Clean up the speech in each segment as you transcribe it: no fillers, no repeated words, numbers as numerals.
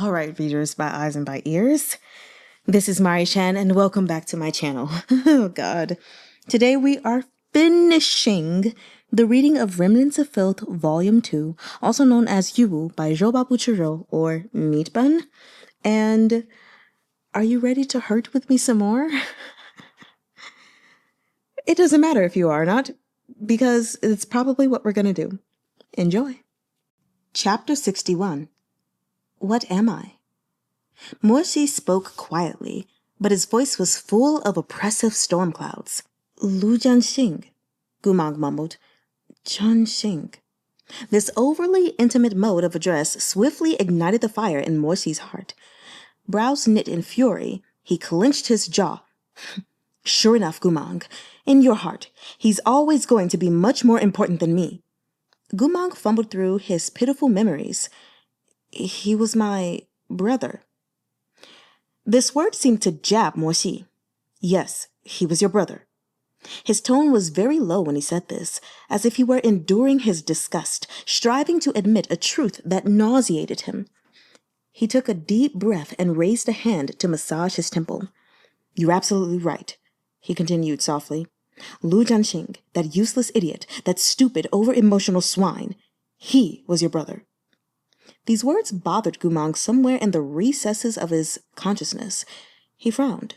All right, readers by eyes and by ears. This is Mari Chan, and welcome back to my channel. Oh, God. Today we are finishing the reading of Remnants of Filth, Volume 2, also known as Yu by Rou Bao or Meat Bun. And are you ready to hurt with me some more? It doesn't matter if you are not, because it's probably what we're going to do. Enjoy. Chapter 61. What am I? Mengze spoke quietly, but his voice was full of oppressive storm clouds. Loo John-sheeng, Gu Mang mumbled. Zhanxing. This overly intimate mode of address swiftly ignited the fire in Mengze's heart. Brows knit in fury, he clenched his jaw. Sure enough, Goo Mahng, in your heart, he's always going to be much more important than me. Goo Mahng fumbled through his pitiful memories. He was my brother. This word seemed to jab Mengze. Yes, he was your brother. His tone was very low when he said this, as if he were enduring his disgust, striving to admit a truth that nauseated him. He took a deep breath and raised a hand to massage his temple. You're absolutely right, he continued softly. Loo John-sheeng, that useless idiot, that stupid, over-emotional swine, he was your brother. These words bothered Goo Mahng somewhere in the recesses of his consciousness. He frowned.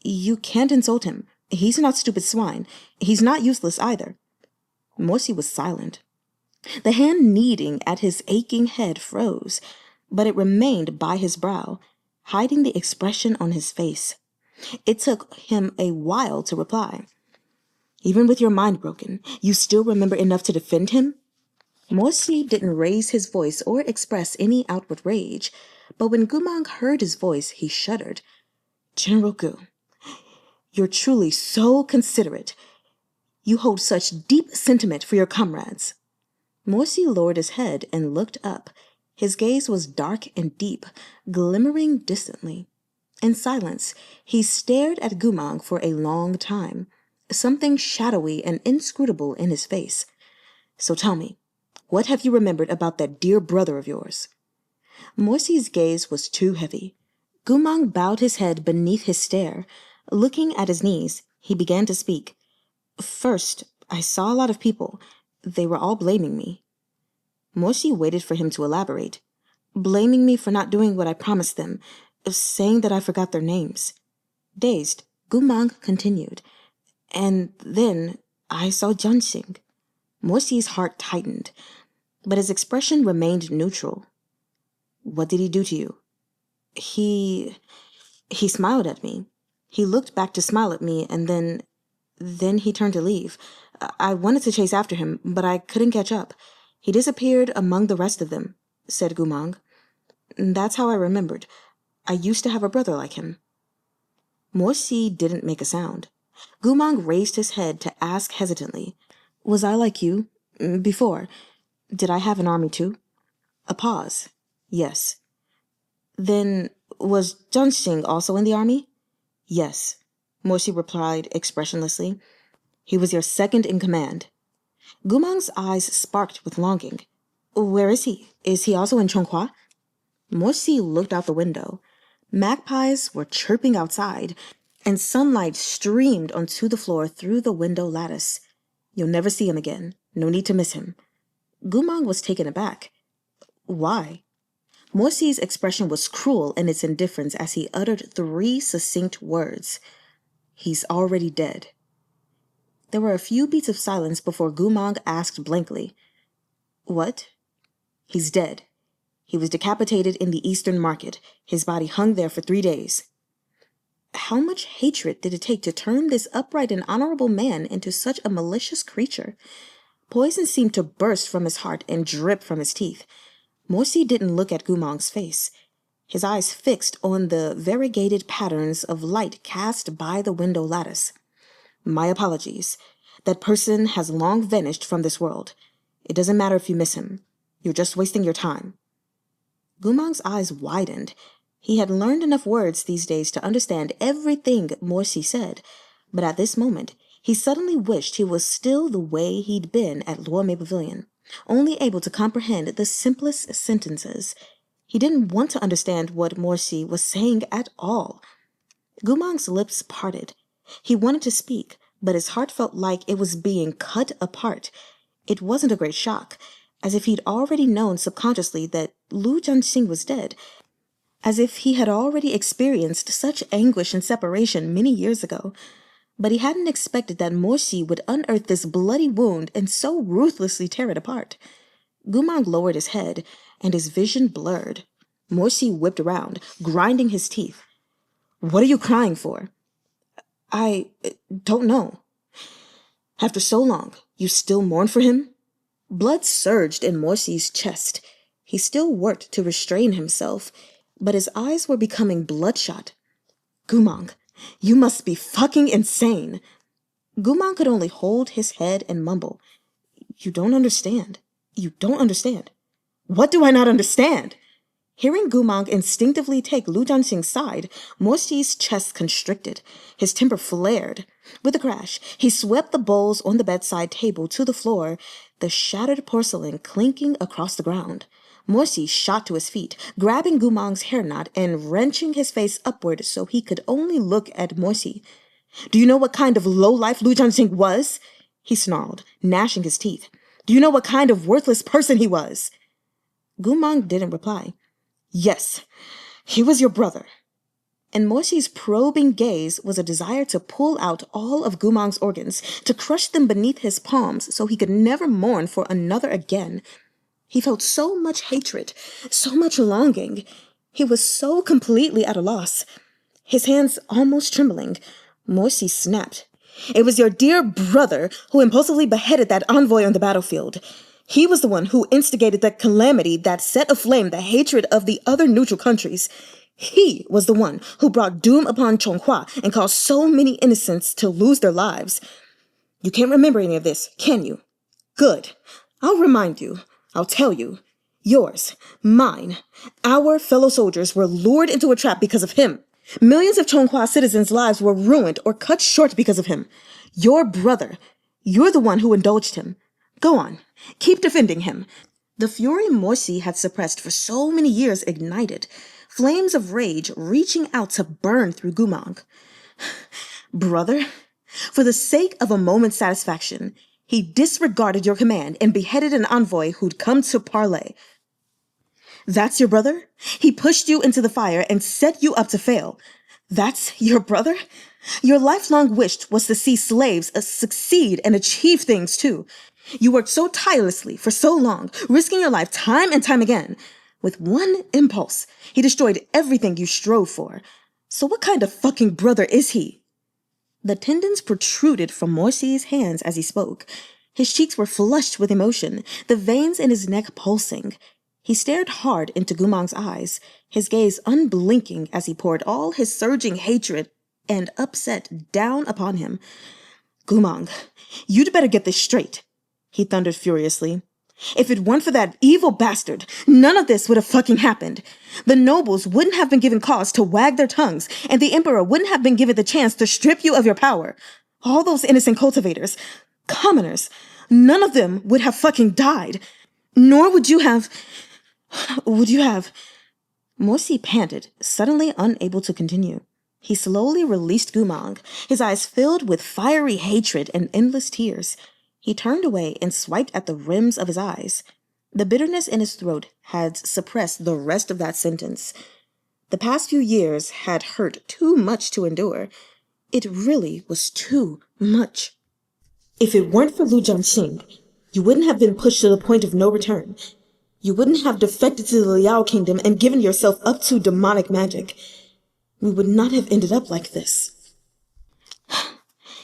You can't insult him. He's not stupid swine. He's not useless either. Mengze was silent. The hand kneading at his aching head froze, but it remained by his brow, hiding the expression on his face. It took him a while to reply. Even with your mind broken, you still remember enough to defend him? Mengze didn't raise his voice or express any outward rage, but when Goo Mahng heard his voice, he shuddered. General Gu, you're truly so considerate. You hold such deep sentiment for your comrades. Mengze lowered his head and looked up. His gaze was dark and deep, glimmering distantly. In silence, he stared at Goo Mahng for a long time, something shadowy and inscrutable in his face. So tell me, what have you remembered about that dear brother of yours? Mengze's gaze was too heavy. Goo Mahng bowed his head beneath his stare. Looking at his knees, he began to speak. First, I saw a lot of people. They were all blaming me. Mengze waited for him to elaborate. Blaming me for not doing what I promised them, saying that I forgot their names. Dazed, Goo Mahng continued. And then I saw Zhanxing. Mengze's heart tightened, but his expression remained neutral. What did he do to you? He smiled at me. He looked back to smile at me, and then he turned to leave. I wanted to chase after him, but I couldn't catch up. He disappeared among the rest of them, said Goo Mahng. That's how I remembered. I used to have a brother like him. Mengze didn't make a sound. Goo Mahng raised his head to ask hesitantly, was I like you? Before. Did I have an army too? A pause. Yes. Then, was Zhanxing also in the army? Yes, Mengze replied expressionlessly. He was your second in command. Goo Mahng's eyes sparked with longing. Where is he? Is he also in Chonghua? Mengze looked out the window. Magpies were chirping outside, and sunlight streamed onto the floor through the window lattice. You'll never see him again. No need to miss him. Goo Mahng was taken aback. Why? Mengze's expression was cruel in its indifference as he uttered 3 succinct words. He's already dead. There were a few beats of silence before Goo Mahng asked blankly. What? He's dead. He was decapitated in the Eastern Market. His body hung there for 3 days. How much hatred did it take to turn this upright and honorable man into such a malicious creature? Poison seemed to burst from his heart and drip from his teeth. Mengze didn't look at Goo Mahng's face. His eyes fixed on the variegated patterns of light cast by the window lattice. My apologies. That person has long vanished from this world. It doesn't matter if you miss him. You're just wasting your time. Goo Mahng's eyes widened. He had learned enough words these days to understand everything Mengze said, but at this moment, he suddenly wished he was still the way he'd been at Luomei Pavilion, only able to comprehend the simplest sentences. He didn't want to understand what Mengze was saying at all. Goo Mang's lips parted. He wanted to speak, but his heart felt like it was being cut apart. It wasn't a great shock, as if he'd already known subconsciously that Loo John-sheeng was dead, as if he had already experienced such anguish and separation many years ago. But he hadn't expected that Mengze would unearth this bloody wound and so ruthlessly tear it apart. Gu Mang lowered his head, and his vision blurred. Mengze whipped around, grinding his teeth. "What are you crying for?" "I don't know." "After so long, you still mourn for him?" Blood surged in Mengze's chest. He still worked to restrain himself, but his eyes were becoming bloodshot. "Gu Mang, you must be fucking insane." Gu Mang could only hold his head and mumble, "You don't understand. You don't understand." "What do I not understand?" Hearing Gu Mang instinctively take Loo John-sheeng's side, Mengze's chest constricted. His temper flared. With a crash, he swept the bowls on the bedside table to the floor, the shattered porcelain clinking across the ground. Mengze shot to his feet, grabbing Gu Mang's hairknot and wrenching his face upward so he could only look at Mengze. "Do you know what kind of lowlife Loo John-sheeng was?" he snarled, gnashing his teeth. "Do you know what kind of worthless person he was?" Gu Mang didn't reply. "Yes, he was your brother." And Mengze's probing gaze was a desire to pull out all of Gu Mang's organs, to crush them beneath his palms so he could never mourn for another again. He felt so much hatred, so much longing. He was so completely at a loss. His hands almost trembling, Mengze snapped. "It was your dear brother who impulsively beheaded that envoy on the battlefield. He was the one who instigated that calamity that set aflame the hatred of the other neutral countries. He was the one who brought doom upon Chonghua and caused so many innocents to lose their lives. You can't remember any of this, can you? Good. I'll remind you. I'll tell you. Yours, mine, our fellow soldiers were lured into a trap because of him. Millions of Chonghua citizens' lives were ruined or cut short because of him. Your brother, you're the one who indulged him. Go on. Keep defending him." The fury Mengze had suppressed for so many years ignited, flames of rage reaching out to burn through Gu Mang. "Brother, for the sake of a moment's satisfaction, he disregarded your command and beheaded an envoy who'd come to parley. That's your brother? He pushed you into the fire and set you up to fail. That's your brother? Your lifelong wish was to see slaves succeed and achieve things too. You worked so tirelessly for so long, risking your life time and time again. With one impulse, he destroyed everything you strove for. So what kind of fucking brother is he?" The tendons protruded from Mengze's hands as he spoke. His cheeks were flushed with emotion, the veins in his neck pulsing. He stared hard into Gu Mang's eyes, his gaze unblinking as he poured all his surging hatred and upset down upon him. "Gu Mang, you'd better get this straight," he thundered furiously. "If it weren't for that evil bastard, none of this would have fucking happened. The nobles wouldn't have been given cause to wag their tongues, and the emperor wouldn't have been given the chance to strip you of your power. All those innocent cultivators, commoners, none of them would have fucking died. Nor would you have... Mengze panted, suddenly unable to continue. He slowly released Gu Mang, his eyes filled with fiery hatred and endless tears. He turned away and swiped at the rims of his eyes. The bitterness in his throat had suppressed the rest of that sentence. The past few years had hurt too much to endure. It really was too much. If it weren't for Loo John-sheeng, you wouldn't have been pushed to the point of no return. You wouldn't have defected to the Liao kingdom and given yourself up to demonic magic. We would not have ended up like this.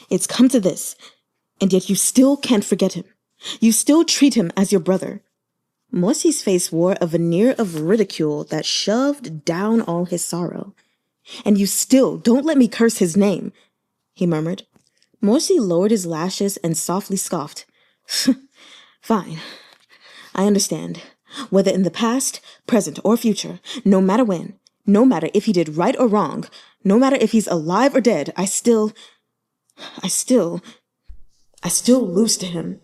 It's come to this, and yet you still can't forget him. You still treat him as your brother." Mengze's face wore a veneer of ridicule that shoved down all his sorrow. "And you still don't let me curse his name," he murmured. Mengze lowered his lashes and softly scoffed. "Fine. I understand. Whether in the past, present, or future, no matter when, no matter if he did right or wrong, no matter if he's alive or dead, I still lose to him."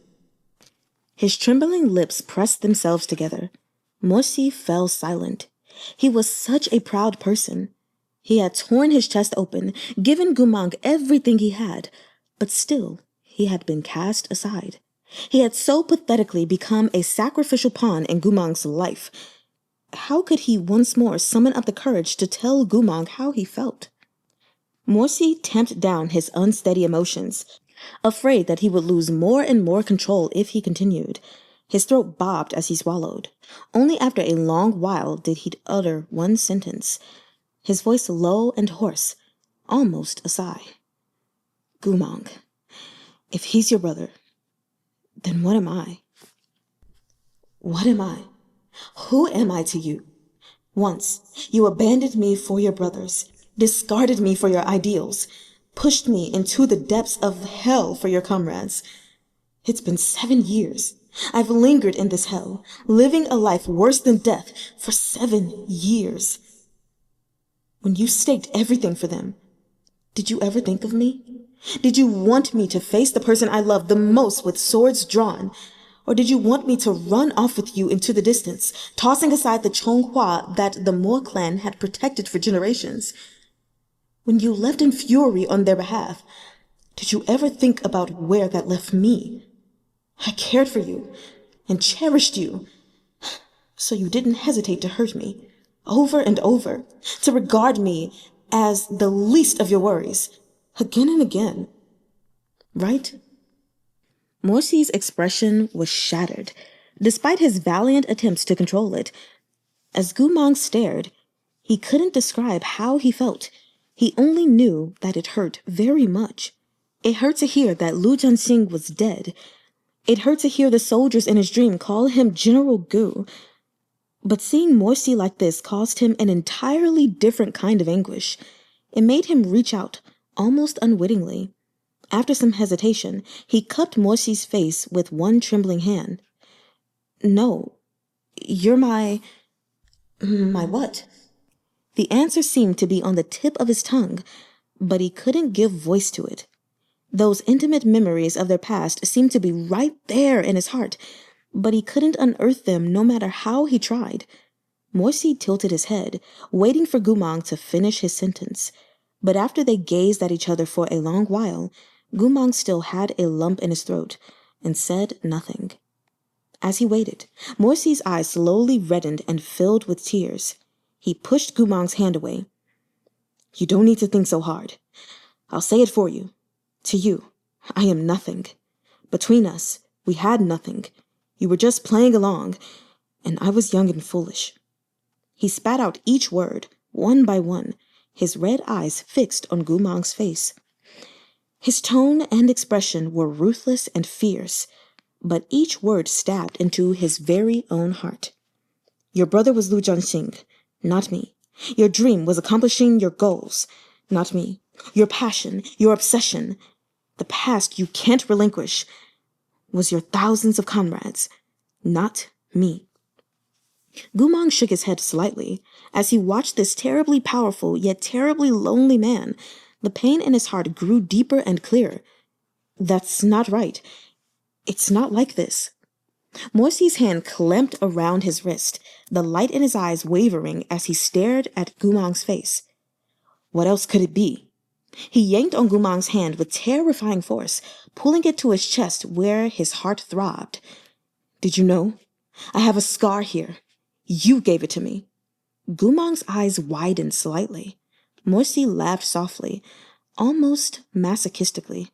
His trembling lips pressed themselves together. Mengze fell silent. He was such a proud person. He had torn his chest open, given Gu Mang everything he had, but still he had been cast aside. He had so pathetically become a sacrificial pawn in Gu Mang's life. How could he once more summon up the courage to tell Gu Mang how he felt? Mengze tamped down his unsteady emotions, afraid that he would lose more and more control if he continued. His throat bobbed as he swallowed. Only after a long while did he utter one sentence, his voice low and hoarse, almost a sigh. Gu Mang, if he's your brother, then what am I? What am I? Who am I to you? Once, you abandoned me for your brothers, discarded me for your ideals, pushed me into the depths of hell for your comrades. It's been 7 years. I've lingered in this hell, living a life worse than death for 7 years. When you staked everything for them, did you ever think of me? Did you want me to face the person I loved the most with swords drawn? Or did you want me to run off with you into the distance, tossing aside the Chonghua that the Mo clan had protected for generations? When you left in fury on their behalf, did you ever think about where that left me? I cared for you and cherished you, so you didn't hesitate to hurt me, over and over, to regard me as the least of your worries, again and again. Right? Mengze's expression was shattered, despite his valiant attempts to control it. As Gu Mang stared, he couldn't describe how he felt. He only knew that it hurt very much. It hurt to hear that Loo John-sheeng was dead. It hurt to hear the soldiers in his dream call him General Gu. But seeing Mengze like this caused him an entirely different kind of anguish. It made him reach out, almost unwittingly. After some hesitation, he cupped Mengze's face with one trembling hand. No, you're my what? The answer seemed to be on the tip of his tongue, but he couldn't give voice to it. Those intimate memories of their past seemed to be right there in his heart, but he couldn't unearth them no matter how he tried. Mengze tilted his head, waiting for Gu Mang to finish his sentence. But after they gazed at each other for a long while, Gu Mang still had a lump in his throat and said nothing. As he waited, Mengze's eyes slowly reddened and filled with tears. He pushed Gu Mang's hand away. You don't need to think so hard. I'll say it for you. To you, I am nothing. Between us, we had nothing. You were just playing along, and I was young and foolish. He spat out each word, one by one, his red eyes fixed on Gu Mang's face. His tone and expression were ruthless and fierce, but each word stabbed into his very own heart. Your brother was Loo John-sheeng, not me. Your dream was accomplishing your goals, not me. Your passion, your obsession, the past you can't relinquish, was your thousands of comrades, not me. Gu Mang shook his head slightly as he watched this terribly powerful yet terribly lonely man. The pain in his heart grew deeper and clearer. That's not right. It's not like this. Mengze's hand clamped around his wrist, the light in his eyes wavering as he stared at Gu Mang's face. What else could it be? He yanked on Gu Mang's hand with terrifying force, pulling it to his chest where his heart throbbed. Did you know? I have a scar here. You gave it to me. Gu Mang's eyes widened slightly. Mengze laughed softly, almost masochistically.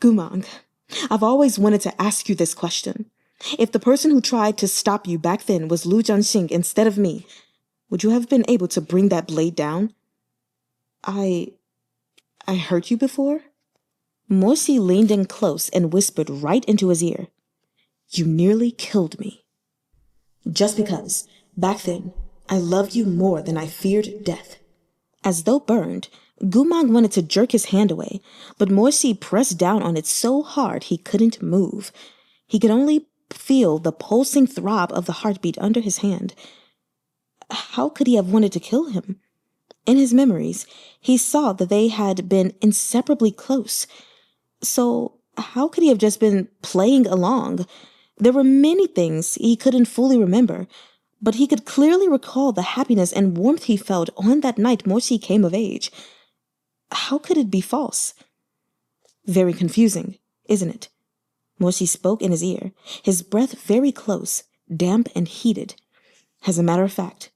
Gu Mang, I've always wanted to ask you this question. If the person who tried to stop you back then was Loo John-sheeng instead of me, would you have been able to bring that blade down? I hurt you before? Mengze leaned in close and whispered right into his ear. You nearly killed me. Just because, back then, I loved you more than I feared death. As though burned, Gu Mang wanted to jerk his hand away, but Mengze pressed down on it so hard he couldn't move. He could only feel the pulsing throb of the heartbeat under his hand. How could he have wanted to kill him? In his memories, he saw that they had been inseparably close. So how could he have just been playing along? There were many things he couldn't fully remember, but he could clearly recall the happiness and warmth he felt on that night Morsi came of age. How could it be false? Very confusing, isn't it? Morsi spoke in his ear, his breath very close, damp and heated. As a matter of fact,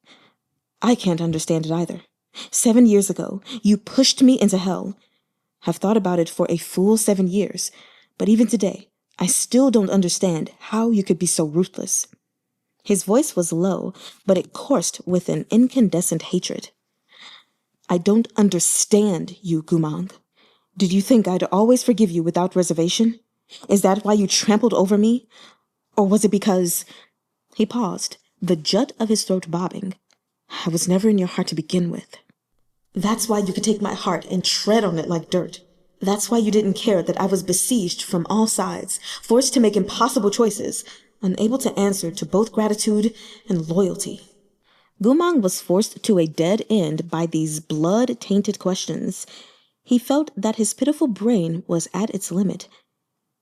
I can't understand it either. 7 years ago, you pushed me into hell. I've thought about it for a full 7 years, but even today, I still don't understand how you could be so ruthless. His voice was low, but it coursed with an incandescent hatred. I don't understand you, Goo Mahng. Did you think I'd always forgive you without reservation? Is that why you trampled over me? Or was it because... He paused, the jut of his throat bobbing. I was never in your heart to begin with. That's why you could take my heart and tread on it like dirt. That's why you didn't care that I was besieged from all sides, forced to make impossible choices, unable to answer to both gratitude and loyalty. Goo Mahng was forced to a dead end by these blood-tainted questions. He felt that his pitiful brain was at its limit.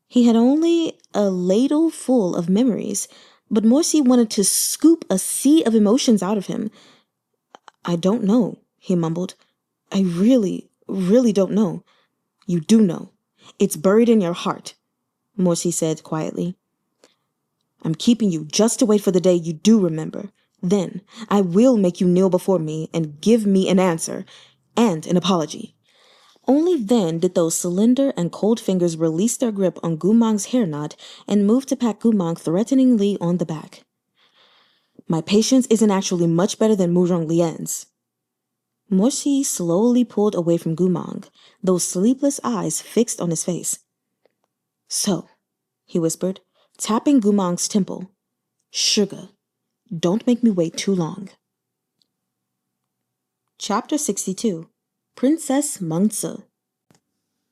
He had only a ladle full of memories, but Morsi wanted to scoop a sea of emotions out of him. I don't know, he mumbled. I really, really don't know. You do know. It's buried in your heart, Morsi said quietly. I'm keeping you just to wait for the day you do remember. Then I will make you kneel before me and give me an answer and an apology. Only then did those slender and cold fingers release their grip on Goo Mahng's hair knot and move to pat Goo Mahng threateningly on the back. My patience isn't actually much better than Murong Lian's. Morsi slowly pulled away from Goo Mahng, those sleepless eyes fixed on his face. So, he whispered, tapping Goo Mahng's temple. Sugar, don't make me wait too long. Chapter 62. Princess Mengze.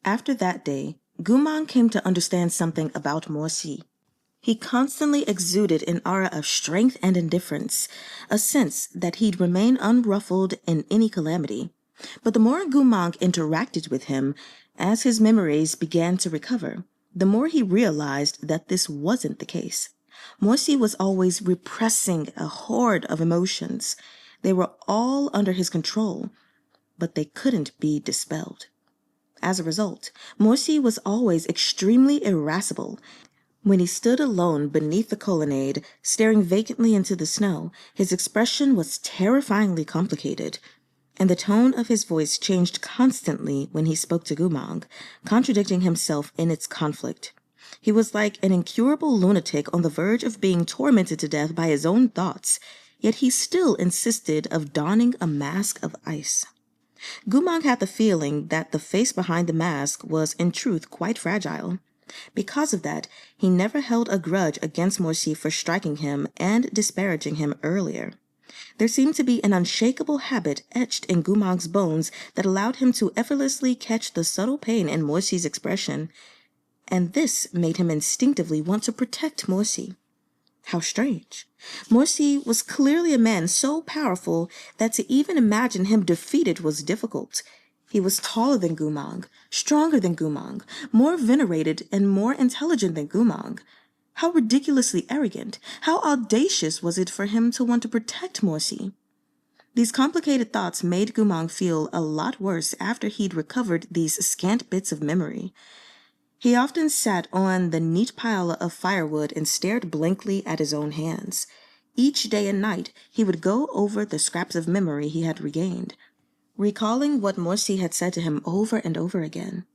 After that day, Goo Mahng came to understand something about Morsi. He constantly exuded an aura of strength and indifference, a sense that he'd remain unruffled in any calamity. But the more Goo Mahng interacted with him, as his memories began to recover, the more he realized that this wasn't the case. Morsi was always repressing a horde of emotions. They were all under his control, but they couldn't be dispelled. As a result, Morsi was always extremely irascible. When he stood alone beneath the colonnade, staring vacantly into the snow, his expression was terrifyingly complicated, and the tone of his voice changed constantly when he spoke to Goo Mahng, contradicting himself in its conflict. He was like an incurable lunatic on the verge of being tormented to death by his own thoughts, yet he still insisted of donning a mask of ice. Goo Mahng had the feeling that the face behind the mask was in truth quite fragile. Because of that, he never held a grudge against Morsi for striking him and disparaging him earlier. There seemed to be an unshakable habit etched in Goo Mahng's bones that allowed him to effortlessly catch the subtle pain in Morsi's expression, and this made him instinctively want to protect Morsi. How strange. Morsi was clearly a man so powerful that to even imagine him defeated was difficult. He was taller than Goo Mahng, stronger than Goo Mahng, more venerated and more intelligent than Goo Mahng. How ridiculously arrogant, how audacious was it for him to want to protect Morsi? These complicated thoughts made Goo Mahng feel a lot worse after he'd recovered these scant bits of memory. He often sat on the neat pile of firewood and stared blankly at his own hands. Each day and night, he would go over the scraps of memory he had regained, recalling what Morsi had said to him over and over again.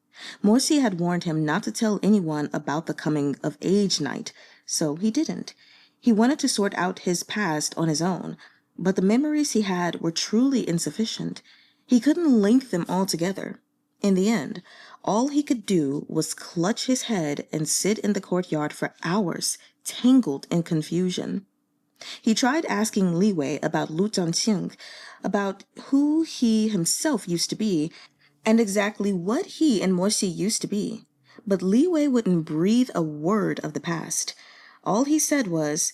Morsi had warned him not to tell anyone about the coming-of-age night, so he didn't. He wanted to sort out his past on his own, but the memories he had were truly insufficient. He couldn't link them all together. In the end, all he could do was clutch his head and sit in the courtyard for hours, tangled in confusion. He tried asking Li Wei about Loo John-sheeng, about who he himself used to be, and exactly what he and Morsi used to be. But Li Wei wouldn't breathe a word of the past. All he said was,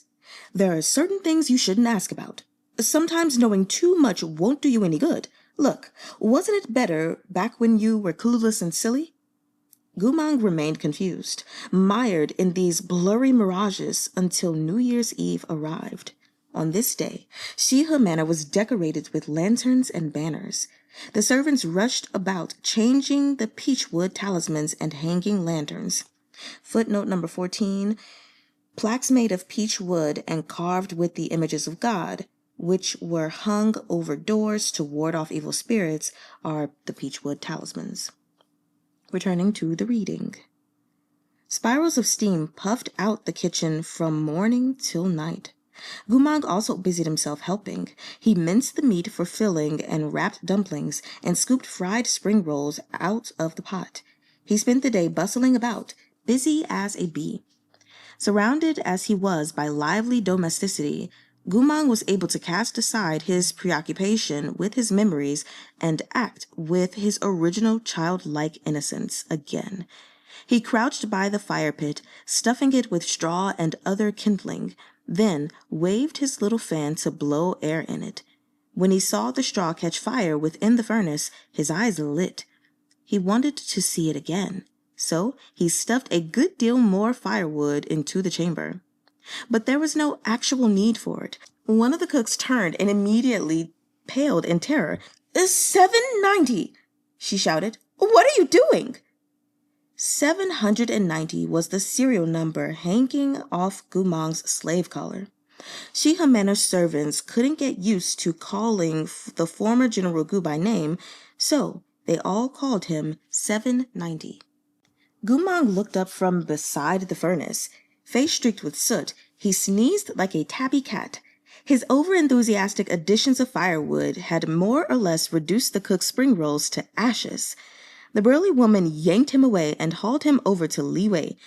"There are certain things you shouldn't ask about. Sometimes knowing too much won't do you any good. Look, wasn't it better back when you were clueless and silly?" Goo Mang remained confused, mired in these blurry mirages until New Year's Eve arrived. On this day, Sheeha Manor was decorated with lanterns and banners. The servants rushed about, changing the peachwood talismans and hanging lanterns. Footnote number 14, plaques made of peach wood and carved with the images of God, which were hung over doors to ward off evil spirits, are the peachwood talismans. Returning to the reading. Spirals of steam puffed out the kitchen from morning till night. Goo Mang also busied himself helping. He minced the meat for filling and wrapped dumplings and scooped fried spring rolls out of the pot. He spent the day bustling about, busy as a bee. Surrounded as he was by lively domesticity, Goo Mang was able to cast aside his preoccupation with his memories and act with his original childlike innocence again. He crouched by the fire pit, stuffing it with straw and other kindling, then waved his little fan to blow air in it. When he saw the straw catch fire within the furnace, his eyes lit. He wanted to see it again, so he stuffed a good deal more firewood into the chamber. But there was no actual need for it. One of the cooks turned and immediately paled in terror. "790!" she shouted. "What are you doing?" 790 was the serial number hanging off Goo Mang's slave collar. Sheeha Manor's servants couldn't get used to calling the former General Gu by name, so they all called him 790. Goo Mang looked up from beside the furnace. Face streaked with soot, he sneezed like a tabby cat. His overenthusiastic additions of firewood had more or less reduced the cook's spring rolls to ashes. The burly woman yanked him away and hauled him over to Li Wei.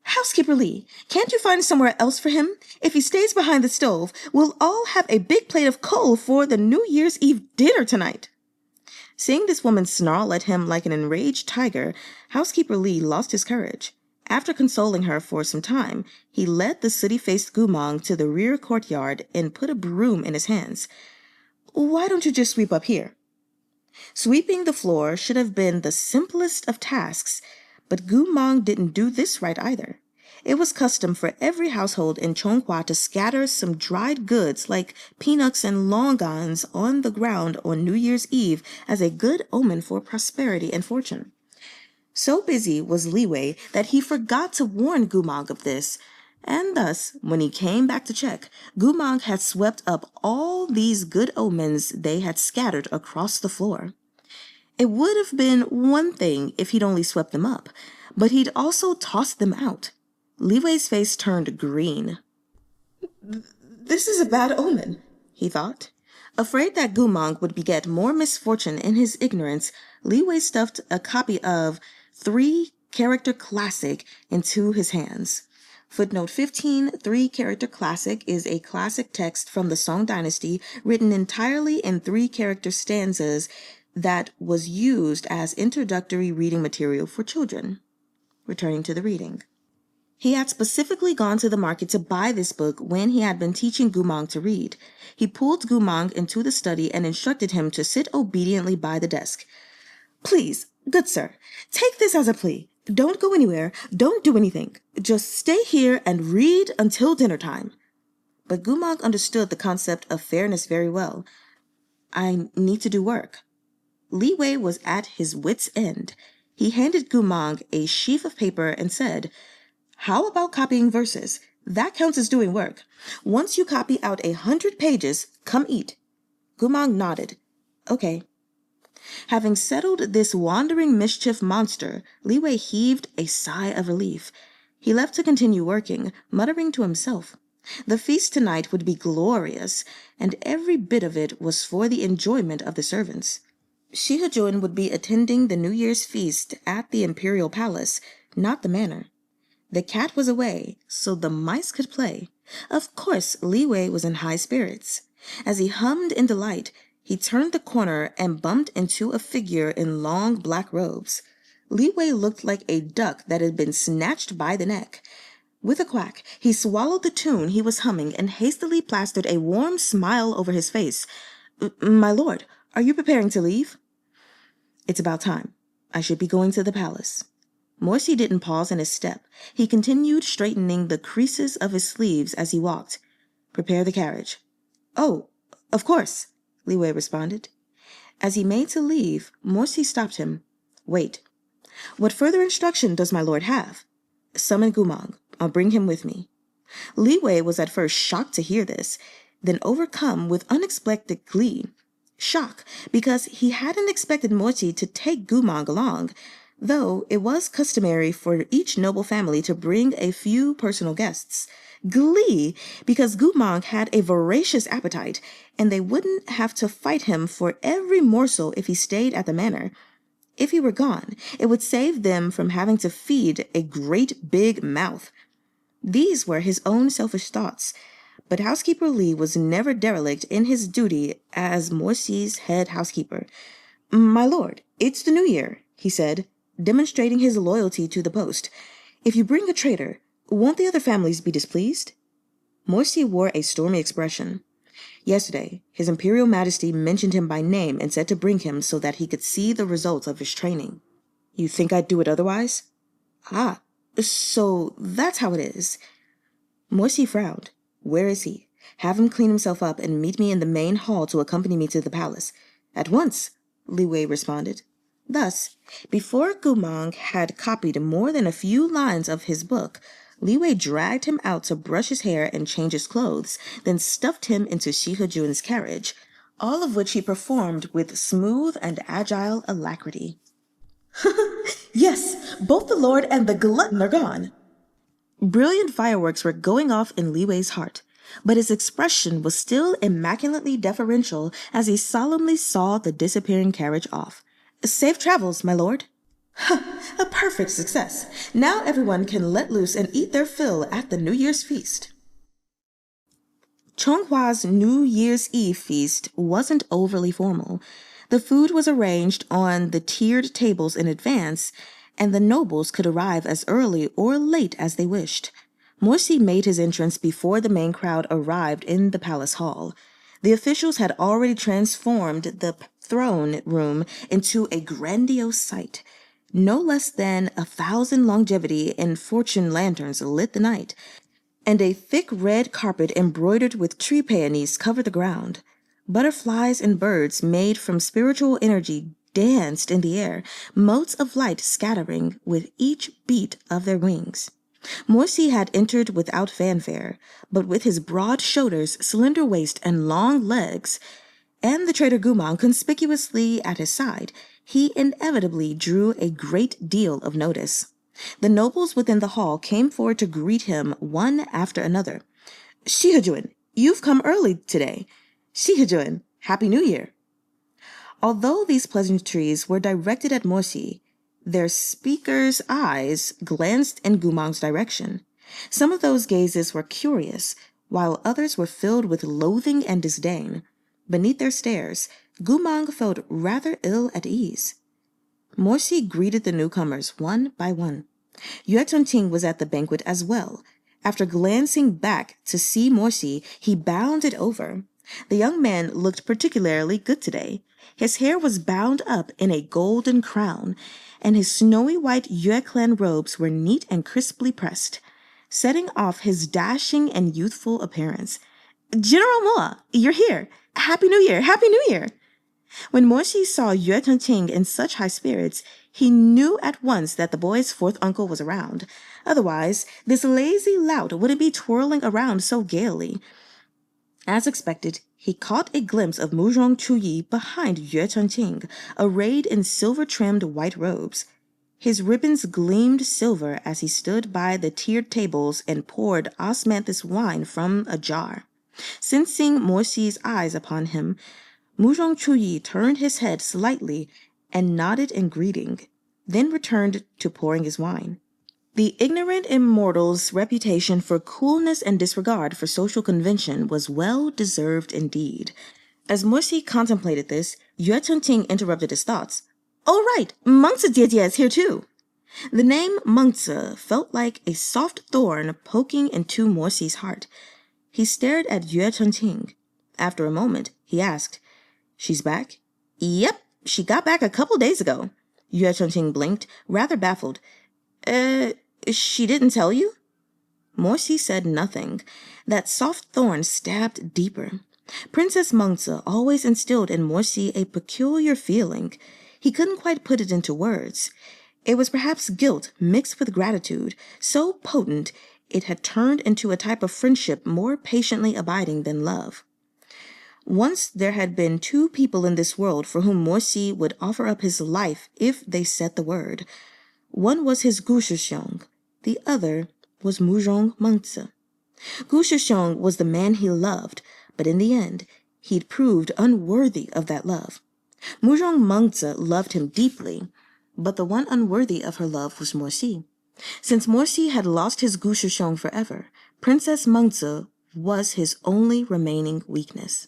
"Housekeeper Li, can't you find somewhere else for him? If he stays behind the stove, we'll all have a big plate of coal for the New Year's Eve dinner tonight." Seeing this woman snarl at him like an enraged tiger, Housekeeper Li lost his courage. After consoling her for some time, he led the sooty-faced Goo Mahng to the rear courtyard and put a broom in his hands. "Why don't you just sweep up here?" Sweeping the floor should have been the simplest of tasks, but Goo Mahng didn't do this right either. It was custom for every household in Chonghua to scatter some dried goods like peanuts and longans on the ground on New Year's Eve as a good omen for prosperity and fortune. So busy was Li Wei that he forgot to warn Goo Mahng of this, and thus, when he came back to check, Goo Mahng had swept up all these good omens they had scattered across the floor. It would have been one thing if he'd only swept them up, but he'd also tossed them out. Li Wei's face turned green. "This is a bad omen," he thought. Afraid that Goo Mahng would beget more misfortune in his ignorance, Li Wei stuffed a copy of 3-Character Classic into his hands. Footnote 15, 3-Character Classic is a classic text from the Song Dynasty written entirely in 3-character stanzas that was used as introductory reading material for children. Returning to the reading. He had specifically gone to the market to buy this book when he had been teaching Goo Mahng to read. He pulled Goo Mahng into the study and instructed him to sit obediently by the desk. "Please, good sir, take this as a plea. Don't go anywhere, don't do anything. Just stay here and read until dinner time." But Goo Mahng understood the concept of fairness very well. "I need to do work." Li Wei was at his wit's end. He handed Goo Mahng a sheaf of paper and said, "How about copying verses? That counts as doing work. Once you copy out 100 pages, come eat." Goo Mahng nodded. "Okay." Having settled this wandering mischief monster, Li Wei heaved a sigh of relief. He left to continue working, muttering to himself. The feast tonight would be glorious, and every bit of it was for the enjoyment of the servants. Shizun would be attending the New Year's feast at the Imperial Palace, not the manor. The cat was away, so the mice could play. Of course, Li Wei was in high spirits. As he hummed in delight, he turned the corner and bumped into a figure in long black robes. Li Wei looked like a duck that had been snatched by the neck. With a quack, he swallowed the tune he was humming and hastily plastered a warm smile over his face. "My lord, are you preparing to leave?" "It's about time. I should be going to the palace." Morsi didn't pause in his step. He continued straightening the creases of his sleeves as he walked. "Prepare the carriage." "Oh, of course," Li Wei responded. As he made to leave, Morsi stopped him. "Wait. What further instruction does my lord have?" "Summon Gu Mang. I'll bring him with me." Li Wei was at first shocked to hear this, then overcome with unexpected glee. Shock, because he hadn't expected Morsi to take Gu Mang along, though it was customary for each noble family to bring a few personal guests. Glee, because Goo Mahng had a voracious appetite, and they wouldn't have to fight him for every morsel if he stayed at the manor. If he were gone, it would save them from having to feed a great big mouth. These were his own selfish thoughts, but Housekeeper Li was never derelict in his duty as Morsi's head housekeeper. "My lord, it's the new year," he said, demonstrating his loyalty to the post. "If you bring a traitor, won't the other families be displeased?" Morsi wore a stormy expression. Yesterday, His Imperial Majesty mentioned him by name and said to bring him so that he could see the results of his training. "You think I'd do it otherwise?" "Ah, so that's how it is." Morsi frowned. "Where is he? Have him clean himself up and meet me in the main hall to accompany me to the palace." "At once," Li Wei responded. Thus, before Goo Mahng had copied more than a few lines of his book, Li Wei dragged him out to brush his hair and change his clothes, then stuffed him into Shihejun's carriage, all of which he performed with smooth and agile alacrity. "Yes, both the lord and the glutton are gone." Brilliant fireworks were going off in Li Wei's heart, but his expression was still immaculately deferential as he solemnly saw the disappearing carriage off. "Safe travels, my lord." A perfect success. Now everyone can let loose and eat their fill at the New Year's feast. Chonghua's New Year's Eve feast wasn't overly formal. The food was arranged on the tiered tables in advance, and the nobles could arrive as early or late as they wished. Morsi made his entrance before the main crowd arrived in the palace hall. The officials had already transformed the throne room into a grandiose sight. No less than 1,000 longevity and fortune lanterns lit the night, and a thick red carpet embroidered with tree peonies covered the ground. Butterflies and birds made from spiritual energy danced in the air, motes of light scattering with each beat of their wings. Morsi had entered without fanfare, but with his broad shoulders, slender waist, and long legs, and the traitor Gu Mang conspicuously at his side, he inevitably drew a great deal of notice. The nobles within the hall came forward to greet him one after another. "Shihejun, you've come early today." "Shihejun, Happy New Year." Although these pleasantries were directed at Morsi, their speakers' eyes glanced in Gu Mang's direction. Some of those gazes were curious, while others were filled with loathing and disdain. Beneath their stares, Gu Mang felt rather ill at ease. Morsi greeted the newcomers one by one. Zhanxing was at the banquet as well. After glancing back to see Morsi, he bounded over. The young man looked particularly good today. His hair was bound up in a golden crown, and his snowy white Yue clan robes were neat and crisply pressed, setting off his dashing and youthful appearance. "General Moa, you're here! Happy New Year! Happy New Year!" When Morsi saw Zhanxing in such high spirits, he knew at once that the boy's fourth uncle was around. Otherwise, this lazy lout wouldn't be twirling around so gaily. As expected, he caught a glimpse of Muzhong Chuyi behind Zhanxing, arrayed in silver-trimmed white robes. His ribbons gleamed silver as he stood by the tiered tables and poured osmanthus wine from a jar. Sensing Morsi's eyes upon him, Muzhong Chuyi turned his head slightly and nodded in greeting, then returned to pouring his wine. The ignorant immortal's reputation for coolness and disregard for social convention was well-deserved indeed. As Morsi contemplated this, Zhanxing interrupted his thoughts. "Oh right, Mengze Jie is here too." The name Mengze felt like a soft thorn poking into Morsi's heart. He stared at Zhanxing. After a moment, he asked, "She's back?" "Yep, she got back a couple days ago." Zhanxing blinked, rather baffled. She didn't tell you? Morsi said nothing. That soft thorn stabbed deeper. Princess Mengze always instilled in Morsi a peculiar feeling. He couldn't quite put it into words. It was perhaps guilt mixed with gratitude, so potent it had turned into a type of friendship more patiently abiding than love. Once there had been two people in this world for whom Morsi would offer up his life if they said the word. One was his Gu Mahng, the other was Mengze. Gu Mahng was the man he loved, but in the end, he'd proved unworthy of that love. Mengze loved him deeply, but the one unworthy of her love was Morsi. Since Morsi had lost his Gu Mahng forever, Princess Mengze was his only remaining weakness.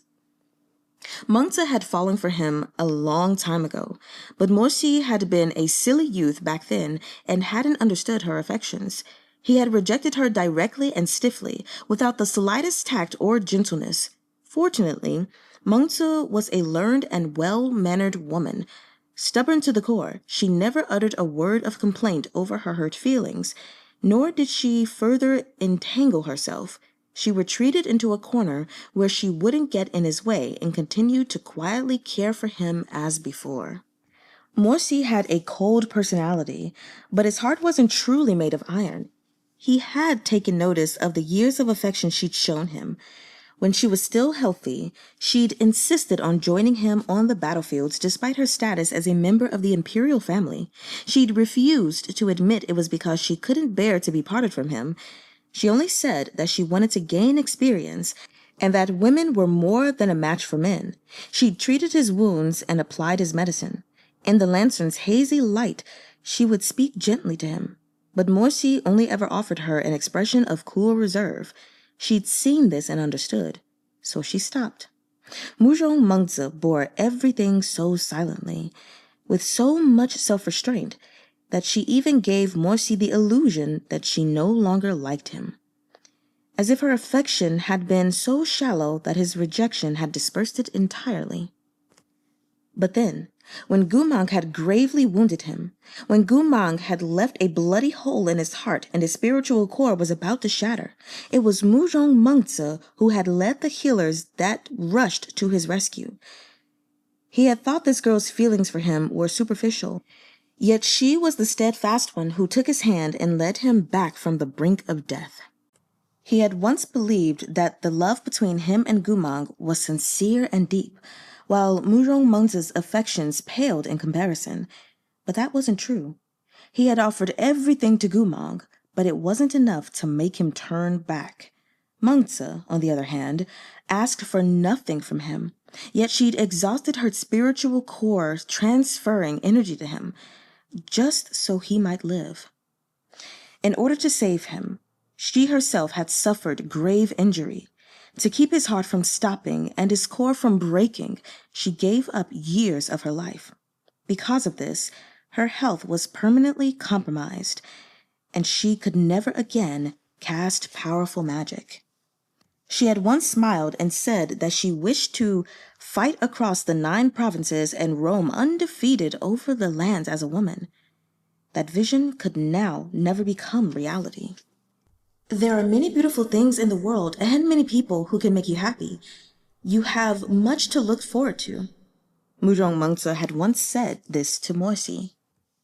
Mengze had fallen for him a long time ago, but Morsi had been a silly youth back then and hadn't understood her affections. He had rejected her directly and stiffly, without the slightest tact or gentleness. Fortunately, Mengze was a learned and well-mannered woman. Stubborn to the core, she never uttered a word of complaint over her hurt feelings, nor did she further entangle herself. She retreated into a corner where she wouldn't get in his way and continued to quietly care for him as before. Morsi had a cold personality, but his heart wasn't truly made of iron. He had taken notice of the years of affection she'd shown him. When she was still healthy, she'd insisted on joining him on the battlefields despite her status as a member of the imperial family. She'd refused to admit it was because she couldn't bear to be parted from him. She only said that she wanted to gain experience and that women were more than a match for men. She'd treated his wounds and applied his medicine. In the lantern's hazy light, she would speak gently to him. But Morsi only ever offered her an expression of cool reserve. She'd seen this and understood, so she stopped. Mengze bore everything so silently, with so much self-restraint, that she even gave Morsi the illusion that she no longer liked him. As if her affection had been so shallow that his rejection had dispersed it entirely. But then, when Goo Mahng had gravely wounded him, when Goo Mahng had left a bloody hole in his heart and his spiritual core was about to shatter, it was Mengze who had led the healers that rushed to his rescue. He had thought this girl's feelings for him were superficial, yet she was the steadfast one who took his hand and led him back from the brink of death. He had once believed that the love between him and Goo Mahng was sincere and deep, while Mengze's affections paled in comparison. But that wasn't true. He had offered everything to Goo Mahng, but it wasn't enough to make him turn back. Mengze, on the other hand, asked for nothing from him, yet she'd exhausted her spiritual core transferring energy to him, just so he might live. In order to save him, she herself had suffered grave injury. To keep his heart from stopping and his core from breaking, she gave up years of her life. Because of this, her health was permanently compromised, and she could never again cast powerful magic. She had once smiled and said that she wished to fight across the 9 provinces and roam undefeated over the lands as a woman. That vision could now never become reality. There are many beautiful things in the world and many people who can make you happy. You have much to look forward to. Mengze had once said this to Morsi.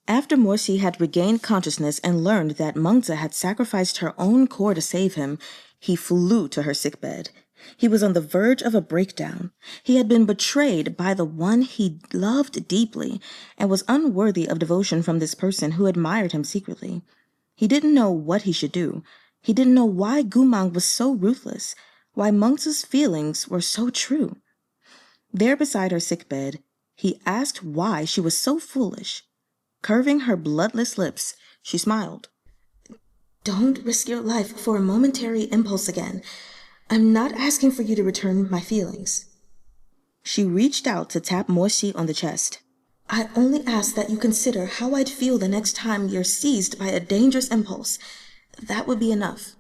After Morsi had regained consciousness and learned that Mengze had sacrificed her own core to save him, he flew to her sickbed. He was on the verge of a breakdown. He had been betrayed by the one he loved deeply and was unworthy of devotion from this person who admired him secretly. He didn't know what he should do. He didn't know why Goo Mahng was so ruthless, why Mengze's feelings were so true. There beside her sickbed, he asked why she was so foolish. Curving her bloodless lips, she smiled. "Don't risk your life for a momentary impulse again. I'm not asking for you to return my feelings." She reached out to tap Morsi on the chest. "I only ask that you consider how I'd feel the next time you're seized by a dangerous impulse. That would be enough."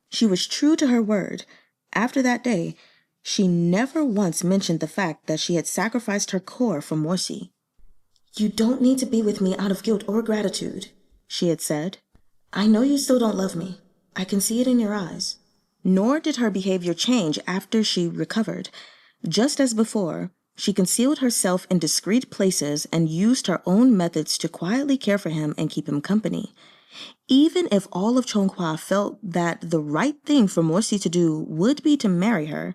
She was true to her word. After that day, she never once mentioned the fact that she had sacrificed her core for Morsi. "You don't need to be with me out of guilt or gratitude." she had said. I know you still don't love me. I can see it in your eyes. Nor did her behavior change after she recovered. Just as before, she concealed herself in discreet places and used her own methods to quietly care for him and keep him company. Even if all of Chonghua felt that the right thing for Morsi to do would be to marry her,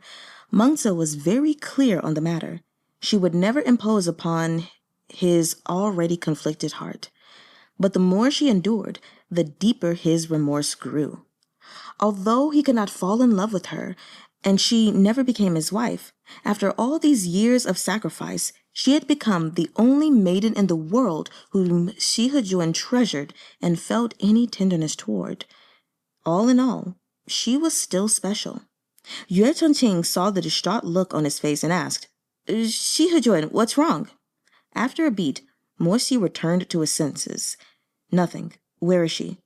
Mengze was very clear on the matter. She would never impose upon his already conflicted heart. But the more she endured, the deeper his remorse grew. Although he could not fall in love with her, and she never became his wife, after all these years of sacrifice, she had become the only maiden in the world whom Shizun treasured and felt any tenderness toward. All in all, she was still special. Zhanxing saw the distraught look on his face and asked, Shizun, what's wrong? After a beat, Morsi returned to his senses. Nothing. Where is she?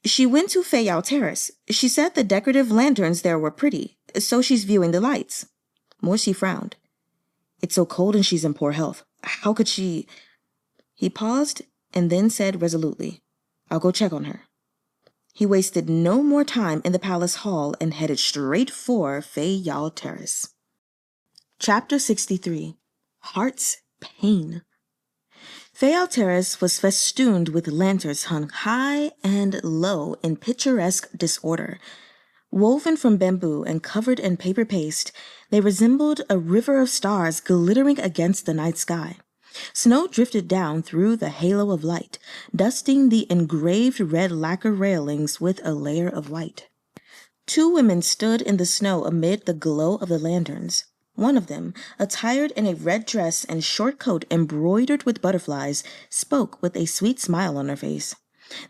She went to Feiyao Terrace. She said the decorative lanterns there were pretty, so she's viewing the lights. Morsi frowned. It's so cold and she's in poor health. How could she... He paused and then said resolutely, I'll go check on her. He wasted no more time in the palace hall and headed straight for Feiyao Terrace. Chapter 63. Heart's Pain. Feiyao Terrace was festooned with lanterns hung high and low in picturesque disorder. Woven from bamboo and covered in paper paste, they resembled a river of stars glittering against the night sky. Snow drifted down through the halo of light, dusting the engraved red lacquer railings with a layer of white. Two women stood in the snow amid the glow of the lanterns. One of them, attired in a red dress and short coat embroidered with butterflies, spoke with a sweet smile on her face.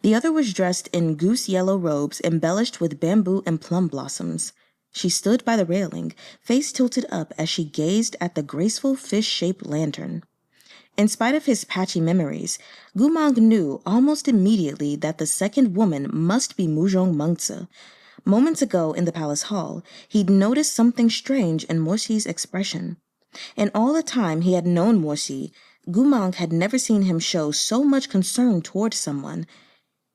The other was dressed in goose-yellow robes embellished with bamboo and plum blossoms. She stood by the railing, face tilted up as she gazed at the graceful fish-shaped lantern. In spite of his patchy memories, Goo Mahng knew almost immediately that the second woman must be Mengze. Moments ago in the palace hall, he'd noticed something strange in Morsi's expression. In all the time he had known Morsi, Goo Mahng had never seen him show so much concern toward someone.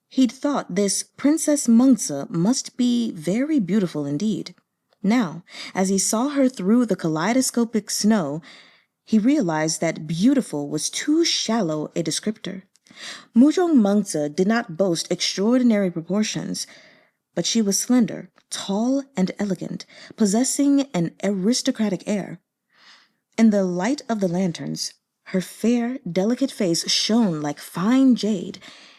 He'd thought this Princess Mengze must be very beautiful indeed. Now, as he saw her through the kaleidoscopic snow, he realized that beautiful was too shallow a descriptor. Mengze did not boast extraordinary proportions, but she was slender, tall, and elegant, possessing an aristocratic air. In the light of the lanterns, her fair, delicate face shone like fine jade,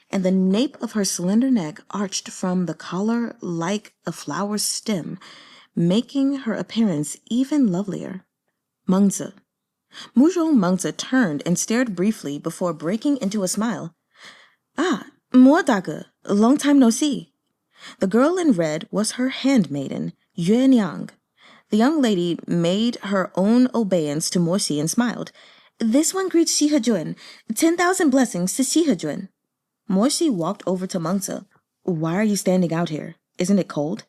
and the nape of her slender neck arched from the collar like a flower's stem, making her appearance even lovelier. Mengze. Mengze turned and stared briefly before breaking into a smile. Ah, Modage, long time no see. The girl in red was her handmaiden, Yuanyang. The young lady made her own obeisance to Morsi and smiled. This one greets Shizun. 10,000 blessings to Shizun. Morsi walked over to Mengze. Why are you standing out here? Isn't it cold?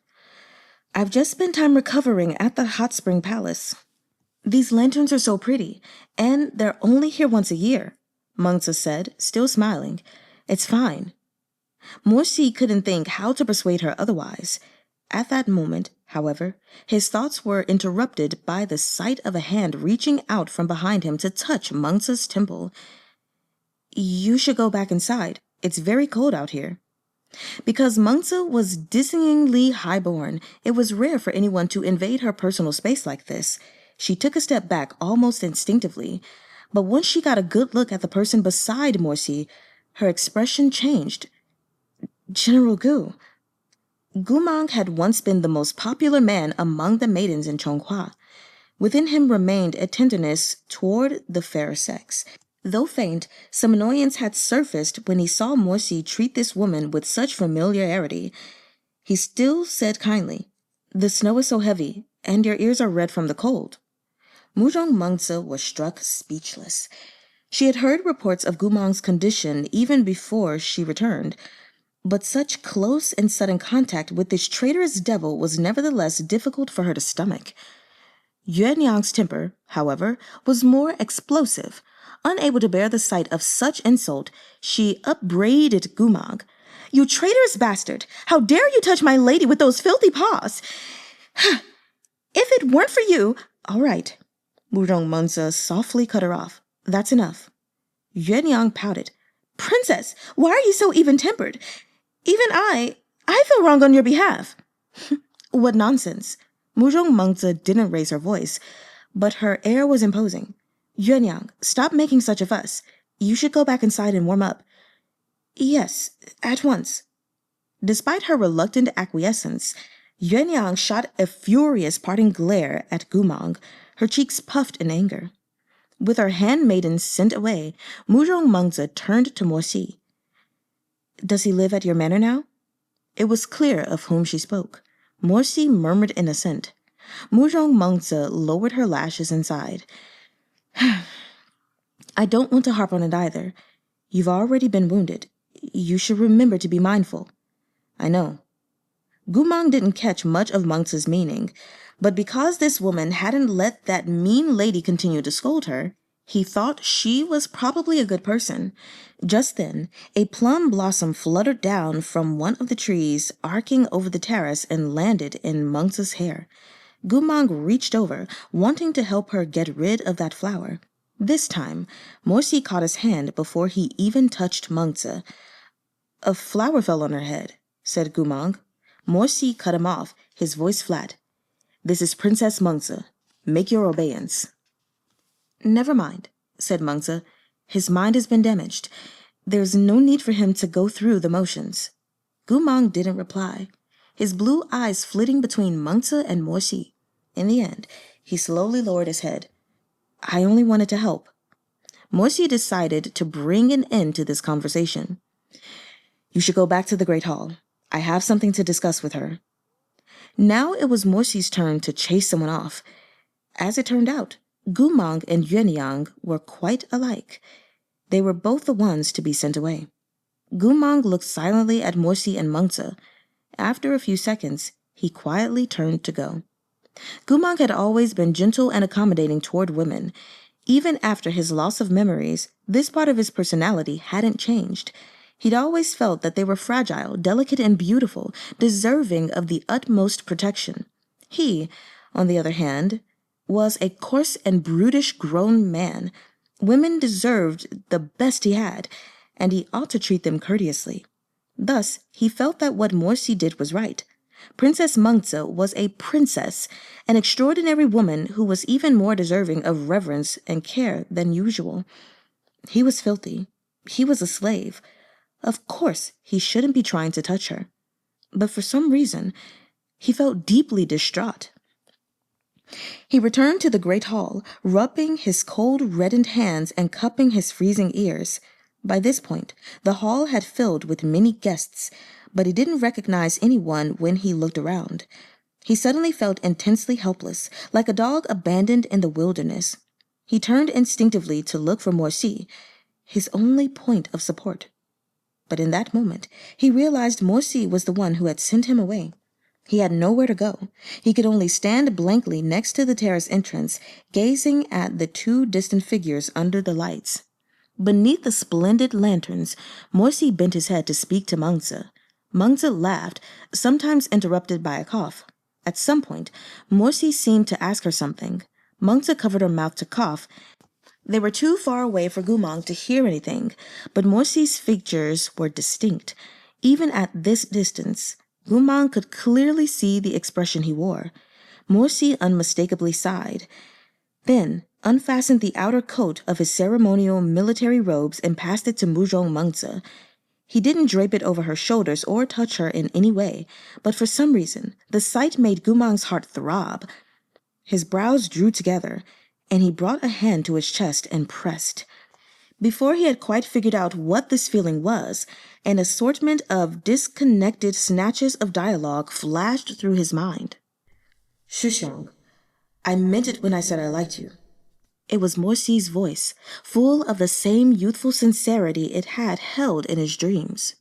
I've just spent time recovering at the hot spring palace. These lanterns are so pretty, and they're only here once a year, Mengze said, still smiling. It's fine. Morsi couldn't think how to persuade her otherwise. At that moment, however, his thoughts were interrupted by the sight of a hand reaching out from behind him to touch Mengze's temple. You should go back inside. It's very cold out here. Because Mengze was dizzyingly highborn, it was rare for anyone to invade her personal space like this. She took a step back almost instinctively, but once she got a good look at the person beside Morsi, her expression changed. General Gu. Goo Mahng had once been the most popular man among the maidens in Chonghua. Within him remained a tenderness toward the fair sex. Though faint, some annoyance had surfaced when he saw Morsi treat this woman with such familiarity. He still said kindly, The snow is so heavy, and your ears are red from the cold. Mengze was struck speechless. She had heard reports of Goo Mangg's condition even before she returned, but such close and sudden contact with this traitorous devil was nevertheless difficult for her to stomach. Yuanyang's temper, however, was more explosive. Unable to bear the sight of such insult, she upbraided Goo Mahng. "You traitorous bastard! How dare you touch my lady with those filthy paws? If it weren't for you—" "All right." Mengze softly cut her off. "That's enough." Yuanyang pouted. "Princess, why are you so even-tempered? Even I feel wrong on your behalf." "What nonsense." Mengze didn't raise her voice, but her air was imposing. "Yuanyang, stop making such a fuss. You should go back inside and warm up." "Yes, at once." Despite her reluctant acquiescence, Yuanyang shot a furious parting glare at Goo Mahng, her cheeks puffed in anger. With her handmaidens sent away, Mengze turned to Mengze. "Does he live at your manor now?" It was clear of whom she spoke. Mengze murmured in assent. Mengze lowered her lashes and sighed. "I don't want to harp on it either. You've already been wounded. You should remember to be mindful." "I know." Goo Mahng didn't catch much of Mengze's meaning, but because this woman hadn't let that mean lady continue to scold her, he thought she was probably a good person. Just then, a plum blossom fluttered down from one of the trees, arcing over the terrace and landed in Mengze's hair. Goo Mahng reached over, wanting to help her get rid of that flower. This time, Mengze caught his hand before he even touched Mengze. "A flower fell on her head," said Goo Mahng. Mengze cut him off, his voice flat. "This is Princess Mengze. Make your obeisance." "Never mind," said Mengze. "His mind has been damaged. There's no need for him to go through the motions." Goo Mahng didn't reply, his blue eyes flitting between Mengze and Mengze. In the end, he slowly lowered his head. "I only wanted to help." Mengze decided to bring an end to this conversation. "You should go back to the Great Hall. I have something to discuss with her." Now it was Mengze's turn to chase someone off. As it turned out, Goo Mahng and Yuanyang were quite alike. They were both the ones to be sent away. Goo Mahng looked silently at Mengze and Mengze. After a few seconds, he quietly turned to go. Goo Mahng had always been gentle and accommodating toward women. Even after his loss of memories, this part of his personality hadn't changed. He'd always felt that they were fragile, delicate, and beautiful, deserving of the utmost protection. He, on the other hand, was a coarse and brutish grown man. Women deserved the best he had, and he ought to treat them courteously. Thus, he felt that what Mengze did was right. Princess Mengze was a princess, an extraordinary woman who was even more deserving of reverence and care than usual. He was filthy. He was a slave. Of course, he shouldn't be trying to touch her. But for some reason, he felt deeply distraught. He returned to the great hall, rubbing his cold, reddened hands and cupping his freezing ears. By this point, the hall had filled with many guests, but he didn't recognize anyone when he looked around. He suddenly felt intensely helpless, like a dog abandoned in the wilderness. He turned instinctively to look for Mengze, his only point of support. But in that moment, he realized Mengze was the one who had sent him away. He had nowhere to go. He could only stand blankly next to the terrace entrance, gazing at the two distant figures under the lights. Beneath the splendid lanterns, Mengze bent his head to speak to Mengze. Mengze laughed, sometimes interrupted by a cough. At some point, Mengze seemed to ask her something. Mengze covered her mouth to cough. They were too far away for Goo Mahng to hear anything, but Mengze's features were distinct. Even at this distance, Goo Mahng could clearly see the expression he wore. Mengze unmistakably sighed, then unfastened the outer coat of his ceremonial military robes and passed it to Mengze. He didn't drape it over her shoulders or touch her in any way, but for some reason, the sight made Goo Mahng's heart throb. His brows drew together, and he brought a hand to his chest and pressed. Before he had quite figured out what this feeling was, an assortment of disconnected snatches of dialogue flashed through his mind. "Shizun, I meant it when I said I liked you." It was Mengze's voice, full of the same youthful sincerity it had held in his dreams.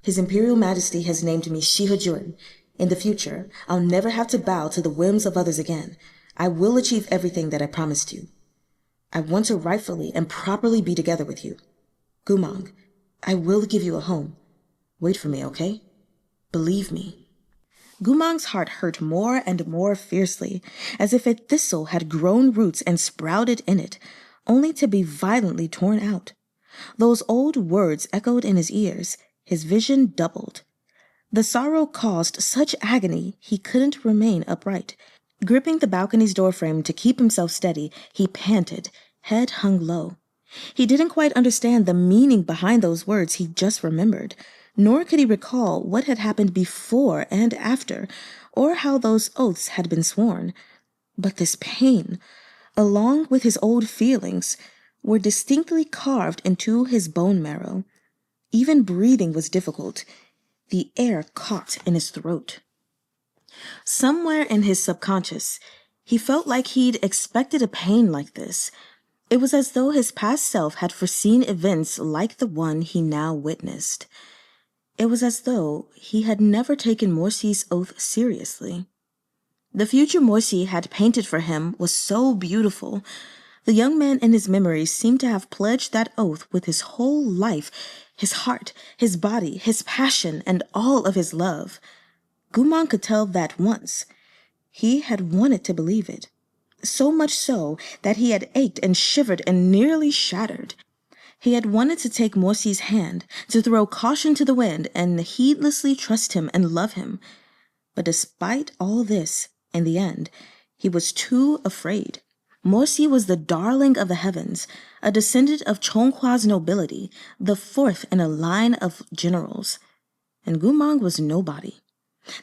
"His Imperial Majesty has named me Shihajun. In the future, I'll never have to bow to the whims of others again. I will achieve everything that I promised you." I want to rightfully and properly be together with you. Goo Mahng, I will give you a home. Wait for me, okay? Believe me. Goo Mangg's heart hurt more and more fiercely, as if a thistle had grown roots and sprouted in it, only to be violently torn out. Those old words echoed in his ears. His vision doubled. The sorrow caused such agony he couldn't remain upright. Gripping the balcony's doorframe to keep himself steady, he panted, head hung low. He didn't quite understand the meaning behind those words he just remembered, nor could he recall what had happened before and after, or how those oaths had been sworn. But this pain, along with his old feelings, were distinctly carved into his bone marrow. Even breathing was difficult. The air caught in his throat. Somewhere in his subconscious, he felt like he'd expected a pain like this. It was as though his past self had foreseen events like the one he now witnessed. It was as though he had never taken Morsi's oath seriously. The future Morsi had painted for him was so beautiful. The young man in his memory seemed to have pledged that oath with his whole life, his heart, his body, his passion, and all of his love. Goo Mahng could tell that once. He had wanted to believe it. So much so that he had ached and shivered and nearly shattered. He had wanted to take Morsi's hand, to throw caution to the wind and heedlessly trust him and love him. But despite all this, in the end, he was too afraid. Morsi was the darling of the heavens, a descendant of Chonghua's nobility, the fourth in a line of generals. And Goo Mahng was nobody.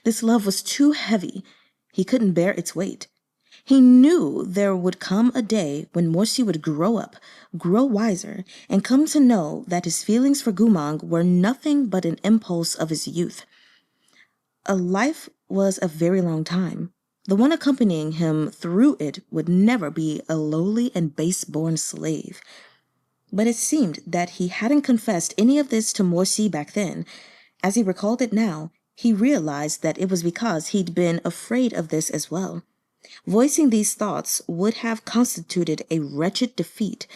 This love was too heavy. He couldn't bear its weight. He knew there would come a day when Morsi would grow up, grow wiser, and come to know that his feelings for Goo Mahng were nothing but an impulse of his youth. A life was a very long time. The one accompanying him through it would never be a lowly and base-born slave. But it seemed that he hadn't confessed any of this to Morsi back then. As he recalled it now, he realized that it was because he'd been afraid of this as well. Voicing these thoughts would have constituted a wretched defeat.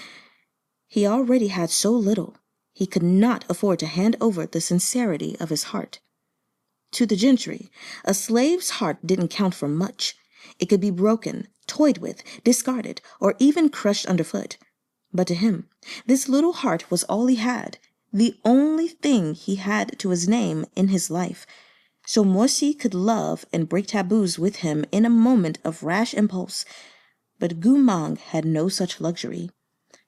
He already had so little, he could not afford to hand over the sincerity of his heart. To the gentry, a slave's heart didn't count for much. It could be broken, toyed with, discarded, or even crushed underfoot. But to him, this little heart was all he had, the only thing he had to his name in his life. So Morsi could love and break taboos with him in a moment of rash impulse. But Goo Mahng had no such luxury.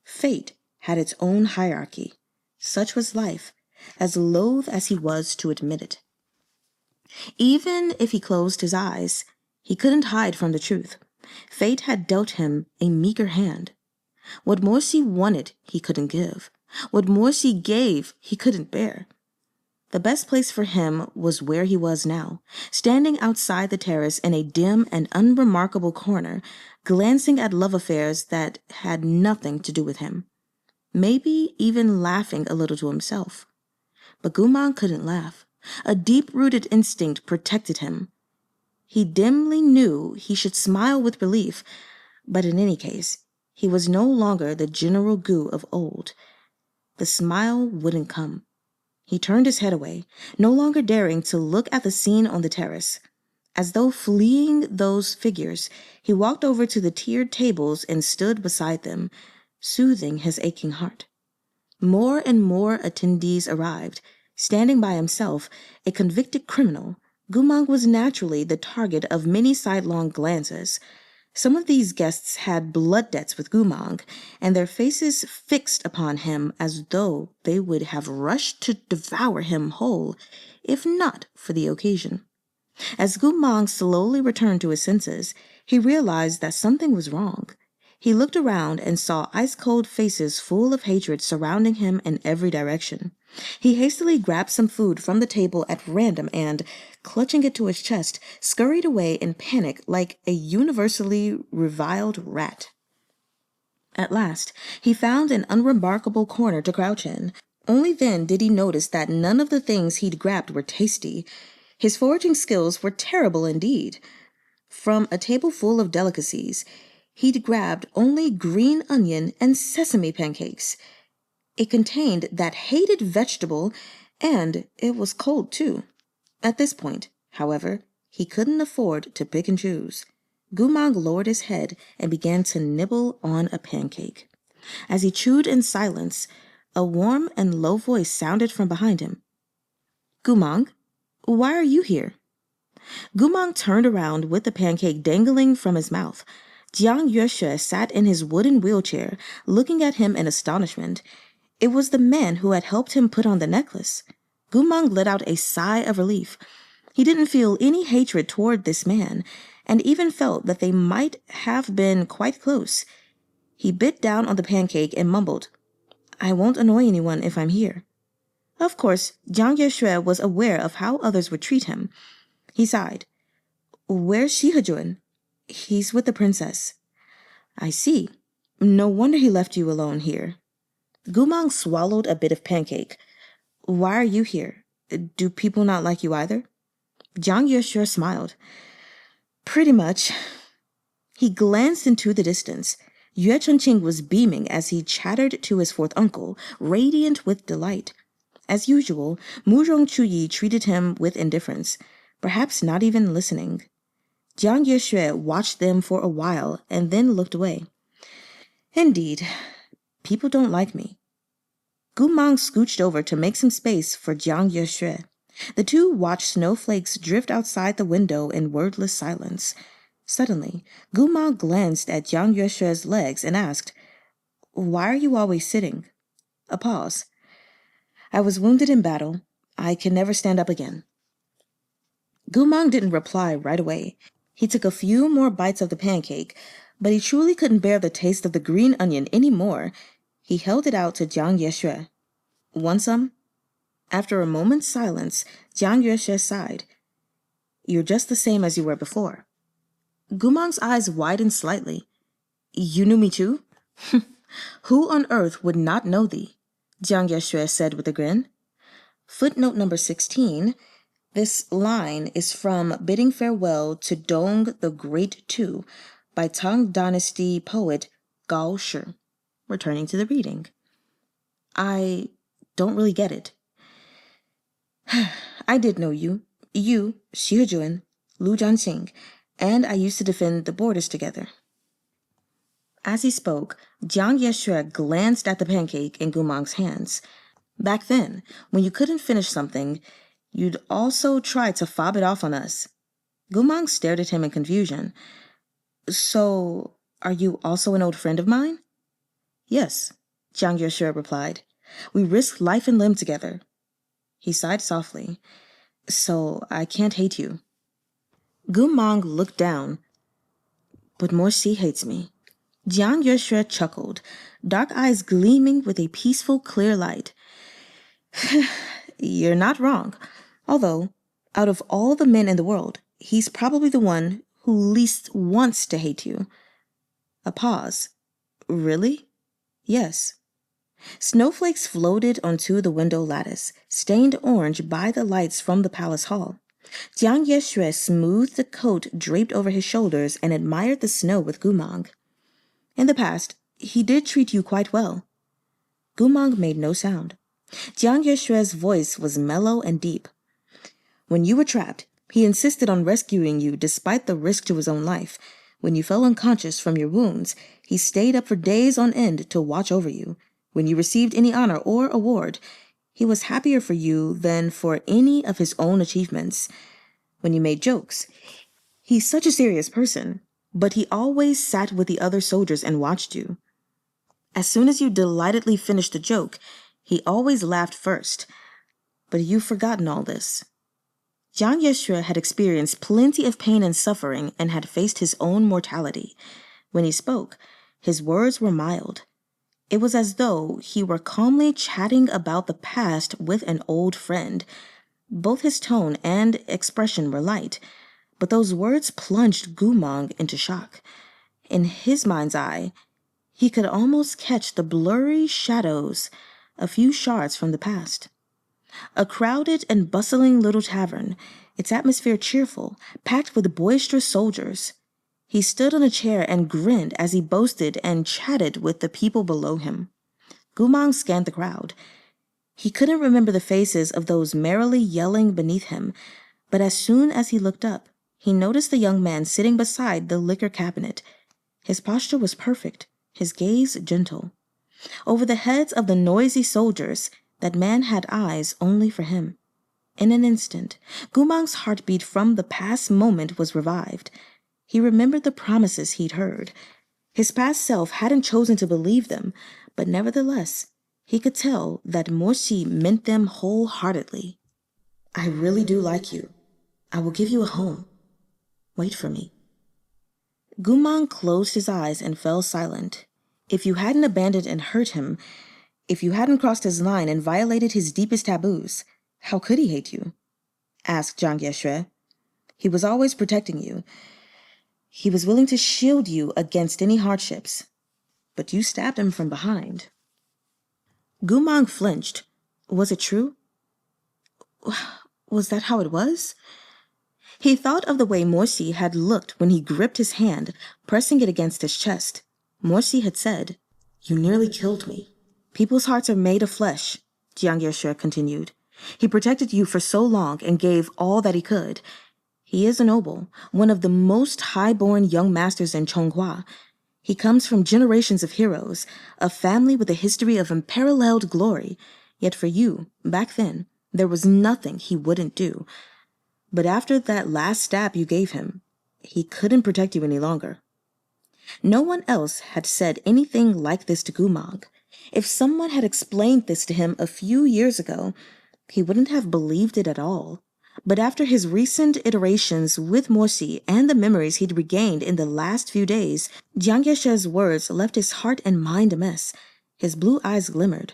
Fate had its own hierarchy. Such was life, as loath as he was to admit it. Even if he closed his eyes, he couldn't hide from the truth. Fate had dealt him a meager hand. What Morsi wanted, he couldn't give. What Morsi gave, he couldn't bear. The best place for him was where he was now, standing outside the terrace in a dim and unremarkable corner, glancing at love affairs that had nothing to do with him. Maybe even laughing a little to himself. But Goo Mahng couldn't laugh. A deep-rooted instinct protected him. He dimly knew he should smile with relief, but in any case, he was no longer the General Gu of old. The smile wouldn't come. He turned his head away, no longer daring to look at the scene on the terrace. As though fleeing those figures, he walked over to the tiered tables and stood beside them, soothing his aching heart. More and more attendees arrived. Standing by himself, a convicted criminal, Goo Mahng was naturally the target of many sidelong glances. Some of these guests had blood debts with Goo Mahng, and their faces fixed upon him as though they would have rushed to devour him whole, if not for the occasion. As Goo Mahng slowly returned to his senses, he realized that something was wrong. He looked around and saw ice-cold faces full of hatred surrounding him in every direction. He hastily grabbed some food from the table at random and, clutching it to his chest, scurried away in panic like a universally reviled rat. At last, he found an unremarkable corner to crouch in. Only then did he notice that none of the things he'd grabbed were tasty. His foraging skills were terrible indeed. From a table full of delicacies, he'd grabbed only green onion and sesame pancakes. It contained that hated vegetable, and it was cold too. At this point, however, he couldn't afford to pick and choose. Goo Mang lowered his head and began to nibble on a pancake. As he chewed in silence, a warm and low voice sounded from behind him. Goo Mang, why are you here? Goo Mang turned around with the pancake dangling from his mouth. Jiang Yueshe sat in his wooden wheelchair, looking at him in astonishment. It was the man who had helped him put on the necklace. Goo Mang let out a sigh of relief. He didn't feel any hatred toward this man, and even felt that they might have been quite close. He bit down on the pancake and mumbled, I won't annoy anyone if I'm here. Of course, Jiang Yueshe was aware of how others would treat him. He sighed. Where's Shihajun? He's with the princess. I see. No wonder he left you alone here. Goo Mang swallowed a bit of pancake. Why are you here? Do people not like you either? Jiang Yueshe smiled. Pretty much. He glanced into the distance. Zhanxing was beaming as he chattered to his fourth uncle, radiant with delight. As usual, Muzhong Chuyi treated him with indifference, perhaps not even listening. Jiang Yueshe watched them for a while and then looked away. Indeed, people don't like me. Goo Mang scooched over to make some space for Jiang Yueshe. The two watched snowflakes drift outside the window in wordless silence. Suddenly, Goo Mang glanced at Jiang Yueshe's legs and asked, Why are you always sitting? A pause. I was wounded in battle. I can never stand up again. Goo Mang didn't reply right away. He took a few more bites of the pancake, but he truly couldn't bear the taste of the green onion any more. He held it out to Jiang Yueshe. Want some? After a moment's silence, Jiang Yueshe sighed. You're just the same as you were before. Goo Mang's eyes widened slightly. You knew me too? Who on earth would not know thee? Jiang Yueshe said with a grin. Footnote number 16. This line is from Bidding Farewell to Dong the Great II by Tang Dynasty poet Gao Shi. Returning to the reading. I don't really get it. I did know you. You, Shihajun, Loo John-sheeng, and I used to defend the borders together. As he spoke, Jiang Yueshe glanced at the pancake in Goo Mang's hands. Back then, when you couldn't finish something, you'd also try to fob it off on us. Goo Mang stared at him in confusion. So, are you also an old friend of mine? Yes, Jiang Yueshe replied. We risked life and limb together. He sighed softly. So, I can't hate you. Goo Mang looked down. But more Shee hates me. Jiang Yueshe chuckled, dark eyes gleaming with a peaceful, clear light. You're not wrong. Although, out of all the men in the world, he's probably the one who least wants to hate you. A pause. Really? Yes. Snowflakes floated onto the window lattice, stained orange by the lights from the palace hall. Jiang Yueshe smoothed the coat draped over his shoulders and admired the snow with Goo Mang. In the past, he did treat you quite well. Goo Mang made no sound. Jiang Yueshe's voice was mellow and deep. When you were trapped, he insisted on rescuing you despite the risk to his own life. When you fell unconscious from your wounds, he stayed up for days on end to watch over you. When you received any honor or award, he was happier for you than for any of his own achievements. When you made jokes, he's such a serious person, but he always sat with the other soldiers and watched you. As soon as you delightedly finished the joke, he always laughed first. But you've forgotten all this. Jiang Yueshe had experienced plenty of pain and suffering and had faced his own mortality. When he spoke, his words were mild. It was as though he were calmly chatting about the past with an old friend. Both his tone and expression were light, but those words plunged Goo Mang into shock. In his mind's eye, he could almost catch the blurry shadows, a few shards from the past. A crowded and bustling little tavern, its atmosphere cheerful, packed with boisterous soldiers. He stood on a chair and grinned as he boasted and chatted with the people below him. Goo Mang scanned the crowd. He couldn't remember the faces of those merrily yelling beneath him, but as soon as he looked up, he noticed the young man sitting beside the liquor cabinet. His posture was perfect, his gaze gentle. Over the heads of the noisy soldiers, that man had eyes only for him. In an instant, Goo Mang's heartbeat from the past moment was revived. He remembered the promises he'd heard. His past self hadn't chosen to believe them, but nevertheless, he could tell that Shee meant them wholeheartedly. I really do like you. I will give you a home. Wait for me. Goo Mang closed his eyes and fell silent. If you hadn't abandoned and hurt him, if you hadn't crossed his line and violated his deepest taboos, how could he hate you? Asked Zhang Yeshui. He was always protecting you. He was willing to shield you against any hardships. But you stabbed him from behind. Goo Mang flinched. Was it true? Was that how it was? He thought of the way Shee had looked when he gripped his hand, pressing it against his chest. Shee had said, "You nearly killed me." People's hearts are made of flesh, Jiang Yeshui continued. He protected you for so long and gave all that he could. He is a noble, one of the most high-born young masters in Chonghua. He comes from generations of heroes, a family with a history of unparalleled glory. Yet for you, back then, there was nothing he wouldn't do. But after that last stab you gave him, he couldn't protect you any longer. No one else had said anything like this to Goo Mahng. If someone had explained this to him a few years ago, he wouldn't have believed it at all. But after his recent iterations with Shee and the memories he'd regained in the last few days, Jiang Yeshui's words left his heart and mind a mess. His blue eyes glimmered.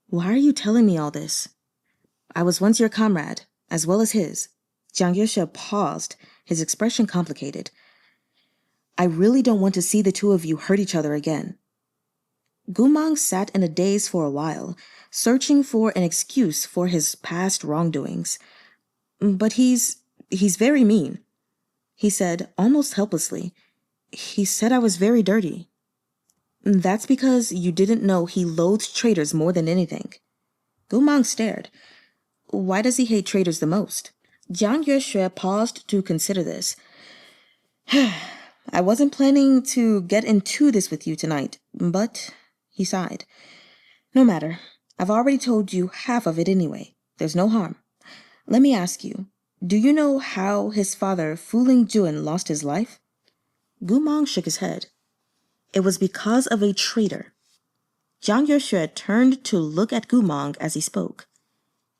Why are you telling me all this? I was once your comrade, as well as his. Jiang Yeshui paused, his expression complicated. I really don't want to see the two of you hurt each other again. Goo Mahng sat in a daze for a while, searching for an excuse for his past wrongdoings. But he's very mean, he said, almost helplessly. He said I was very dirty. That's because you didn't know he loathed traitors more than anything. Goo Mahng stared. Why does he hate traitors the most? Jiang Yeshui paused to consider this. I wasn't planning to get into this with you tonight, but, he sighed. No matter. I've already told you half of it anyway. There's no harm. Let me ask you, do you know how his father, Fu Lingjuan, lost his life? Goo Mahng shook his head. It was because of a traitor. Jiang Yeshui turned to look at Goo Mahng as he spoke.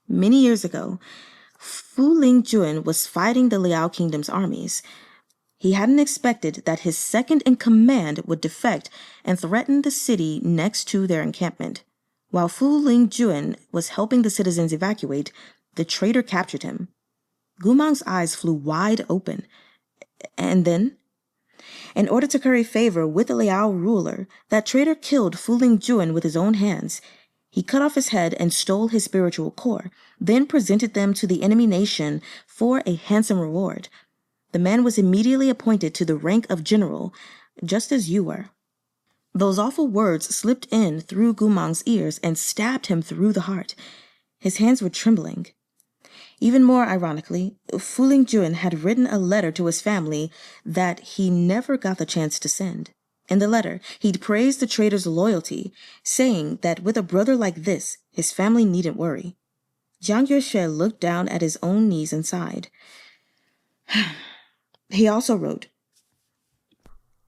Many years ago, Fu Lingjuan was fighting the Liao Kingdom's armies. He hadn't expected that his second-in-command would defect and threaten the city next to their encampment. While Fu Lingjuan was helping the citizens evacuate, the traitor captured him. Goo Mang's eyes flew wide open. And then? In order to curry favor with the Liao ruler, that traitor killed Fu Lingjuan with his own hands. He cut off his head and stole his spiritual core, then presented them to the enemy nation for a handsome reward. The man was immediately appointed to the rank of general, just as you were. Those awful words slipped in through Goo Mang's ears and stabbed him through the heart. His hands were trembling. Even more ironically, Fu Lingjuan had written a letter to his family that he never got the chance to send. In the letter, he'd praised the traitor's loyalty, saying that with a brother like this, his family needn't worry. Jiang Yeshui looked down at his own knees and sighed. He also wrote,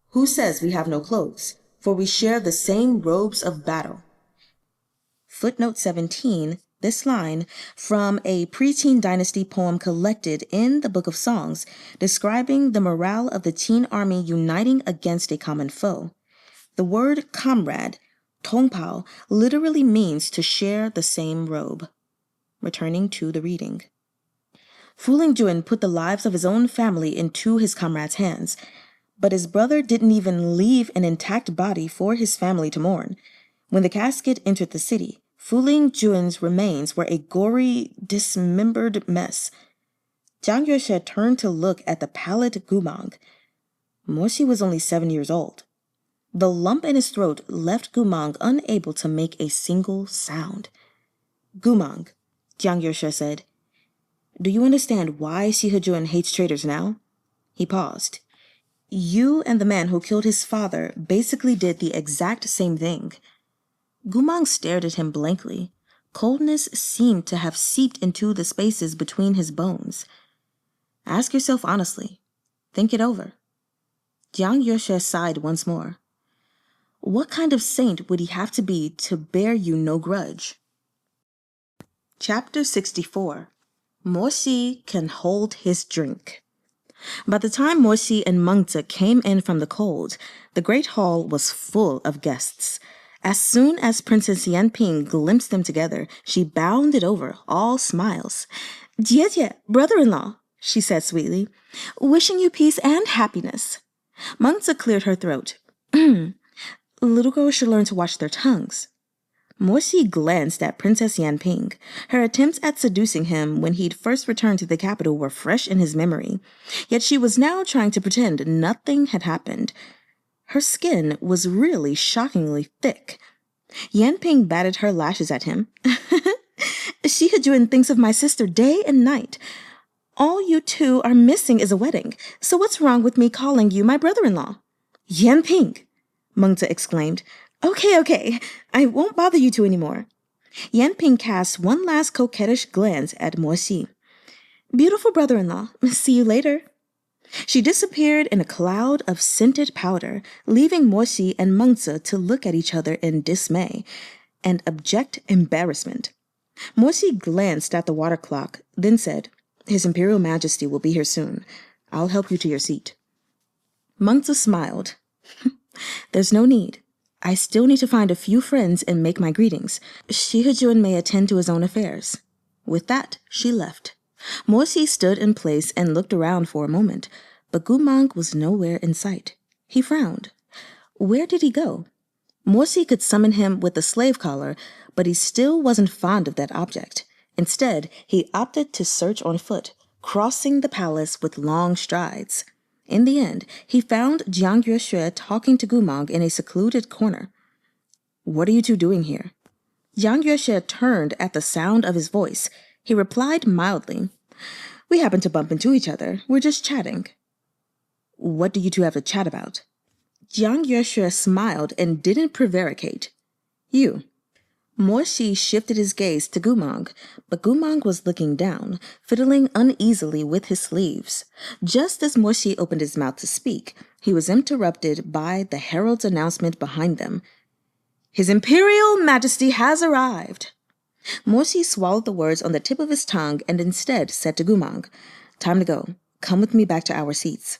Who says we have no clothes? For we share the same robes of battle. Footnote 17, this line, from a pre-Qin dynasty poem collected in the Book of Songs, describing the morale of the Qin army uniting against a common foe. The word comrade, tongpao, literally means to share the same robe. Returning to the reading. Fu Lingjuan put the lives of his own family into his comrade's hands, but his brother didn't even leave an intact body for his family to mourn. When the casket entered the city, Fu Lingjuan's remains were a gory, dismembered mess. Jiang Yeshui turned to look at the pallid Goo Mahng. Morsi was only 7 years old. The lump in his throat left Goo Mahng unable to make a single sound. Goo Mahng, Jiang Yurshe said, do you understand why Shizun hates traitors now? He paused. You and the man who killed his father basically did the exact same thing. Goo Mahng stared at him blankly. Coldness seemed to have seeped into the spaces between his bones. Ask yourself honestly. Think it over. Jiang Yurshe sighed once more. What kind of saint would he have to be to bear you no grudge? Chapter 64. Morsi can hold his drink. By the time Morsi and Mengze came in from the cold, the great hall was full of guests. As soon as Princess Yanping glimpsed them together, she bounded over, all smiles. Jie, brother-in-law, she said sweetly, wishing you peace and happiness. Mengze cleared her throat. Little girls should learn to watch their tongues. Morsi glanced at Princess Yanping. Her attempts at seducing him when he'd first returned to the capital were fresh in his memory, yet she was now trying to pretend nothing had happened. Her skin was really shockingly thick. Yanping batted her lashes at him. Shizun thinks of my sister day and night. All you two are missing is a wedding, so what's wrong with me calling you my brother-in-law? Yanping, Mengze exclaimed. Okay, I won't bother you two anymore. Yanping cast one last coquettish glance at Morsi. Beautiful brother-in-law, see you later. She disappeared in a cloud of scented powder, leaving Morsi and Mengze to look at each other in dismay and abject embarrassment. Morsi glanced at the water clock, then said, His Imperial Majesty will be here soon. I'll help you to your seat. Mengze smiled. There's no need. I still need to find a few friends and make my greetings. Shizun may attend to his own affairs. With that, she left. Morsi stood in place and looked around for a moment, but Goo Mahng was nowhere in sight. He frowned. Where did he go? Morsi could summon him with a slave collar, but he still wasn't fond of that object. Instead, he opted to search on foot, crossing the palace with long strides. In the end, he found Jiang Yurshe talking to Goo Mahng in a secluded corner. What are you two doing here? Jiang Yurshe turned at the sound of his voice. He replied mildly, We happen to bump into each other. We're just chatting. What do you two have to chat about? Jiang Yurshe smiled and didn't prevaricate. You. Morsi shifted his gaze to Goo Mahng, but Goo Mahng was looking down, fiddling uneasily with his sleeves. Just as Morsi opened his mouth to speak, he was interrupted by the herald's announcement behind them. His Imperial Majesty has arrived. Morsi swallowed the words on the tip of his tongue and instead said to Goo Mahng, Time to go. Come with me back to our seats.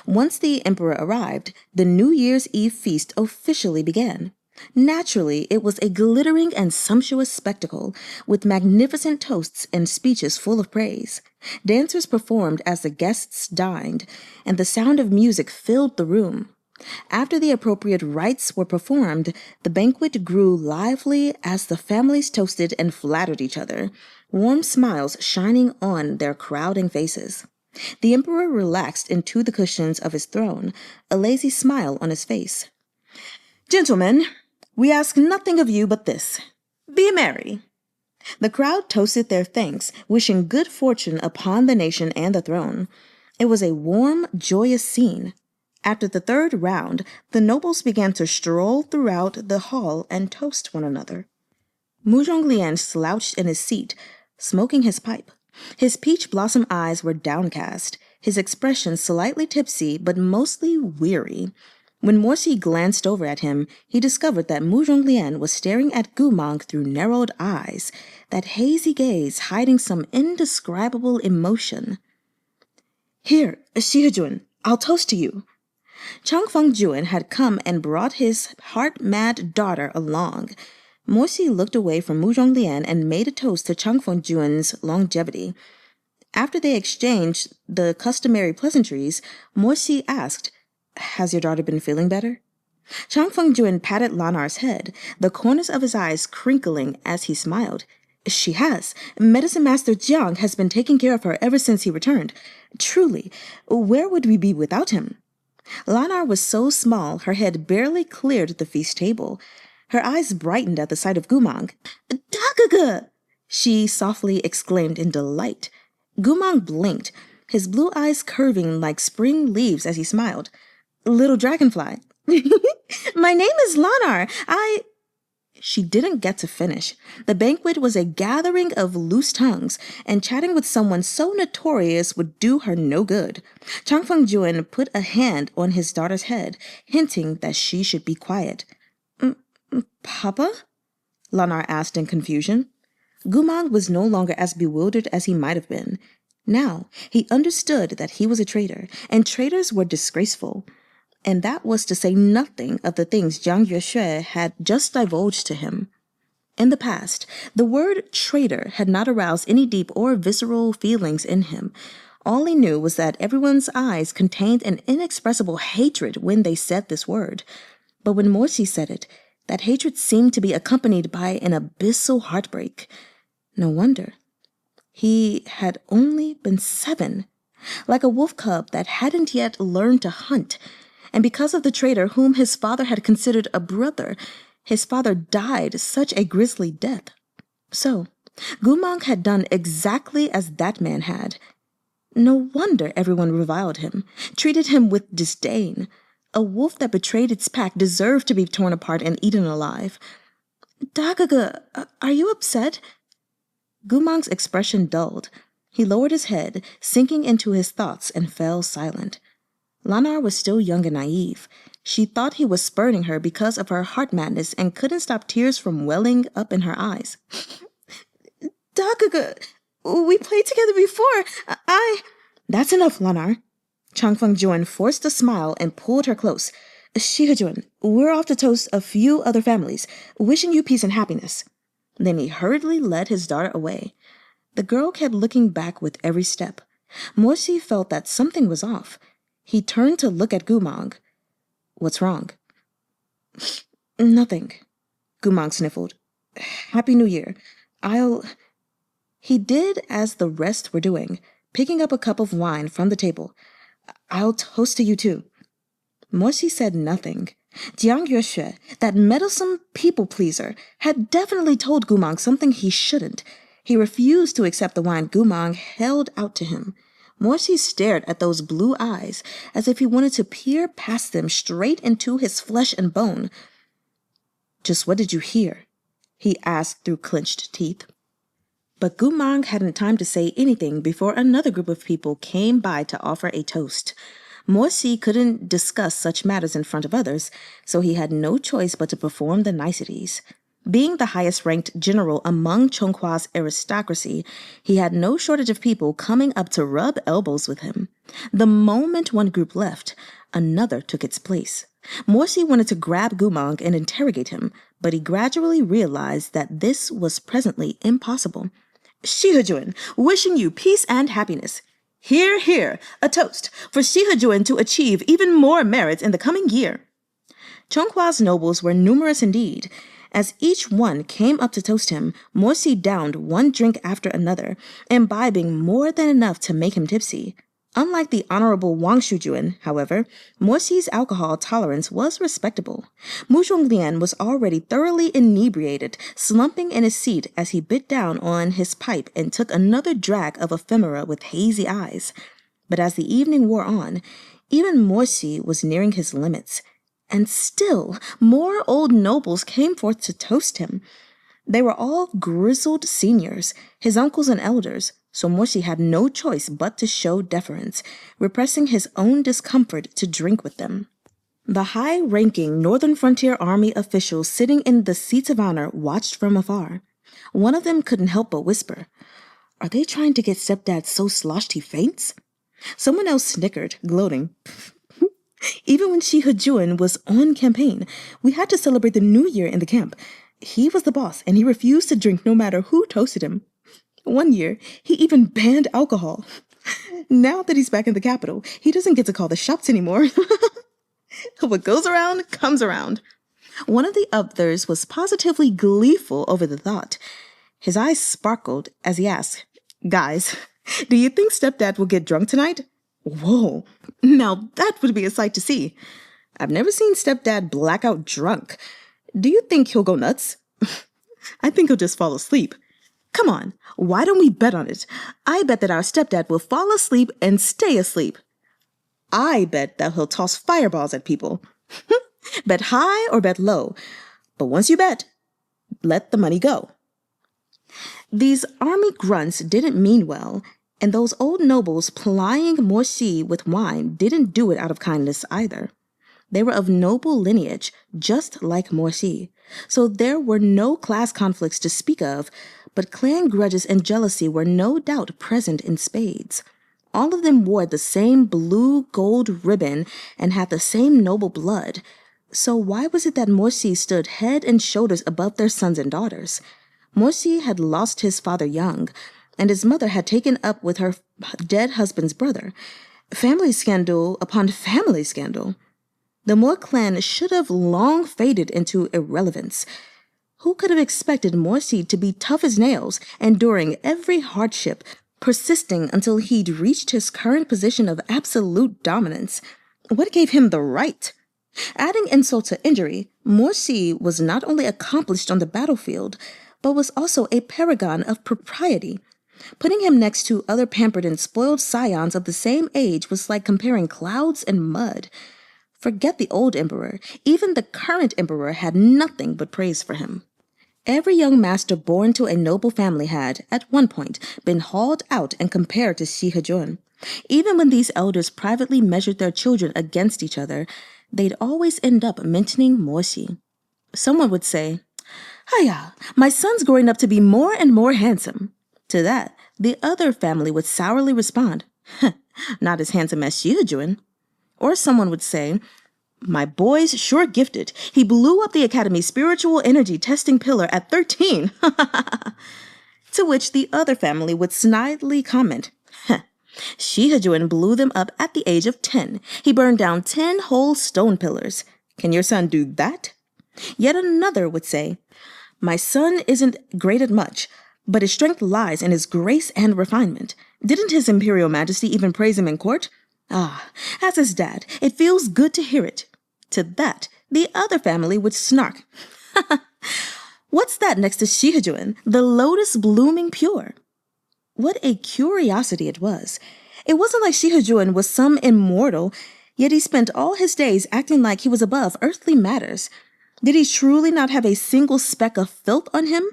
Once the Emperor arrived, the New Year's Eve feast officially began. Naturally, it was a glittering and sumptuous spectacle, with magnificent toasts and speeches full of praise. Dancers performed as the guests dined, and the sound of music filled the room. After the appropriate rites were performed, the banquet grew lively as the families toasted and flattered each other, warm smiles shining on their crowding faces. The Emperor relaxed into the cushions of his throne, a lazy smile on his face. Gentlemen, we ask nothing of you but this. Be merry. The crowd toasted their thanks, wishing good fortune upon the nation and the throne. It was a warm, joyous scene. After the third round, the nobles began to stroll throughout the hall and toast one another. Mu Zhonglian slouched in his seat, smoking his pipe. His peach blossom eyes were downcast, his expression slightly tipsy but mostly weary. When Morsi glanced over at him, he discovered that Mu Zhonglian was staring at Goo Mahng through narrowed eyes, that hazy gaze hiding some indescribable emotion. Here, Shizun, I'll toast to you. Chang Fengjuan had come and brought his heart-mad daughter along. Morsi looked away from Mu Zhonglian and made a toast to Chang Fengjuan's longevity. After they exchanged the customary pleasantries, Morsi asked, Has your daughter been feeling better? Chang Fengjuan patted Lanar's head, the corners of his eyes crinkling as he smiled. She has. Medicine Master Jiang has been taking care of her ever since he returned. Truly, where would we be without him? Lanar was so small her head barely cleared the feast table. Her eyes brightened at the sight of Gu Mang. "Dagaga!" she softly exclaimed in delight. Gu Mang blinked, his blue eyes curving like spring leaves as he smiled. "Little dragonfly." "My name is Lanar. She didn't get to finish. The banquet was a gathering of loose tongues, and chatting with someone so notorious would do her no good. Chang Feng-juan put a hand on his daughter's head, hinting that she should be quiet. "Papa?" Lanar asked in confusion. Goo Mahng was no longer as bewildered as he might have been. Now he understood that he was a traitor, and traitors were disgraceful. And that was to say nothing of the things Jiang Yuexue had just divulged to him. In the past, the word traitor had not aroused any deep or visceral feelings in him. All he knew was that everyone's eyes contained an inexpressible hatred when they said this word. But when Morsi said it, that hatred seemed to be accompanied by an abyssal heartbreak. No wonder. He had only been 7, like a wolf cub that hadn't yet learned to hunt. And because of the traitor whom his father had considered a brother, his father died such a grisly death. So, Goo Mahng had done exactly as that man had. No wonder everyone reviled him, treated him with disdain. A wolf that betrayed its pack deserved to be torn apart and eaten alive. "Dagaga, are you upset?" Goo Mangg's expression dulled. He lowered his head, sinking into his thoughts, and fell silent. Lanar was still young and naive. She thought he was spurning her because of her heart madness and couldn't stop tears from welling up in her eyes. "Dagaga, we played together before. That's enough, Lanar." Chang Feng-juan forced a smile and pulled her close. "Shihajun, we're off to toast a few other families, wishing you peace and happiness." Then he hurriedly led his daughter away. The girl kept looking back with every step. Morsi felt that something was off. He turned to look at Goo Mahng. "What's wrong?" "Nothing," Goo Mahng sniffled. "Happy New Year. He did as the rest were doing, picking up a cup of wine from the table. "I'll toast to you too." Morsi said nothing. Jiang Yuexue, that meddlesome people-pleaser, had definitely told Goo Mahng something he shouldn't. He refused to accept the wine Goo Mahng held out to him. Morsi stared at those blue eyes as if he wanted to peer past them straight into his flesh and bone. "Just what did you hear?" he asked through clenched teeth. But Goo Mahng hadn't time to say anything before another group of people came by to offer a toast. Morsi couldn't discuss such matters in front of others, so he had no choice but to perform the niceties. Being the highest-ranked general among Chonghua's aristocracy, he had no shortage of people coming up to rub elbows with him. The moment one group left, another took its place. Morsi wanted to grab Goo Mahng and interrogate him, but he gradually realized that this was presently impossible. "Shihajun, wishing you peace and happiness. Hear, hear, a toast for Shihajun to achieve even more merits in the coming year." Chonghua's nobles were numerous indeed. As each one came up to toast him, Morsi downed one drink after another, imbibing more than enough to make him tipsy. Unlike the Honorable Wang Shujuan, however, Morsi's alcohol tolerance was respectable. Mu Zhonglian was already thoroughly inebriated, slumping in his seat as he bit down on his pipe and took another drag of ephemera with hazy eyes. But as the evening wore on, even Morsi was nearing his limits. And still more old nobles came forth to toast him. They were all grizzled seniors, his uncles and elders, so Morsi had no choice but to show deference, repressing his own discomfort to drink with them. The high-ranking Northern Frontier Army officials sitting in the seats of honor watched from afar. One of them couldn't help but whisper, "Are they trying to get stepdad so sloshed he faints?" Someone else snickered, gloating. "Even when Shihajun was on campaign, we had to celebrate the New Year in the camp. He was the boss, and he refused to drink no matter who toasted him. One year, he even banned alcohol. Now that he's back in the capital, he doesn't get to call the shots anymore." What goes around, comes around. One of the others was positively gleeful over the thought. His eyes sparkled as he asked, "Guys, do you think stepdad will get drunk tonight?" Whoa, now that would be a sight to see. I've never seen stepdad blackout drunk. Do you think he'll go nuts? I think he'll just fall asleep. Come on, why don't we bet on it? I bet that our stepdad will fall asleep and stay asleep. I bet that he'll toss fireballs at people. Bet high or bet low. But once you bet, let the money go. These army grunts didn't mean well, and those old nobles plying Mengze with wine didn't do it out of kindness either. They were of noble lineage, just like Mengze, so there were no class conflicts to speak of, but clan grudges and jealousy were no doubt present in spades. All of them wore the same blue-gold ribbon and had the same noble blood. So why was it that Mengze stood head and shoulders above their sons and daughters? Mengze had lost his father young, and his mother had taken up with her dead husband's brother. Family scandal upon family scandal. The Mo clan should have long faded into irrelevance. Who could have expected Mengze to be tough as nails, enduring every hardship, persisting until he'd reached his current position of absolute dominance? What gave him the right? Adding insult to injury, Mengze was not only accomplished on the battlefield, but was also a paragon of propriety. Putting him next to other pampered and spoiled scions of the same age was like comparing clouds and mud. Forget the old emperor. Even the current emperor had nothing but praise for him. Every young master born to a noble family had, at one point, been hauled out and compared to Shizun. Even when these elders privately measured their children against each other, they'd always end up mentioning Mengze. Someone would say, "Hiya, my son's growing up to be more and more handsome." To that, the other family would sourly respond, "Not as handsome as Shizun." Or someone would say, "My boy's sure gifted. He blew up the Academy's spiritual energy testing pillar at 13. To which the other family would snidely comment, "Shizun blew them up at the age of 10. He burned down 10 whole stone pillars. Can your son do that?" Yet another would say, "My son isn't great at much, but his strength lies in his grace and refinement. Didn't His Imperial Majesty even praise him in court? Ah, as his dad, it feels good to hear it." To that, the other family would snark, "What's that next to Shizun, the lotus blooming pure?" What a curiosity it was. It wasn't like Shizun was some immortal, yet he spent all his days acting like he was above earthly matters. Did he truly not have a single speck of filth on him?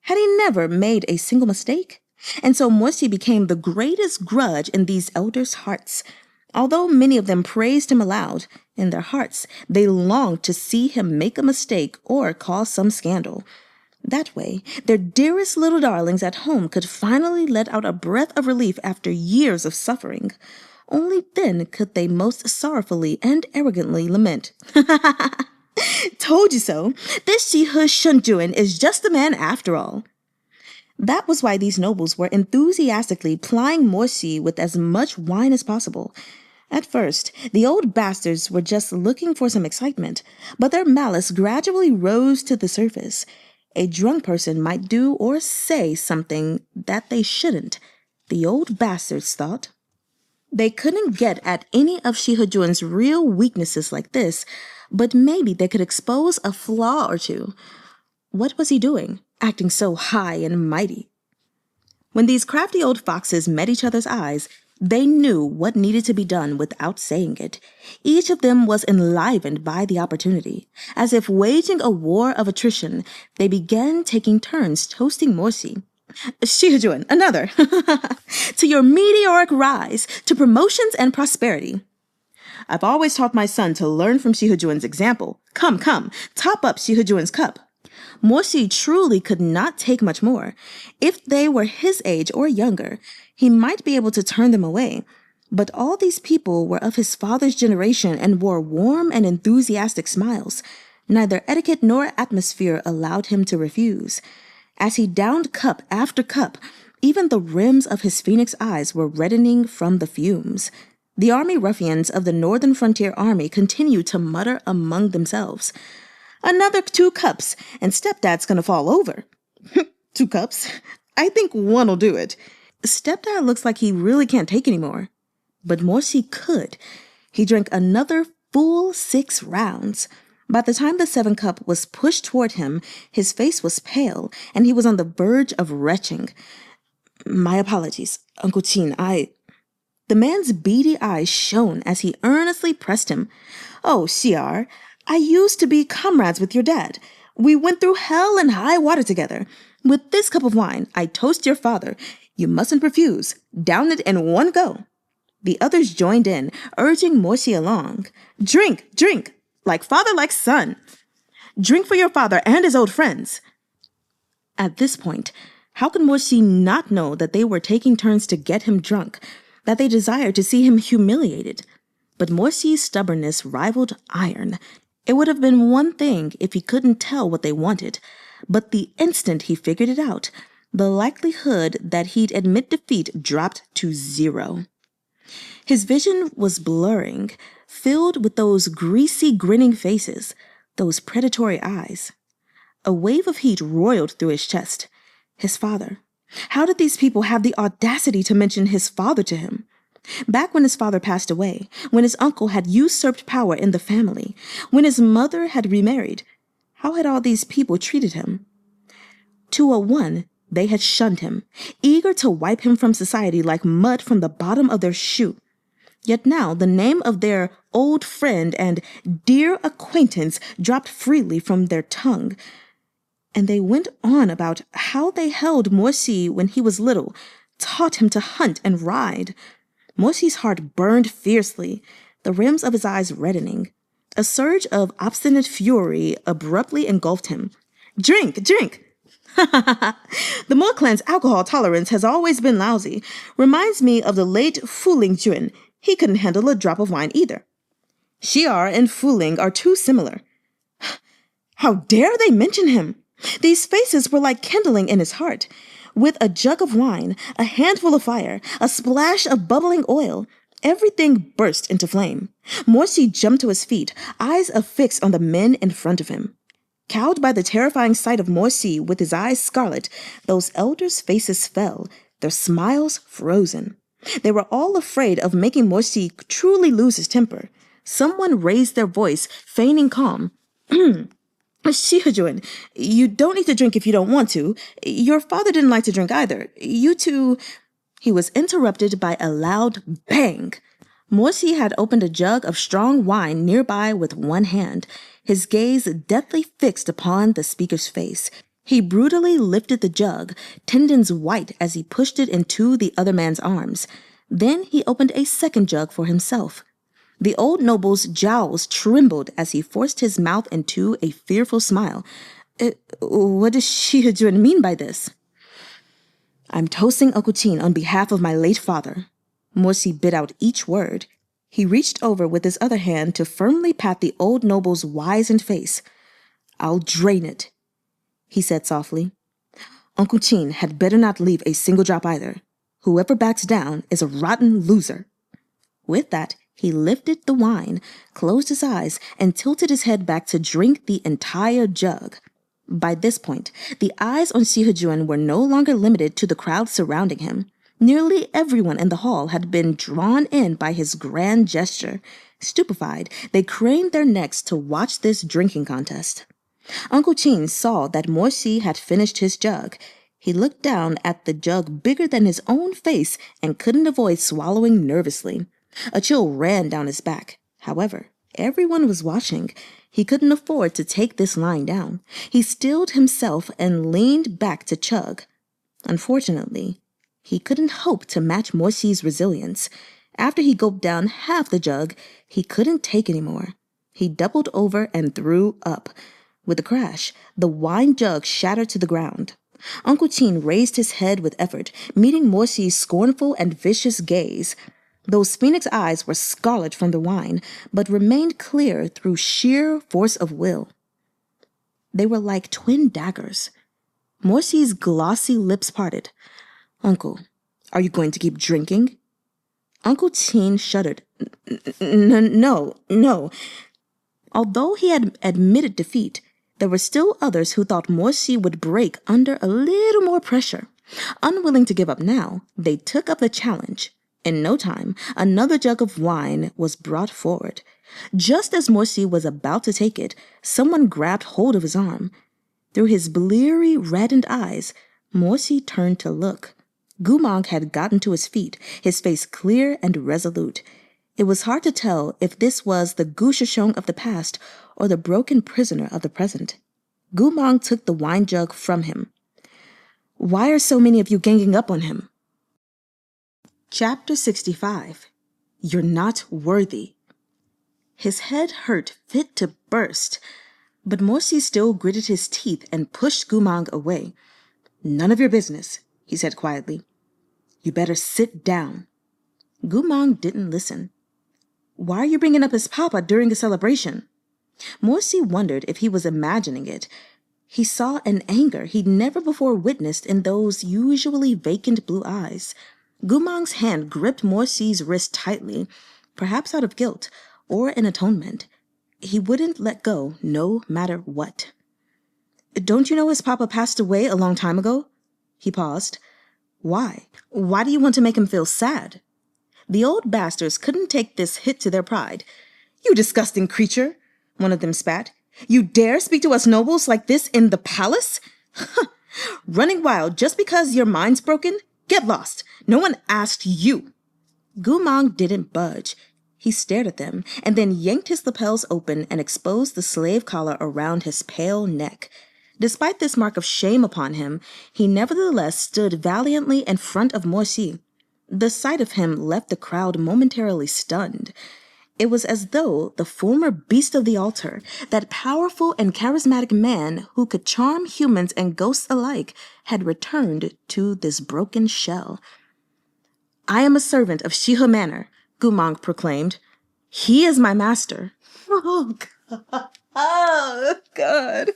Had he never made a single mistake? And so Mengze became the greatest grudge in these elders' hearts. Although many of them praised him aloud, in their hearts they longed to see him make a mistake or cause some scandal. That way, their dearest little darlings at home could finally let out a breath of relief after years of suffering. Only then could they most sorrowfully and arrogantly lament, "Told you so. This Shizun is just the man after all." That was why these nobles were enthusiastically plying Mengze with as much wine as possible. At first, the old bastards were just looking for some excitement, but their malice gradually rose to the surface. A drunk person might do or say something that they shouldn't, the old bastards thought. They couldn't get at any of Shizun's real weaknesses like this, but maybe they could expose a flaw or two. What was he doing, acting so high and mighty? When these crafty old foxes met each other's eyes, they knew what needed to be done without saying it. Each of them was enlivened by the opportunity. As if waging a war of attrition, they began taking turns toasting Mengze. "Shizun, another. To your meteoric rise, to promotions and prosperity." "I've always taught my son to learn from Shizun's example. Come, top up Shizun's cup." Mengze truly could not take much more. If they were his age or younger, he might be able to turn them away. But all these people were of his father's generation and wore warm and enthusiastic smiles. Neither etiquette nor atmosphere allowed him to refuse. As he downed cup after cup, even the rims of his phoenix eyes were reddening from the fumes. The army ruffians of the Northern Frontier Army continued to mutter among themselves, "Another 2 cups, and stepdad's gonna fall over." 2 cups? I think 1'll do it. Stepdad looks like he really can't take anymore. But Morsi could. He drank another full 6 rounds. By the time the 7th cup was pushed toward him, his face was pale, and he was on the verge of retching. "My apologies, Uncle Chin, The man's beady eyes shone as he earnestly pressed him. "Oh, Xiar, I used to be comrades with your dad. We went through hell and high water together. With this cup of wine, I toast your father. You mustn't refuse. Down it in one go." The others joined in, urging Morsi along. "Drink, drink, like father, like son. Drink for your father and his old friends." At this point, how could Morsi not know that they were taking turns to get him drunk, that they desired to see him humiliated? But Morsi's stubbornness rivaled iron. It would have been one thing if he couldn't tell what they wanted, but the instant he figured it out, the likelihood that he'd admit defeat dropped to 0. His vision was blurring, filled with those greasy, grinning faces, those predatory eyes. A wave of heat roiled through his chest. His father. How did these people have the audacity to mention his father to him? Back when his father passed away, when his uncle had usurped power in the family, when his mother had remarried, how had all these people treated him? 201, they had shunned him, eager to wipe him from society like mud from the bottom of their shoe. Yet now the name of their old friend and dear acquaintance dropped freely from their tongue. And they went on about how they held Morsi when he was little, taught him to hunt and ride. Morsi's heart burned fiercely, the rims of his eyes reddening. A surge of obstinate fury abruptly engulfed him. "Drink, drink!" "The Mo clan's alcohol tolerance has always been lousy. Reminds me of the late Fuling Jun. He couldn't handle a drop of wine either." "Xiar and Fuling are too similar." How dare they mention him? These faces were like kindling in his heart. With a jug of wine, a handful of fire, a splash of bubbling oil, everything burst into flame. Morsi jumped to his feet, eyes affixed on the men in front of him. Cowed by the terrifying sight of Morsi with his eyes scarlet, those elders' faces fell, their smiles frozen. They were all afraid of making Morsi truly lose his temper. Someone raised their voice, feigning calm. "Shizun, you don't need to drink if you don't want to. Your father didn't like to drink either. You two—" He was interrupted by a loud bang. Morsi had opened a jug of strong wine nearby with one hand, his gaze deathly fixed upon the speaker's face. He brutally lifted the jug, tendons white as he pushed it into the other man's arms. Then he opened a second jug for himself. The old noble's jowls trembled as he forced his mouth into a fearful smile. What does Shizun mean by this?" "I'm toasting Uncle Chin on behalf of my late father." Morsi bit out each word. He reached over with his other hand to firmly pat the old noble's wizened face. "I'll drain it," he said softly. "Uncle Chin had better not leave a single drop either. Whoever backs down is a rotten loser." With that, he lifted the wine, closed his eyes, and tilted his head back to drink the entire jug. By this point, the eyes on Shizun were no longer limited to the crowd surrounding him. Nearly everyone in the hall had been drawn in by his grand gesture. Stupefied, they craned their necks to watch this drinking contest. Uncle Chin saw that Morsi had finished his jug. He looked down at the jug bigger than his own face and couldn't avoid swallowing nervously. A chill ran down his back. However, everyone was watching. He couldn't afford to take this lying down. He stilled himself and leaned back to chug. Unfortunately, he couldn't hope to match Morsi's resilience. After he gulped down half the jug, he couldn't take any more. He doubled over and threw up. With a crash, the wine jug shattered to the ground. Uncle Chin raised his head with effort, meeting Morsi's scornful and vicious gaze. Those phoenix eyes were scarlet from the wine, but remained clear through sheer force of will. They were like twin daggers. Morsi's glossy lips parted. "Uncle, are you going to keep drinking?" Uncle Chin shuddered. No. Although he had admitted defeat, there were still others who thought Morsi would break under a little more pressure. Unwilling to give up now, they took up the challenge. In no time, another jug of wine was brought forward. Just as Mengze was about to take it, someone grabbed hold of his arm. Through his bleary, reddened eyes, Mengze turned to look. Goo Mahng had gotten to his feet, his face clear and resolute. It was hard to tell if this was the Gu Shishong of the past or the broken prisoner of the present. Goo Mahng took the wine jug from him. "Why are so many of you ganging up on him?" Chapter 65. You're not worthy. His head hurt fit to burst, but Mengze still gritted his teeth and pushed Goo Mahng away. "None of your business," he said quietly. "You better sit down." Goo Mahng didn't listen. "Why are you bringing up his papa during a celebration?" Mengze wondered if he was imagining it. He saw an anger he'd never before witnessed in those usually vacant blue eyes. Goo Mahng's hand gripped Mengze's wrist tightly, perhaps out of guilt or in atonement. He wouldn't let go no matter what. "Don't you know his papa passed away a long time ago?" He paused. "Why? Why do you want to make him feel sad?" The old bastards couldn't take this hit to their pride. "You disgusting creature," one of them spat. "You dare speak to us nobles like this in the palace? Running wild just because your mind's broken? Get lost. No one asked you." Goo Mahng didn't budge. He stared at them and then yanked his lapels open and exposed the slave collar around his pale neck. Despite this mark of shame upon him, he nevertheless stood valiantly in front of Mengze. The sight of him left the crowd momentarily stunned. It was as though the former beast of the altar, that powerful and charismatic man who could charm humans and ghosts alike, had returned to this broken shell. "I am a servant of Shee Manor," Goo Mahng proclaimed. "He is my master." Oh, God. Oh, God.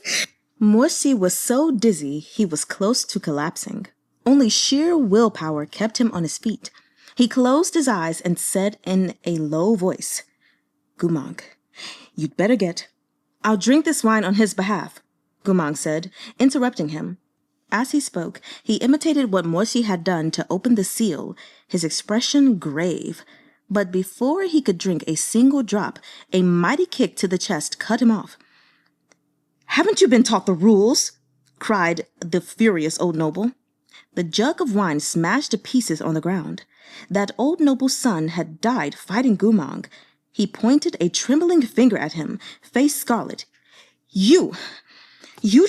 Mengze was so dizzy he was close to collapsing. Only sheer willpower kept him on his feet. He closed his eyes and said in a low voice, "Goo Mahng, you'd better get—" "I'll drink this wine on his behalf," Goo Mahng said, interrupting him. As he spoke, he imitated what Mengze had done to open the seal, his expression grave. But before he could drink a single drop, a mighty kick to the chest cut him off. "Haven't you been taught the rules?" cried the furious old noble. The jug of wine smashed to pieces on the ground. That old noble's son had died fighting Goo Mahng. He pointed a trembling finger at him, face scarlet. You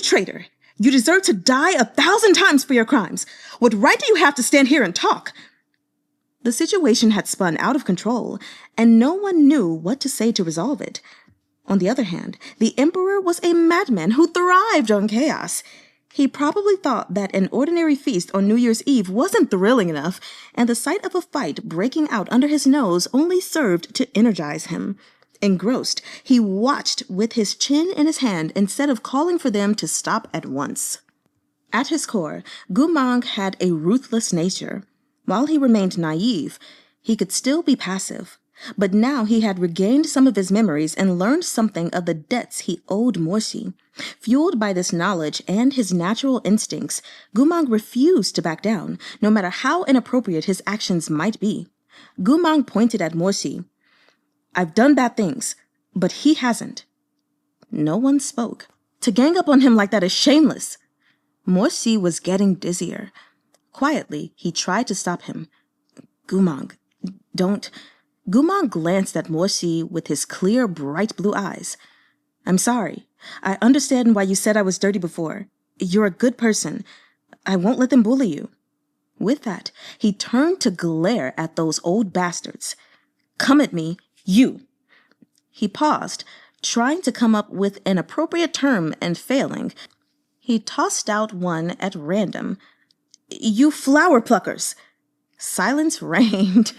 traitor! You deserve to die 1,000 times for your crimes. What right do you have to stand here and talk?" The situation had spun out of control, and no one knew what to say to resolve it. On the other hand, the emperor was a madman who thrived on chaos. He probably thought that an ordinary feast on New Year's Eve wasn't thrilling enough, and the sight of a fight breaking out under his nose only served to energize him. Engrossed, he watched with his chin in his hand instead of calling for them to stop at once. At his core, Goo Mahng had a ruthless nature. While he remained naive, he could still be passive. But now he had regained some of his memories and learned something of the debts he owed Mengze. Fueled by this knowledge and his natural instincts, Goo Mahng refused to back down, no matter how inappropriate his actions might be. Goo Mahng pointed at Mengze. "I've done bad things, but he hasn't." No one spoke. "To gang up on him like that is shameless." Mengze was getting dizzier. Quietly, he tried to stop him. "Goo Mahng, don't—" Goo Mahng glanced at Mengze with his clear, bright blue eyes. "I'm sorry. I understand why you said I was dirty before. You're a good person. I won't let them bully you." With that, he turned to glare at those old bastards. "Come at me, you." He paused, trying to come up with an appropriate term and failing. He tossed out one at random. "You flower pluckers." Silence reigned.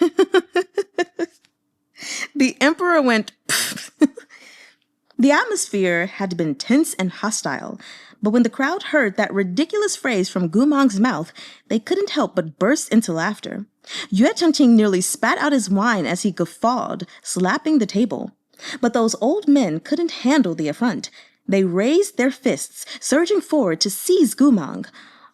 The emperor went, "Pfft." The atmosphere had been tense and hostile, but when the crowd heard that ridiculous phrase from Goo Mangg's mouth, they couldn't help but burst into laughter. Zhanxing nearly spat out his wine as he guffawed, slapping the table. But those old men couldn't handle the affront. They raised their fists, surging forward to seize Goo Mahng.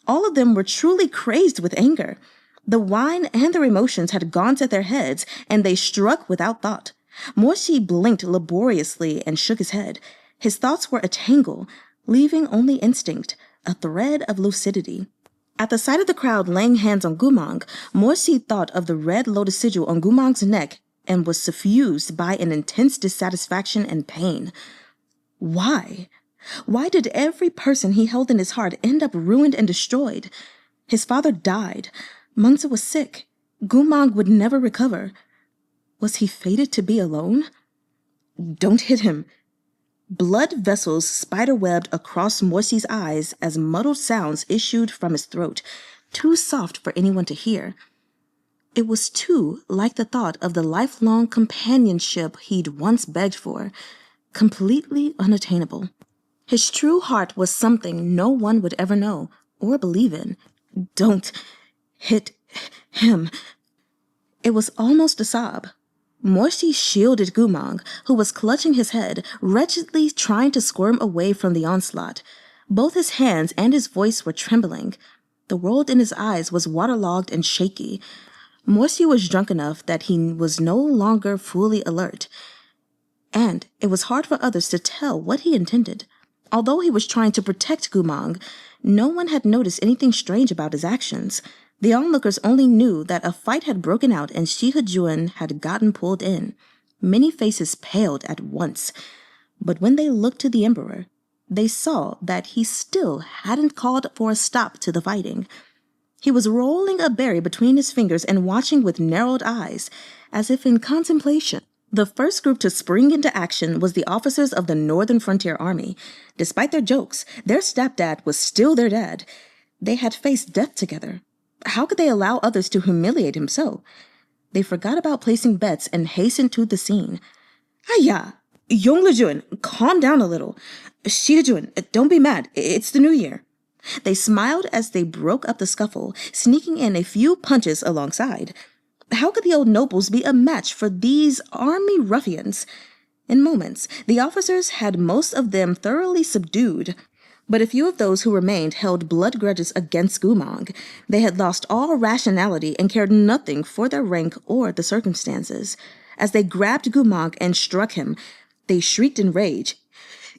All of them were truly crazed with anger. The wine and their emotions had gone to their heads, and they struck without thought. Morsi blinked laboriously and shook his head. His thoughts were a tangle, leaving only instinct, a thread of lucidity. At the sight of the crowd laying hands on Goo Mahng, Morsi thought of the red lotus sigil on Goo Mangg's neck and was suffused by an intense dissatisfaction and pain. Why? Why did every person he held in his heart end up ruined and destroyed? His father died. Mengze was sick. Goo Mahng would never recover. Was he fated to be alone? Don't hit him. Blood vessels spiderwebbed across Morsi's eyes as muddled sounds issued from his throat, too soft for anyone to hear. It was too like the thought of the lifelong companionship he'd once begged for, completely unattainable. His true heart was something no one would ever know or believe in. Don't hit him. It was almost a sob. Morsi shielded Goo Mahng, who was clutching his head, wretchedly trying to squirm away from the onslaught. Both his hands and his voice were trembling. The world in his eyes was waterlogged and shaky. Morsi was drunk enough that he was no longer fully alert, and it was hard for others to tell what he intended. Although he was trying to protect Goo Mahng, no one had noticed anything strange about his actions. The onlookers only knew that a fight had broken out and Shizun had gotten pulled in. Many faces paled at once, but when they looked to the emperor, they saw that he still hadn't called for a stop to the fighting. He was rolling a berry between his fingers and watching with narrowed eyes, as if in contemplation. The first group to spring into action was the officers of the Northern Frontier Army. Despite their jokes, their stepdad was still their dad. They had faced death together. How could they allow others to humiliate him so? They forgot about placing bets and hastened to the scene. Hiya! Loo, calm down a little. Shizun, don't be mad. It's the new year. They smiled as they broke up the scuffle, sneaking in a few punches alongside. How could the old nobles be a match for these army ruffians? In moments, the officers had most of them thoroughly subdued, but a few of those who remained held blood grudges against Goo Mahng. They had lost all rationality and cared nothing for their rank or the circumstances. As they grabbed Goo Mahng and struck him, they shrieked in rage.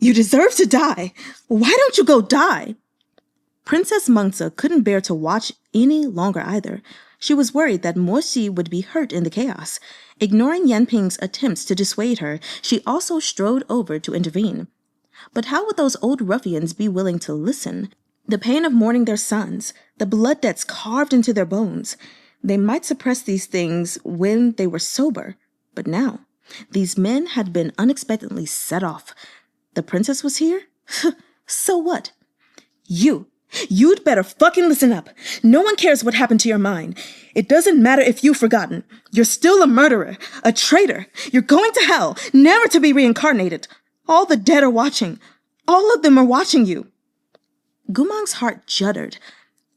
You deserve to die! Why don't you go die? Princess Mengze couldn't bear to watch any longer either. She was worried that Morsi would be hurt in the chaos. Ignoring Yanping's attempts to dissuade her, she also strode over to intervene. But how would those old ruffians be willing to listen? The pain of mourning their sons, the blood debts carved into their bones. They might suppress these things when they were sober, but now, these men had been unexpectedly set off. The princess was here? So what? You'd better fucking listen up. No one cares what happened to your mind. It doesn't matter if you've forgotten. You're still a murderer, a traitor. You're going to hell, never to be reincarnated. All the dead are watching. All of them are watching you. Goo Mangg's heart juddered.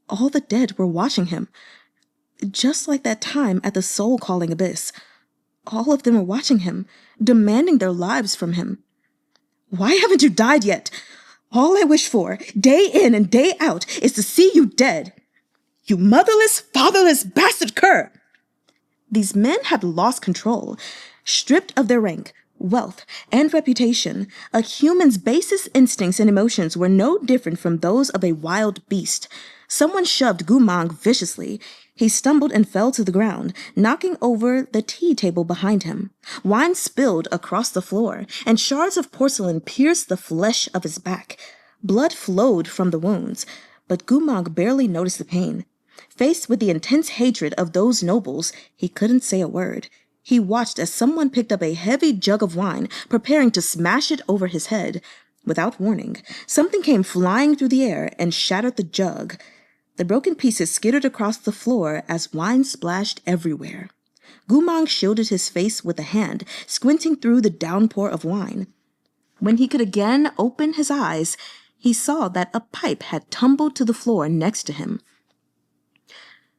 All the dead were watching him. Just like that time at the soul-calling abyss. All of them were watching him, demanding their lives from him. Why haven't you died yet? All I wish for, day in and day out, is to see you dead. You motherless, fatherless bastard cur! These men had lost control. Stripped of their rank, wealth, and reputation, a human's basest instincts and emotions were no different from those of a wild beast. Someone shoved Goo Mahng viciously. He stumbled and fell to the ground, knocking over the tea table behind him. Wine spilled across the floor, and shards of porcelain pierced the flesh of his back. Blood flowed from the wounds, but Goo Mahng barely noticed the pain. Faced with the intense hatred of those nobles, he couldn't say a word. He watched as someone picked up a heavy jug of wine, preparing to smash it over his head. Without warning, something came flying through the air and shattered the jug. The broken pieces skittered across the floor as wine splashed everywhere. Goo Mahng shielded his face with a hand, squinting through the downpour of wine. When he could again open his eyes, he saw that a pipe had tumbled to the floor next to him.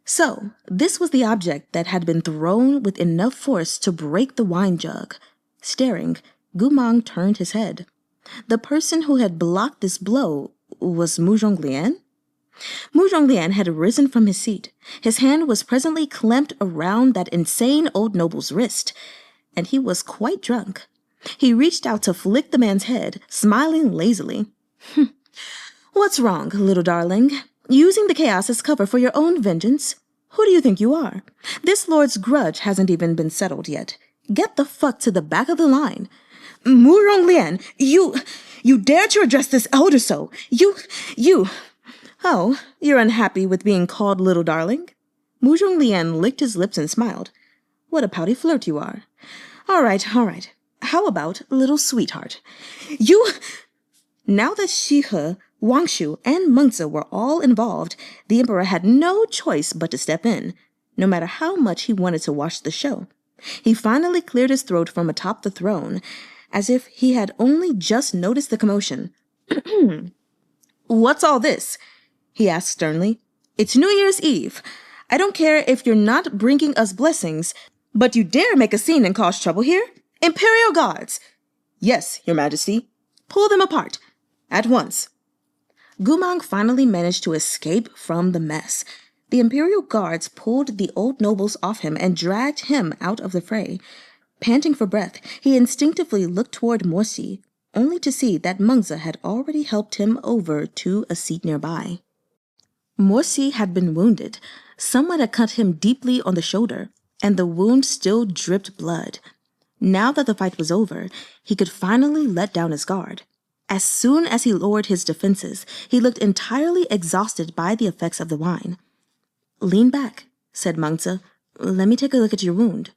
So, this was the object that had been thrown with enough force to break the wine jug. Staring, Goo Mahng turned his head. The person who had blocked this blow was Mu Zhonglian? Mu Zhonglian had risen from his seat. His hand was presently clamped around that insane old noble's wrist, and he was quite drunk. He reached out to flick the man's head, smiling lazily. What's wrong, little darling? Using the chaos as cover for your own vengeance? Who do you think you are? This lord's grudge hasn't even been settled yet. Get the fuck to the back of the line. Mu Zhonglian, you dare to address this elder so? You... Oh, you're unhappy with being called little darling? Mu Zhonglian licked his lips and smiled. What a pouty flirt you are. All right. How about little sweetheart? You... Now that Shee, Wang Shu, and Mengze were all involved, the emperor had no choice but to step in, no matter how much he wanted to watch the show. He finally cleared his throat from atop the throne, as if he had only just noticed the commotion. What's all this? He asked sternly. It's New Year's Eve. I don't care if you're not bringing us blessings, but you dare make a scene and cause trouble here? Imperial guards! Yes, your majesty. Pull them apart. At once. Goo Mahng finally managed to escape from the mess. The imperial guards pulled the old nobles off him and dragged him out of the fray. Panting for breath, he instinctively looked toward Morsi, only to see that Mengze had already helped him over to a seat nearby. Morsi had been wounded. Someone had cut him deeply on the shoulder, and the wound still dripped blood. Now that the fight was over, he could finally let down his guard. As soon as he lowered his defenses, he looked entirely exhausted by the effects of the wine. Lean back, said Mengze. Let me take a look at your wound.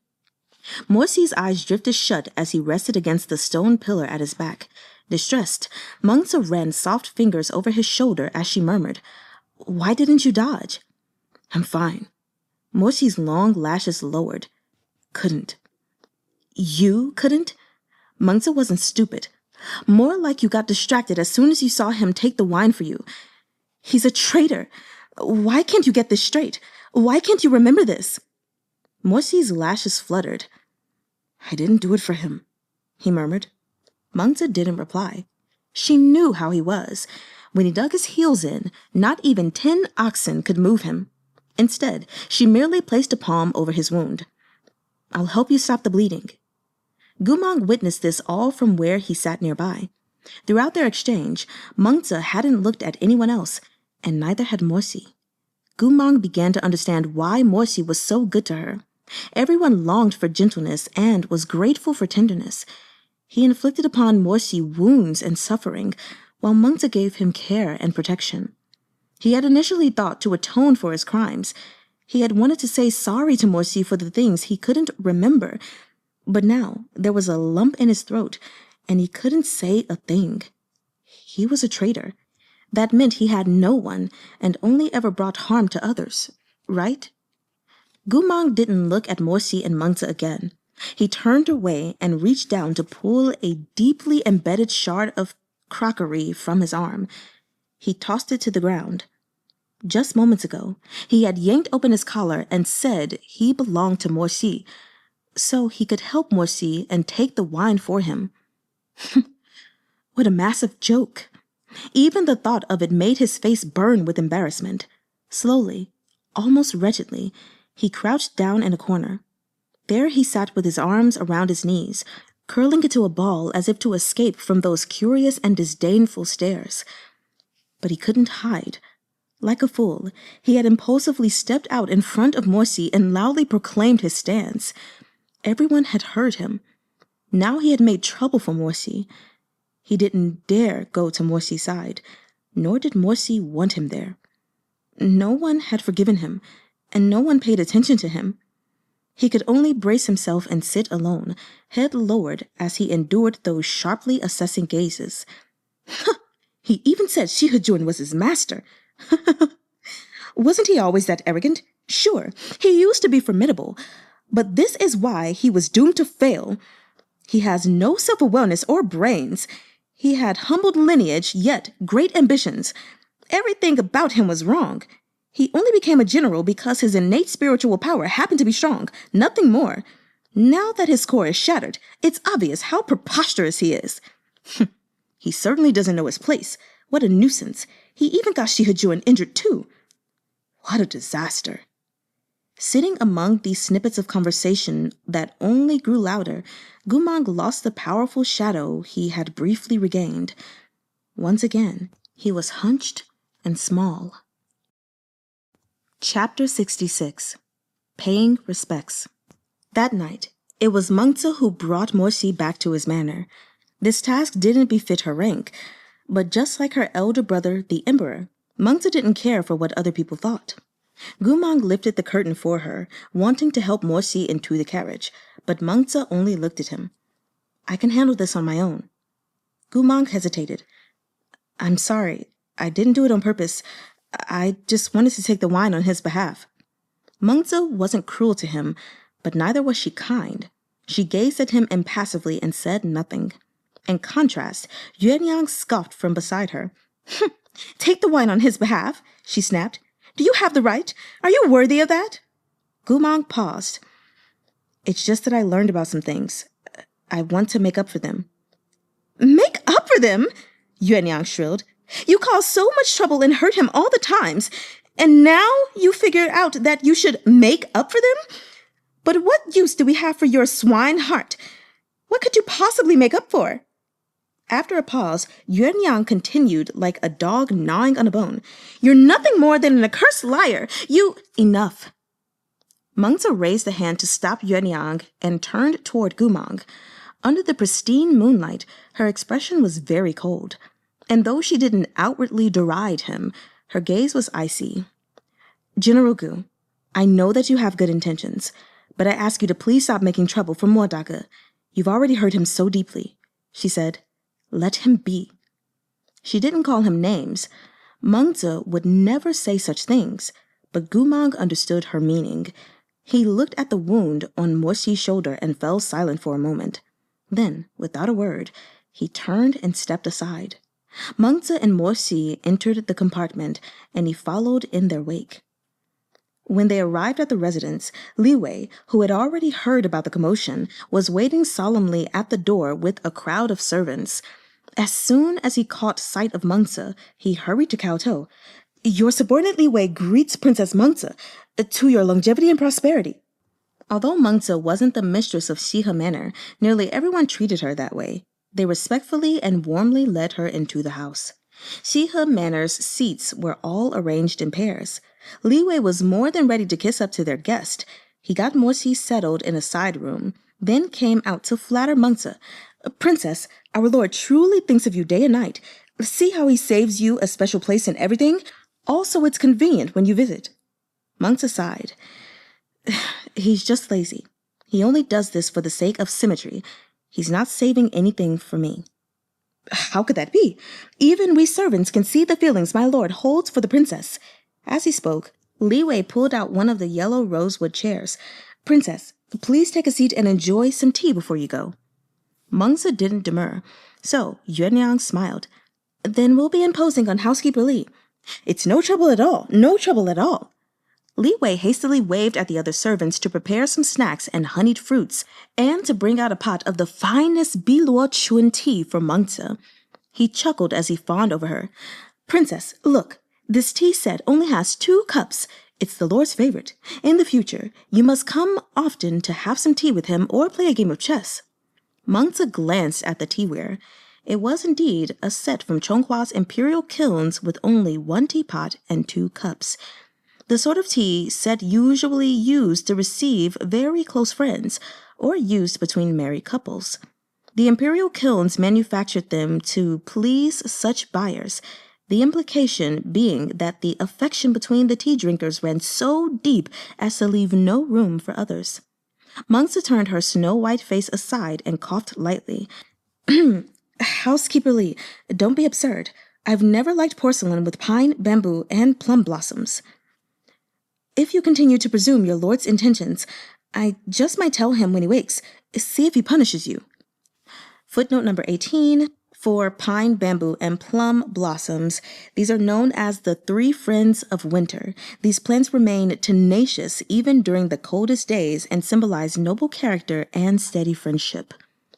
Morsi's eyes drifted shut as he rested against the stone pillar at his back. Distressed, Mengze ran soft fingers over his shoulder as she murmured, Why didn't you dodge? I'm fine. Morsi's long lashes lowered. Couldn't. You couldn't? Mengze wasn't stupid. More like you got distracted as soon as you saw him take the wine for you. He's a traitor. Why can't you get this straight? Why can't you remember this? Morsi's lashes fluttered. I didn't do it for him, he murmured. Mengze didn't reply. She knew how he was. When he dug his heels in, not even 10 oxen could move him. Instead, she merely placed a palm over his wound. I'll help you stop the bleeding. Goo Mahng witnessed this all from where he sat nearby. Throughout their exchange, Mengze hadn't looked at anyone else, and neither had Morsi. Goo Mahng began to understand why Morsi was so good to her. Everyone longed for gentleness and was grateful for tenderness. He inflicted upon Morsi wounds and suffering, while Mengze gave him care and protection. He had initially thought to atone for his crimes. He had wanted to say sorry to Morsi for the things he couldn't remember, but now there was a lump in his throat, and he couldn't say a thing. He was a traitor. That meant he had no one, and only ever brought harm to others, right? Goo Mahng didn't look at Morsi and Mengze again. He turned away and reached down to pull a deeply embedded shard of crockery from his arm. He tossed it to the ground. Just moments ago, he had yanked open his collar and said he belonged to Morsi, so he could help Morsi and take the wine for him. What a massive joke. Even the thought of it made his face burn with embarrassment. Slowly, almost wretchedly, he crouched down in a corner. There he sat with his arms around his knees, curling into a ball as if to escape from those curious and disdainful stares. But he couldn't hide. Like a fool, he had impulsively stepped out in front of Morsi and loudly proclaimed his stance. Everyone had heard him. Now he had made trouble for Morsi. He didn't dare go to Morsi's side, nor did Morsi want him there. No one had forgiven him, and no one paid attention to him. He could only brace himself and sit alone, head lowered as he endured those sharply assessing gazes. He even said Shizun was his master. Wasn't he always that arrogant? Sure, he used to be formidable, but this is why he was doomed to fail. He has no self-awareness or brains. He had humbled lineage, yet great ambitions. Everything about him was wrong. He only became a general because his innate spiritual power happened to be strong, nothing more. Now that his core is shattered, it's obvious how preposterous he is. He certainly doesn't know his place. What a nuisance. He even got Shihajun injured too. What a disaster. Sitting among these snippets of conversation that only grew louder, Goo Mahng lost the powerful shadow he had briefly regained. Once again, he was hunched and small. Chapter 66. Paying Respects. That night, it was Mengze who brought Morsi back to his manor. This task didn't befit her rank, but just like her elder brother, the Emperor, Mengze didn't care for what other people thought. Gu Mang lifted the curtain for her, wanting to help Morsi into the carriage, but Mengze only looked at him. I can handle this on my own. Gu Mang hesitated. I'm sorry. I didn't do it on purpose. I just wanted to take the wine on his behalf. Mengze wasn't cruel to him, but neither was she kind. She gazed at him impassively and said nothing. In contrast, Yuanyang scoffed from beside her. Take the wine on his behalf, she snapped. Do you have the right? Are you worthy of that? Gu Mang paused. It's just that I learned about some things. I want to make up for them. Make up for them? Yuanyang shrilled. You caused so much trouble and hurt him all the times, and now you figure out that you should make up for them? But what use do we have for your swine heart? What could you possibly make up for? After a pause, Yuanyang continued like a dog gnawing on a bone. You're nothing more than an accursed liar. You— Enough. Mengze raised a hand to stop Yuanyang and turned toward Gu Mang. Under the pristine moonlight, her expression was very cold. And though she didn't outwardly deride him, her gaze was icy. General Gu, I know that you have good intentions, but I ask you to please stop making trouble for Modaga. You've already hurt him so deeply, she said. Let him be. She didn't call him names. Mengze would never say such things, but Gu Mang understood her meaning. He looked at the wound on Morsi's shoulder and fell silent for a moment. Then, without a word, he turned and stepped aside. Mengze and Morsi entered the compartment, and he followed in their wake. When they arrived at the residence, Li Wei, who had already heard about the commotion, was waiting solemnly at the door with a crowd of servants. As soon as he caught sight of Mengze, he hurried to kowtow. Your subordinate Li Wei greets Princess Mengze, to your longevity and prosperity. Although Mengze wasn't the mistress of Shihe Manor, nearly everyone treated her that way. They respectfully and warmly led her into the house. Shihe Manor's seats were all arranged in pairs. Li Wei was more than ready to kiss up to their guest. He got Morsi settled in a side room, then came out to flatter Mengze. Princess, our lord truly thinks of you day and night. See how he saves you a special place in everything? Also, it's convenient when you visit. Mengze sighed. He's just lazy. He only does this for the sake of symmetry. He's not saving anything for me. How could that be? Even we servants can see the feelings my lord holds for the princess. As he spoke, Li Wei pulled out one of the yellow rosewood chairs. Princess, please take a seat and enjoy some tea before you go. Mengze didn't demur, so Yuanyang smiled. Then we'll be imposing on housekeeper Li. It's no trouble at all, no trouble at all. Li Wei hastily waved at the other servants to prepare some snacks and honeyed fruits, and to bring out a pot of the finest Biluo Chun tea for Mengze. He chuckled as he fawned over her. Princess, look, this tea set only has 2 cups. It's the Lord's favorite. In the future, you must come often to have some tea with him or play a game of chess. Mengze glanced at the teaware. It was indeed a set from Chonghua's imperial kilns with only 1 teapot and 2 cups. The sort of tea set usually used to receive very close friends, or used between married couples. The imperial kilns manufactured them to please such buyers, the implication being that the affection between the tea drinkers ran so deep as to leave no room for others. Mengze turned her snow-white face aside and coughed lightly. Housekeeper Li, don't be absurd. I've never liked porcelain with pine, bamboo, and plum blossoms. If you continue to presume your lord's intentions, I just might tell him when he wakes. See if he punishes you. Footnote number 18. For pine, bamboo, and plum blossoms, these are known as the 3 friends of winter. These plants remain tenacious even during the coldest days and symbolize noble character and steady friendship.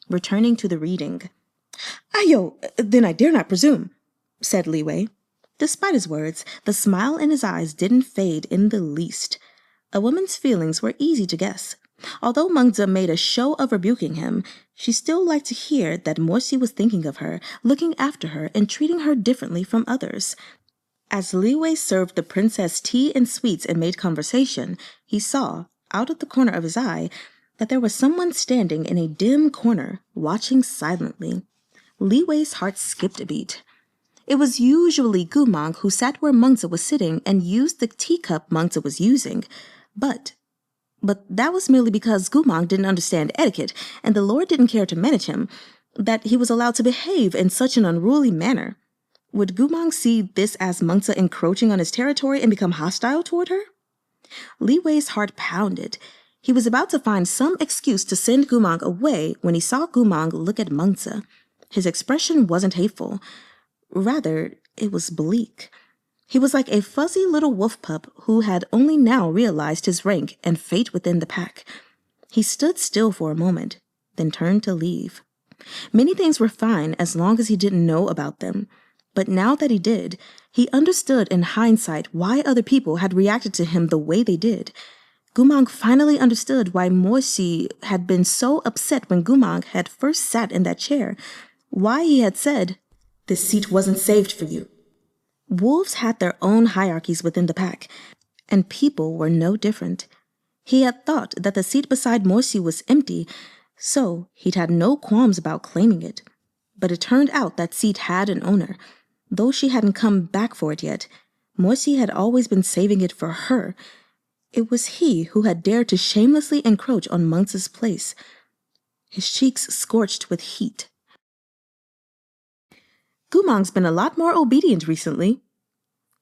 Returning to the reading. Ayo, then I dare not presume. said Li Wei. Despite his words, the smile in his eyes didn't fade in the least. A woman's feelings were easy to guess. Although Mengze made a show of rebuking him, she still liked to hear that Morsi was thinking of her, looking after her, and treating her differently from others. As Li Wei served the princess tea and sweets and made conversation, he saw, out of the corner of his eye, that there was someone standing in a dim corner, watching silently. Li Wei's heart skipped a beat. It was usually Goo Mahng who sat where Mengze was sitting and used the teacup Mengze was using, but that was merely because Goo Mahng didn't understand etiquette and the Lord didn't care to manage him, that he was allowed to behave in such an unruly manner. Would Goo Mahng see this as Mengze encroaching on his territory and become hostile toward her? Li Wei's heart pounded. He was about to find some excuse to send Goo Mahng away when he saw Goo Mahng look at Mengze. His expression wasn't hateful. Rather, it was bleak. He was like a fuzzy little wolf pup who had only now realized his rank and fate within the pack. He stood still for a moment, then turned to leave. Many things were fine as long as he didn't know about them. But now that he did, he understood in hindsight why other people had reacted to him the way they did. Goo Mahng finally understood why Morsi had been so upset when Goo Mahng had first sat in that chair, why he had said, "This seat wasn't saved for you." Wolves had their own hierarchies within the pack, and people were no different. He had thought that the seat beside Morsi was empty, so he'd had no qualms about claiming it. But it turned out that seat had an owner. Though she hadn't come back for it yet, Morsi had always been saving it for her. It was he who had dared to shamelessly encroach on Mengze's place. His cheeks scorched with heat. Goo Mangh's been a lot more obedient recently.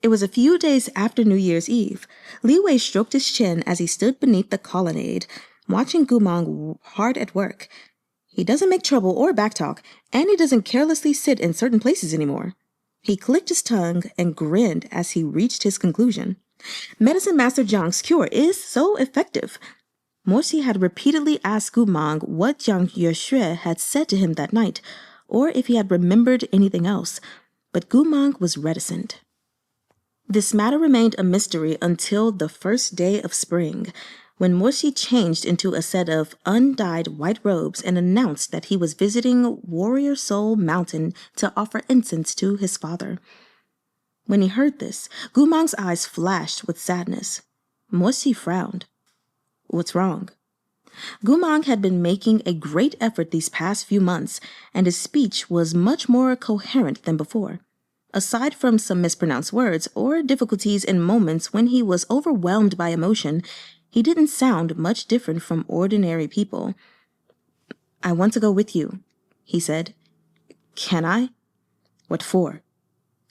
It was a few days after New Year's Eve. Li Wei stroked his chin as he stood beneath the colonnade, watching Goo Mahng hard at work. He doesn't make trouble or backtalk, and he doesn't carelessly sit in certain places anymore. He clicked his tongue and grinned as he reached his conclusion. Medicine Master Zhang's cure is so effective. Morsi had repeatedly asked Goo Mahng what Jiang Yue had said to him that night, or if he had remembered anything else, but Goo Mahng was reticent. This matter remained a mystery until the first day of spring, when Morsi changed into a set of undyed white robes and announced that he was visiting Warrior Soul Mountain to offer incense to his father. When he heard this, Goo Mangh's eyes flashed with sadness. Morsi frowned. What's wrong? Goo Mahng had been making a great effort these past few months, and his speech was much more coherent than before. Aside from some mispronounced words or difficulties in moments when he was overwhelmed by emotion, he didn't sound much different from ordinary people. "I want to go with you," he said. "Can I?" "What for?"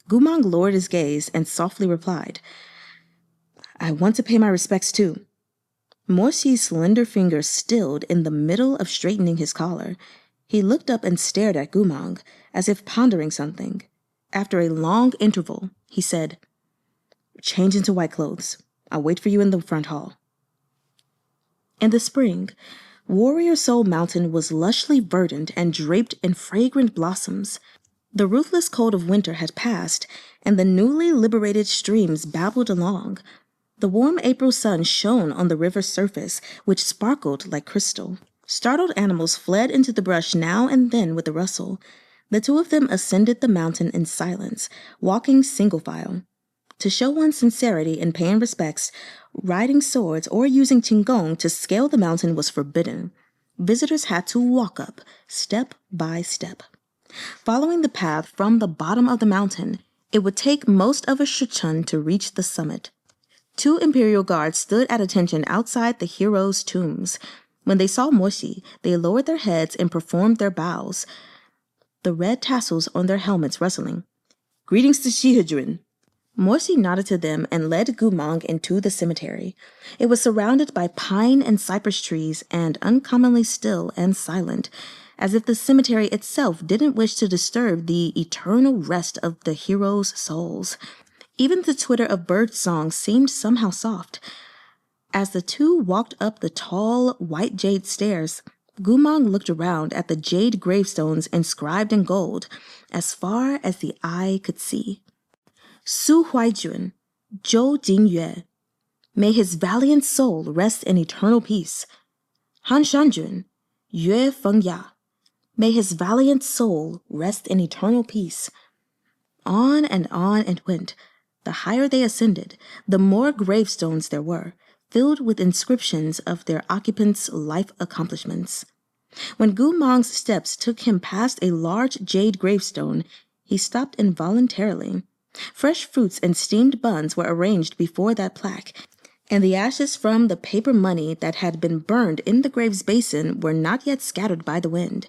Goo Mahng lowered his gaze and softly replied, "I want to pay my respects too." Morsi's slender fingers stilled in the middle of straightening his collar. He looked up and stared at Goo Mahng, as if pondering something. After a long interval, he said, "Change into white clothes. I'll wait for you in the front hall." In the spring, Warrior Soul Mountain was lushly verdant and draped in fragrant blossoms. The ruthless cold of winter had passed, and the newly liberated streams babbled along. The warm April sun shone on the river's surface, which sparkled like crystal. Startled animals fled into the brush now and then with a rustle. The two of them ascended the mountain in silence, walking single file. To show one's sincerity in paying respects, riding swords or using qinggong to scale the mountain was forbidden. Visitors had to walk up, step by step. Following the path from the bottom of the mountain, it would take most of a shichun to reach the summit. 2 imperial guards stood at attention outside the heroes' tombs. When they saw Morsi, they lowered their heads and performed their bows, the red tassels on their helmets rustling. "Greetings to Shizun." Morsi nodded to them and led Goo Mahng into the cemetery. It was surrounded by pine and cypress trees and uncommonly still and silent, as if the cemetery itself didn't wish to disturb the eternal rest of the heroes' souls. Even the twitter of bird songs seemed somehow soft. As the two walked up the tall, white jade stairs, Gu Mang looked around at the jade gravestones inscribed in gold, as far as the eye could see. Su Huaijun, Zhou Jingyue. May his valiant soul rest in eternal peace. Han Shanjun, Yue Fengya. May his valiant soul rest in eternal peace. On it went. The higher they ascended, the more gravestones there were, filled with inscriptions of their occupants' life accomplishments. When Goo Mang's steps took him past a large jade gravestone, he stopped involuntarily. Fresh fruits and steamed buns were arranged before that plaque, and the ashes from the paper money that had been burned in the grave's basin were not yet scattered by the wind.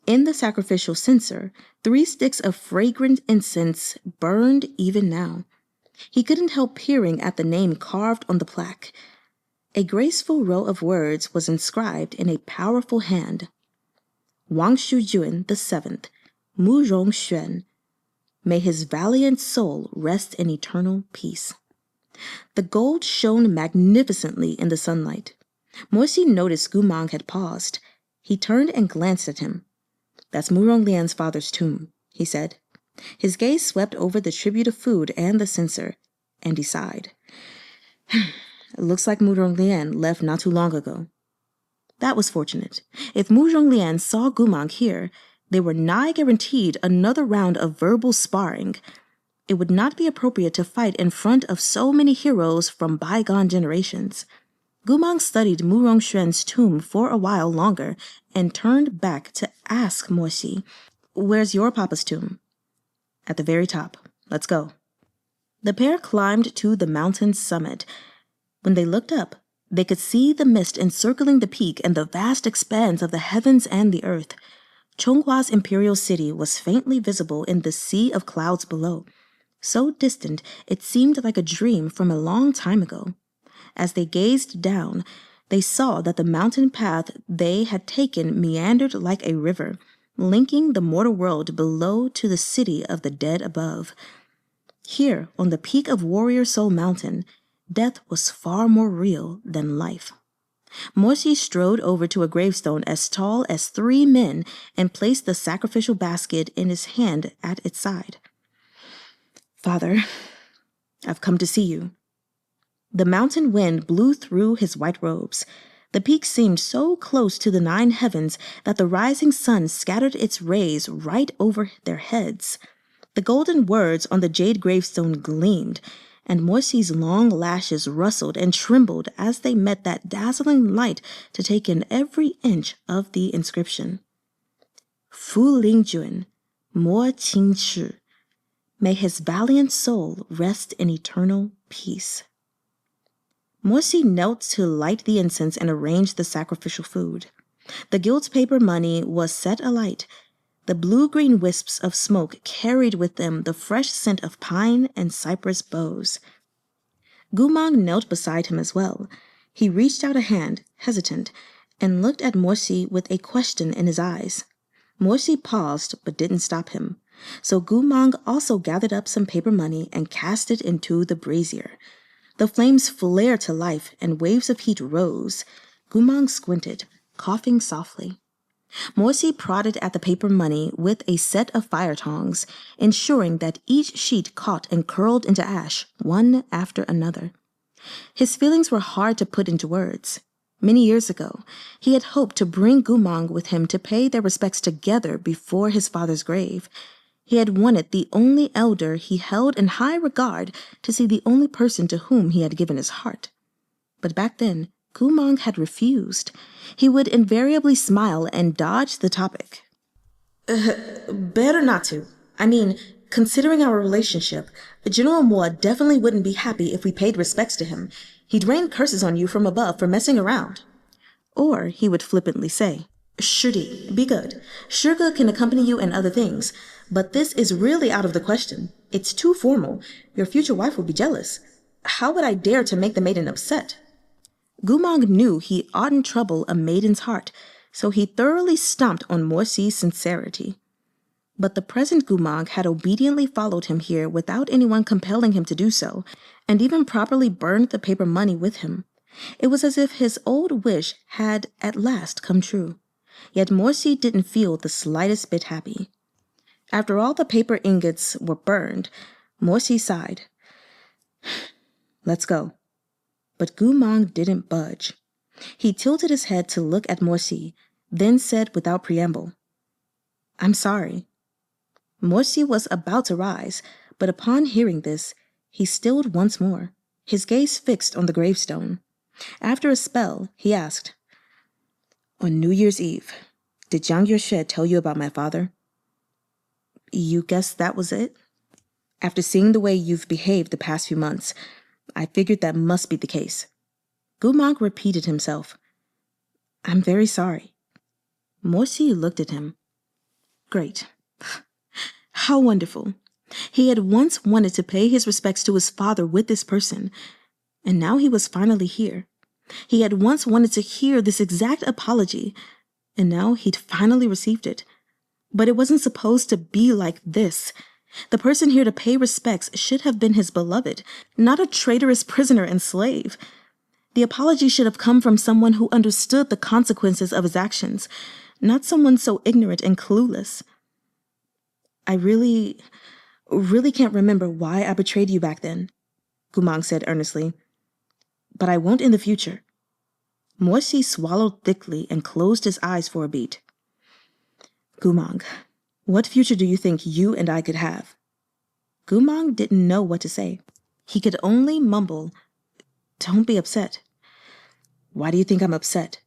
In the sacrificial censer, 3 sticks of fragrant incense burned even now. He couldn't help peering at the name carved on the plaque. A graceful row of words was inscribed in a powerful hand. Wang Shujun the 7th, Mu Rongxuan. May his valiant soul rest in eternal peace. The gold shone magnificently in the sunlight. Morsi noticed Gu Mang had paused. He turned and glanced at him. "That's Mu Ronglian's father's tomb," he said. His gaze swept over the tribute of food and the censer, and he sighed. "It looks like Mu Ronglian left not too long ago." That was fortunate. If Mu Ronglian saw Gu Mang here, they were nigh guaranteed another round of verbal sparring. It would not be appropriate to fight in front of so many heroes from bygone generations. Gu Mang studied Mu Rongxuan's tomb for a while longer and turned back to ask Morsi, "Where's your papa's tomb?" "At the very top. Let's go." The pair climbed to the mountain's summit. When they looked up, they could see the mist encircling the peak and the vast expanse of the heavens and the earth. Chonghua's imperial city was faintly visible in the sea of clouds below. So distant, it seemed like a dream from a long time ago. As they gazed down, they saw that the mountain path they had taken meandered like a river, linking the mortal world below to the city of the dead above. Here, on the peak of Warrior Soul Mountain, death was far more real than life. Morsi strode over to a gravestone as tall as 3 men and placed the sacrificial basket in his hand at its side. "Father, I've come to see you." The mountain wind blew through his white robes. The peak seemed so close to the 9 heavens that the rising sun scattered its rays right over their heads. The golden words on the jade gravestone gleamed, and Morsi's long lashes rustled and trembled as they met that dazzling light to take in every inch of the inscription. Fu Lingjun, Mo Qing Shi. May his valiant soul rest in eternal peace. Morsi knelt to light the incense and arrange the sacrificial food. The gilt paper money was set alight. The blue-green wisps of smoke carried with them the fresh scent of pine and cypress boughs. Gu Mang knelt beside him as well. He reached out a hand, hesitant, and looked at Morsi with a question in his eyes. Morsi paused but didn't stop him. So Gu Mang also gathered up some paper money and cast it into the brazier. The flames flared to life and waves of heat rose. Gu Mang squinted, coughing softly. Morsi prodded at the paper money with a set of fire tongs, ensuring that each sheet caught and curled into ash, one after another. His feelings were hard to put into words. Many years ago, he had hoped to bring Gu Mang with him to pay their respects together before his father's grave. He had wanted the only elder he held in high regard to see the only person to whom he had given his heart. But back then, Gu Mang had refused. He would invariably smile and dodge the topic. Better not to. I mean, considering our relationship, General Mo definitely wouldn't be happy if we paid respects to him. He'd rain curses on you from above for messing around. Or he would flippantly say, Shudi, be good. Shurga can accompany you in other things, but this is really out of the question. It's too formal. Your future wife will be jealous. How would I dare to make the maiden upset? Gu Mang knew he oughtn't trouble a maiden's heart, so he thoroughly stomped on Morsi's sincerity. But the present Gu Mang had obediently followed him here without anyone compelling him to do so, and even properly burned the paper money with him. It was as if his old wish had at last come true. Yet Morsi didn't feel the slightest bit happy. After all the paper ingots were burned, Morsi sighed. Let's go. But Goo Mang didn't budge. He tilted his head to look at Morsi, then said without preamble, I'm sorry. Morsi was about to rise, but upon hearing this, he stilled once more, his gaze fixed on the gravestone. After a spell, he asked, On New Year's Eve, did Zhang Yueshe tell you about my father? You guessed that was it? After seeing the way you've behaved the past few months, I figured that must be the case. Goo Mang repeated himself. I'm very sorry. Morsi looked at him. Great. How wonderful. He had once wanted to pay his respects to his father with this person, and now he was finally here. He had once wanted to hear this exact apology, and now he'd finally received it. But it wasn't supposed to be like this. The person here to pay respects should have been his beloved, not a traitorous prisoner and slave. The apology should have come from someone who understood the consequences of his actions, not someone so ignorant and clueless. I really can't remember why I betrayed you back then, Gu Mang said earnestly. But I won't in the future. Morsi swallowed thickly and closed his eyes for a beat. Gu Mang, what future do you think you and I could have? Gu Mang didn't know what to say. He could only mumble, Don't be upset. Why do you think I'm upset?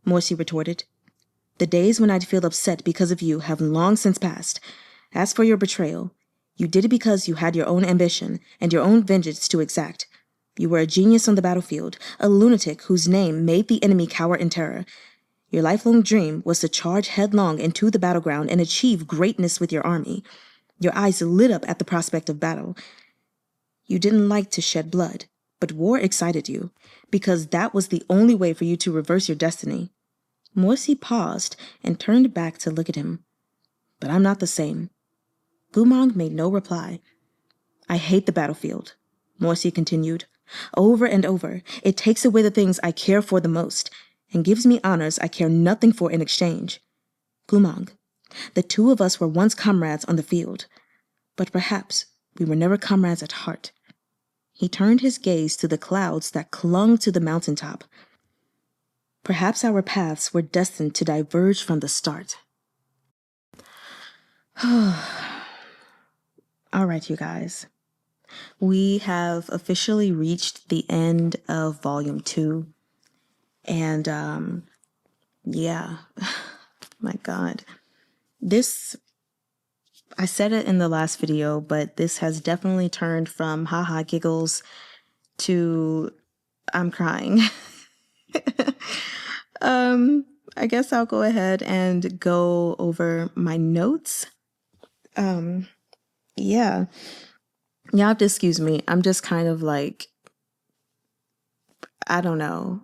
Morsi retorted. The days when I'd feel upset because of you have long since passed. As for your betrayal, you did it because you had your own ambition and your own vengeance to exact. You were a genius on the battlefield, a lunatic whose name made the enemy cower in terror. Your lifelong dream was to charge headlong into the battleground and achieve greatness with your army. Your eyes lit up at the prospect of battle. You didn't like to shed blood, but war excited you, because that was the only way for you to reverse your destiny. Morsi paused and turned back to look at him. But I'm not the same. Gu Mang made no reply. I hate the battlefield, Morsi continued. Over and over, it takes away the things I care for the most, and gives me honors I care nothing for in exchange. Gu Mang, the two of us were once comrades on the field, but perhaps we were never comrades at heart. He turned his gaze to the clouds that clung to the mountaintop. Perhaps our paths were destined to diverge from the start. All right, you guys. We have officially reached the end of Volume 2. And, yeah. My God. This, I said it in the last video, but this has definitely turned from haha giggles to I'm crying. I guess I'll go ahead and go over my notes. Yeah. Y'all have to excuse me. I'm just kind of like, I don't know.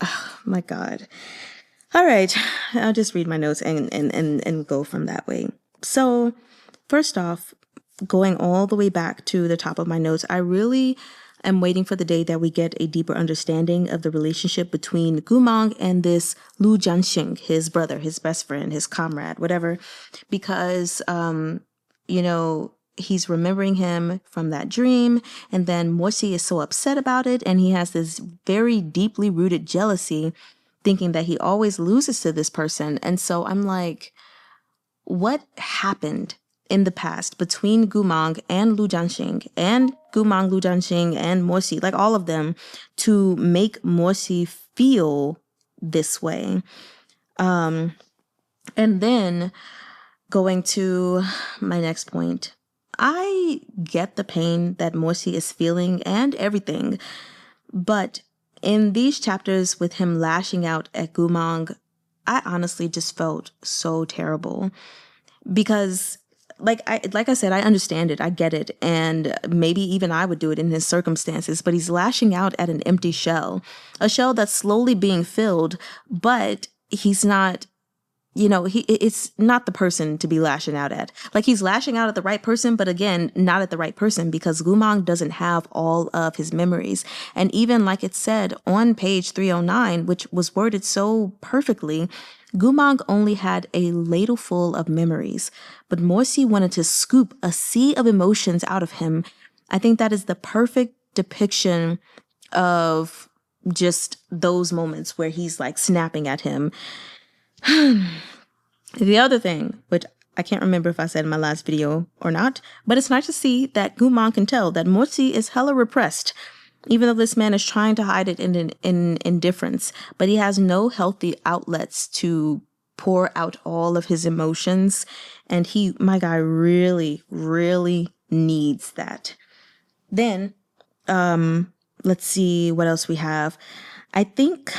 Oh, my God. All right. I'll just read my notes and go from that way. So first off, going all the way back to the top of my notes, I really am waiting for the day that we get a deeper understanding of the relationship between Gu Mang and this Loo John-sheeng, his brother, his best friend, his comrade, whatever, because, you know, he's remembering him from that dream, and then Morsi is so upset about it, and he has this very deeply rooted jealousy, thinking that he always loses to this person. And so I'm like, what happened in the past between Gu Mang and Loo John-sheeng, and Gu Mang, Loo John-sheeng, and Morsi, like all of them, to make Morsi feel this way? And then going to my next point, I get the pain that Morsi is feeling and everything, but in these chapters with him lashing out at Gu Mang, I honestly just felt so terrible because like I said, I understand it. I get it. And maybe even I would do it in his circumstances, but he's lashing out at an empty shell, a shell that's slowly being filled, but he's not it's not the person to be lashing out at. Like, he's lashing out at the right person, but again, not at the right person, because Goo Mang doesn't have all of his memories. And even like it said on page 309, which was worded so perfectly, Goo Mang only had a ladleful of memories, but Morsi wanted to scoop a sea of emotions out of him. I think that is the perfect depiction of just those moments where he's like snapping at him. The other thing, which I can't remember if I said in my last video or not, but it's nice to see that Goo Mang can tell that Morsi is hella repressed, even though this man is trying to hide it in indifference, but he has no healthy outlets to pour out all of his emotions, and my guy really, really needs that. Then, let's see what else we have. I think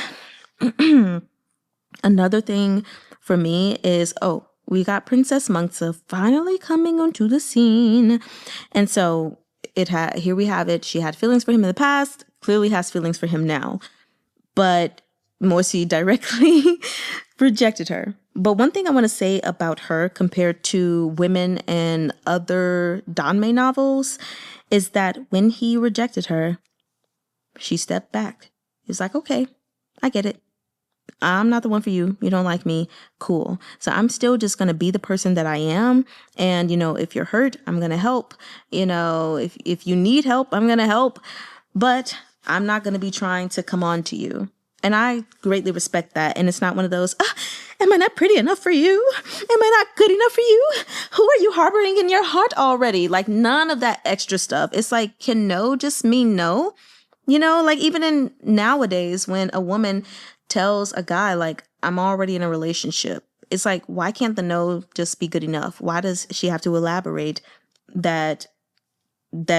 another thing for me is, we got Princess Mengze finally coming onto the scene. And so here we have it. She had feelings for him in the past, clearly has feelings for him now. But Morsi directly rejected her. But one thing I want to say about her compared to women in other Danmei novels is that when he rejected her, she stepped back. He was like, okay, I get it. I'm not the one for you. You don't like me. Cool. So I'm still just going to be the person that I am. And, if you're hurt, I'm going to help. If you need help, I'm going to help. But I'm not going to be trying to come on to you. And I greatly respect that. And it's not one of those, am I not pretty enough for you? Am I not good enough for you? Who are you harboring in your heart already? Like, none of that extra stuff. It's like, can no just mean no? Like, even in nowadays, when a woman tells a guy, like, I'm already in a relationship, it's like, why can't the no just be good enough? Why does she have to elaborate that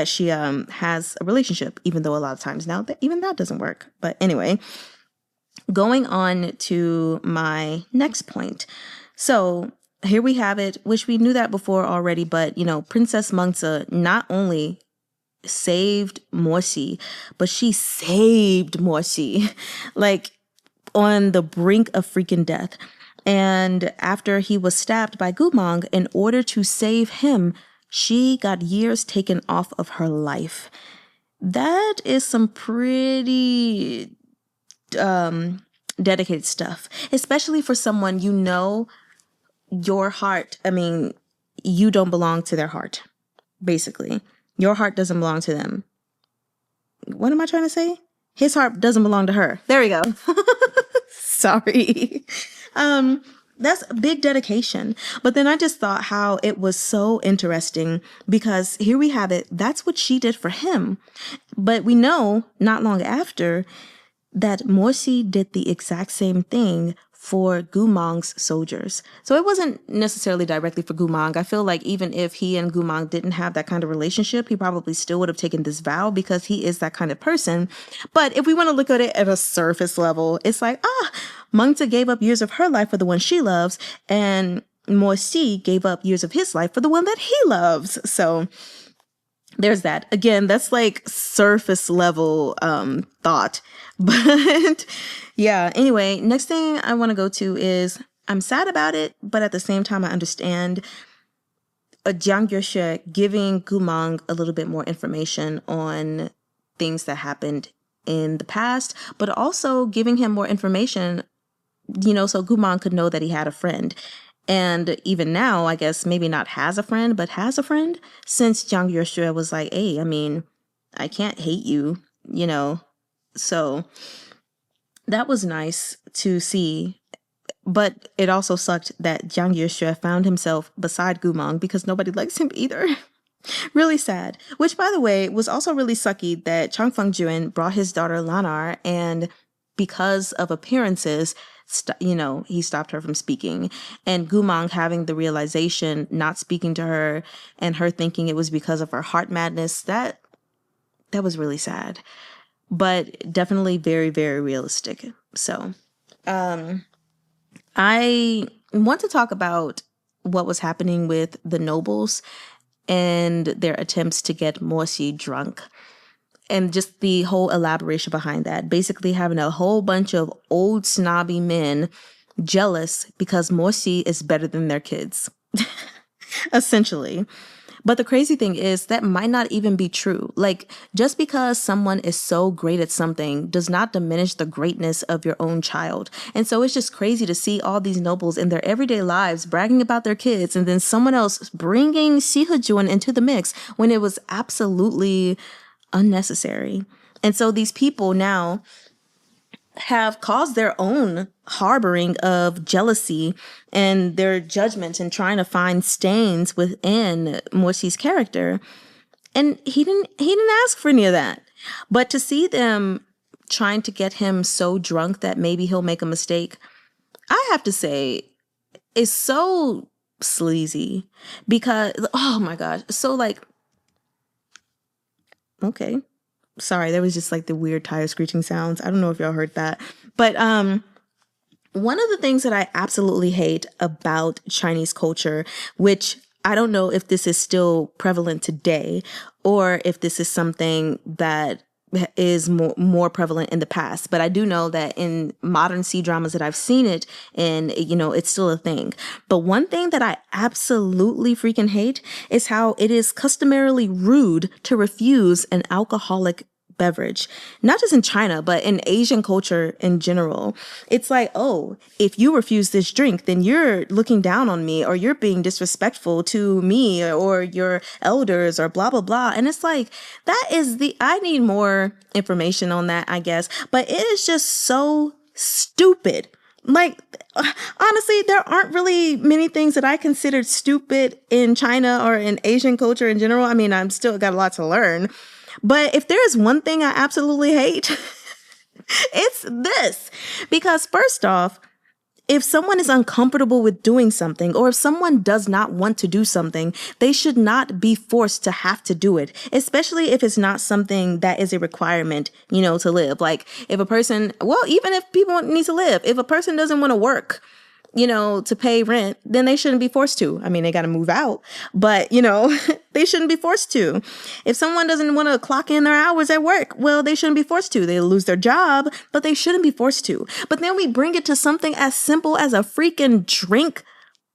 she has a relationship, even though a lot of times now even that doesn't work? But anyway, going on to my next point. So here we have it, which we knew that before already, but Princess Mengze not only saved Morsi, but she saved Morsi, like, on the brink of freaking death. And after he was stabbed by Goo Mahng, in order to save him, she got years taken off of her life. That is some pretty dedicated stuff, especially for someone your heart. I mean, you don't belong to their heart, basically. Your heart doesn't belong to them. What am I trying to say? His heart doesn't belong to her. There we go. Sorry. That's a big dedication. But then I just thought how it was so interesting, because here we have it. That's what she did for him. But we know not long after that Morsi did the exact same thing for Goo Mangg's soldiers. So it wasn't necessarily directly for Goo Mahng. I feel like even if he and Goo Mahng didn't have that kind of relationship, he probably still would have taken this vow, because he is that kind of person. But if we want to look at it at a surface level, it's like, Mengze gave up years of her life for the one she loves, and Morsi gave up years of his life for the one that he loves. So there's that. Again, that's like surface level thought. But yeah, anyway, next thing I want to go to is, I'm sad about it, but at the same time, I understand Jiang Yuexue giving Goo Mahng a little bit more information on things that happened in the past, but also giving him more information, so Goo Mahng could know that he had a friend. And even now, I guess maybe not has a friend, but has a friend, since Jiang Yuexue was like, hey, I mean, I can't hate you, So that was nice to see. But it also sucked that Jiang Yuexue found himself beside Goo Mahng, because nobody likes him either. Really sad. Which, by the way, was also really sucky that Chang Fengjuan brought his daughter Lanar, and because of appearances, he stopped her from speaking. And Goo Mahng having the realization, not speaking to her, and her thinking it was because of her heart madness, that was really sad. But definitely very, very realistic. So, I want to talk about what was happening with the nobles and their attempts to get Morsi drunk, and just the whole elaboration behind that. Basically having a whole bunch of old snobby men jealous because Mengze is better than their kids, essentially. But the crazy thing is that might not even be true. Like, just because someone is so great at something does not diminish the greatness of your own child. And so it's just crazy to see all these nobles in their everyday lives bragging about their kids, and then someone else bringing Shizun into the mix when it was absolutely unnecessary. And so these people now have caused their own harboring of jealousy and their judgment and trying to find stains within Mengze's character. And he didn't ask for any of that. But to see them trying to get him so drunk that maybe he'll make a mistake, I have to say, is so sleazy because, oh my gosh. So like, okay. Sorry, there was just like the weird tire screeching sounds. I don't know if y'all heard that. But one of the things that I absolutely hate about Chinese culture, which I don't know if this is still prevalent today or if this is something that is more prevalent in the past, but I do know that in modern C-dramas that I've seen it and, you know, it's still a thing. But one thing that I absolutely freaking hate is how it is customarily rude to refuse an alcoholic beverage, not just in China, but in Asian culture in general. It's like, oh, if you refuse this drink, then you're looking down on me or you're being disrespectful to me or your elders or blah, blah, blah. And it's like, I need more information on that, I guess. But it is just so stupid. Like, honestly, there aren't really many things that I consider stupid in China or in Asian culture in general. I mean, I'm still got a lot to learn. But if there is one thing I absolutely hate, it's this. Because first off, if someone is uncomfortable with doing something, or if someone does not want to do something, they should not be forced to have to do it, especially if it's not something that is a requirement, you know, to live. Like if a person, well, even if people need to live, if a person doesn't want to work, you know, to pay rent, then they shouldn't be forced to. I mean, they got to move out, but, you know, they shouldn't be forced to. If someone doesn't want to clock in their hours at work, well, they shouldn't be forced to. They'll lose their job, but they shouldn't be forced to. But then we bring it to something as simple as a freaking drink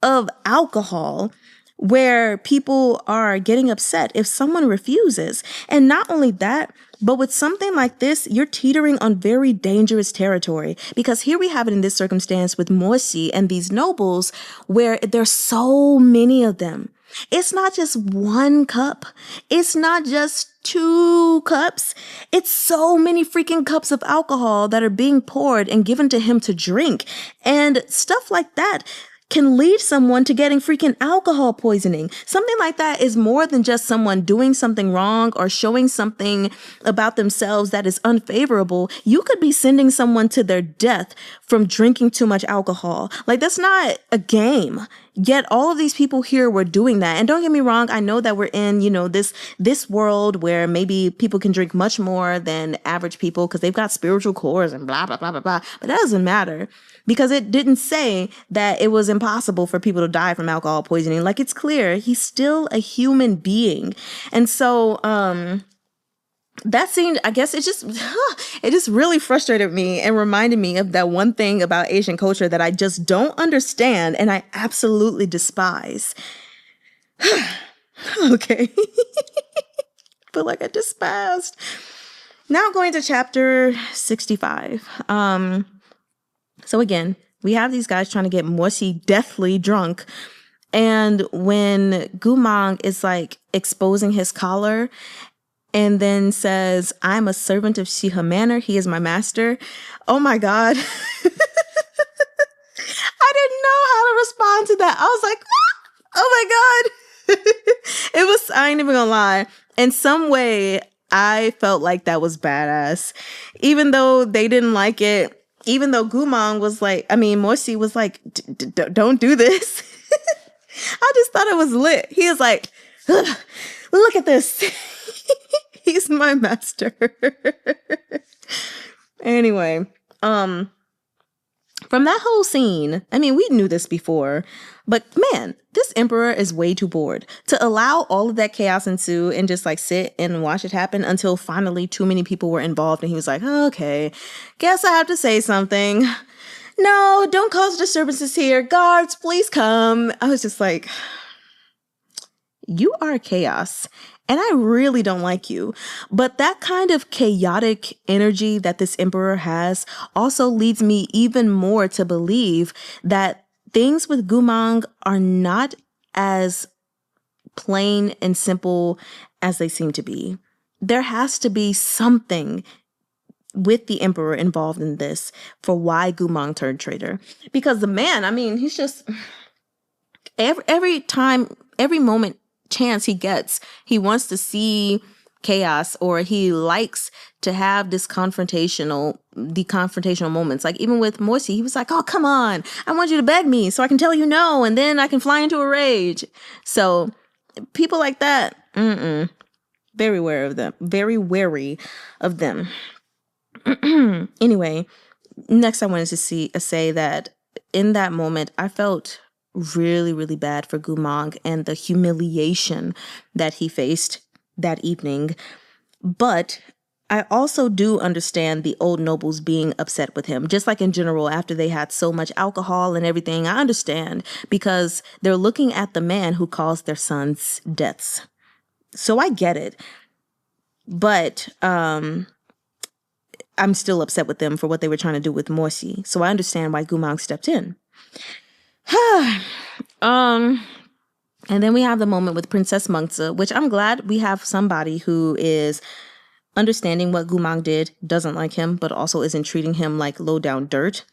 of alcohol where people are getting upset if someone refuses. And not only that, but with something like this, you're teetering on very dangerous territory, because here we have it in this circumstance with Mengze and these nobles where there's so many of them. It's not just one cup. It's not just 2 cups. It's so many freaking cups of alcohol that are being poured and given to him to drink, and stuff like that can lead someone to getting freaking alcohol poisoning. Something like that is more than just someone doing something wrong or showing something about themselves that is unfavorable. You could be sending someone to their death from drinking too much alcohol. Like, that's not a game. Yet all of these people here were doing that. And don't get me wrong, I know that we're in, you know, this world where maybe people can drink much more than average people because they've got spiritual cores and blah, blah, blah, blah, blah. But that doesn't matter, because it didn't say that it was impossible for people to die from alcohol poisoning. Like, it's clear he's still a human being. And so, that scene, I guess it just really frustrated me and reminded me of that one thing about Asian culture that I just don't understand and I absolutely despise. Okay. But like I despised. Now going to chapter 65. So again, we have these guys trying to get Mengze deathly drunk. And when Goo Mahng is like exposing his collar and then says, "I'm a servant of Shee Manor. He is my master." Oh my God. I didn't know how to respond to that. I was like, oh my God. I ain't even gonna lie. In some way, I felt like that was badass. Even though they didn't like it, even though Goo Mahng was like, Mengze was like, don't do this. I just thought it was lit. He was like, look at this. He's my master. Anyway, from that whole scene, we knew this before, but man, this emperor is way too bored to allow all of that chaos ensue and just like sit and watch it happen until finally too many people were involved and he was like, okay, guess I have to say something. no, don't cause disturbances here. Guards, please come. I was just like, you are chaos. And I really don't like you. But that kind of chaotic energy that this emperor has also leads me even more to believe that things with Goo Mahng are not as plain and simple as they seem to be. There has to be something with the emperor involved in this for why Goo Mahng turned traitor. Because the man, I mean, he's just every time, every moment chance he gets, he wants to see chaos, or he likes to have the confrontational moments. Like even with Morsi, he was like, oh, come on, I want you to beg me so I can tell you no, and then I can fly into a rage. So people like that, very wary of them. Anyway, next I wanted to say that in that moment, I felt really, really bad for Goo Mahng and the humiliation that he faced that evening. But I also do understand the old nobles being upset with him. Just like in general, after they had so much alcohol and everything, I understand, because they're looking at the man who caused their sons' deaths. So I get it. But I'm still upset with them for what they were trying to do with Morsi. So I understand why Goo Mahng stepped in. And then we have the moment with Princess Mengze, which I'm glad we have somebody who is understanding what Goo Mahng did, doesn't like him, but also isn't treating him like low down dirt.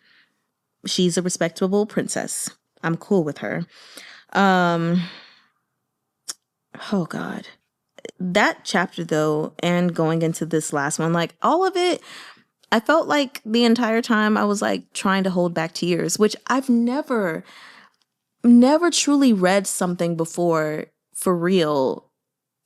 She's a respectable princess. I'm cool with her. Oh God. That chapter though, and going into this last one, like all of it, I felt like the entire time I was like trying to hold back tears, which I've never truly read something before for real,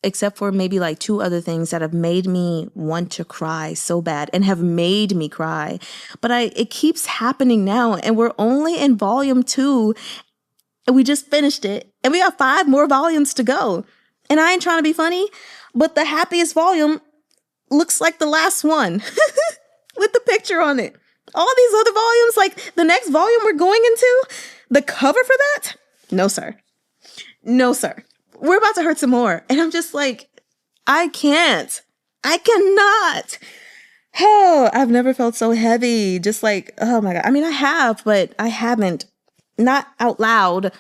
except for maybe like 2 other things that have made me want to cry so bad and have made me cry. But it keeps happening now, and we're only in volume 2 and we just finished it and we got 5 more volumes to go. And I ain't trying to be funny, but the happiest volume looks like the last one with the picture on it. All these other volumes, like the next volume we're going into, the cover for that? No, sir. No, sir. We're about to hurt some more. And I'm just like, I can't. I cannot. Oh, I've never felt so heavy. Just like, oh my God. I mean, I have, but I haven't. Not out loud.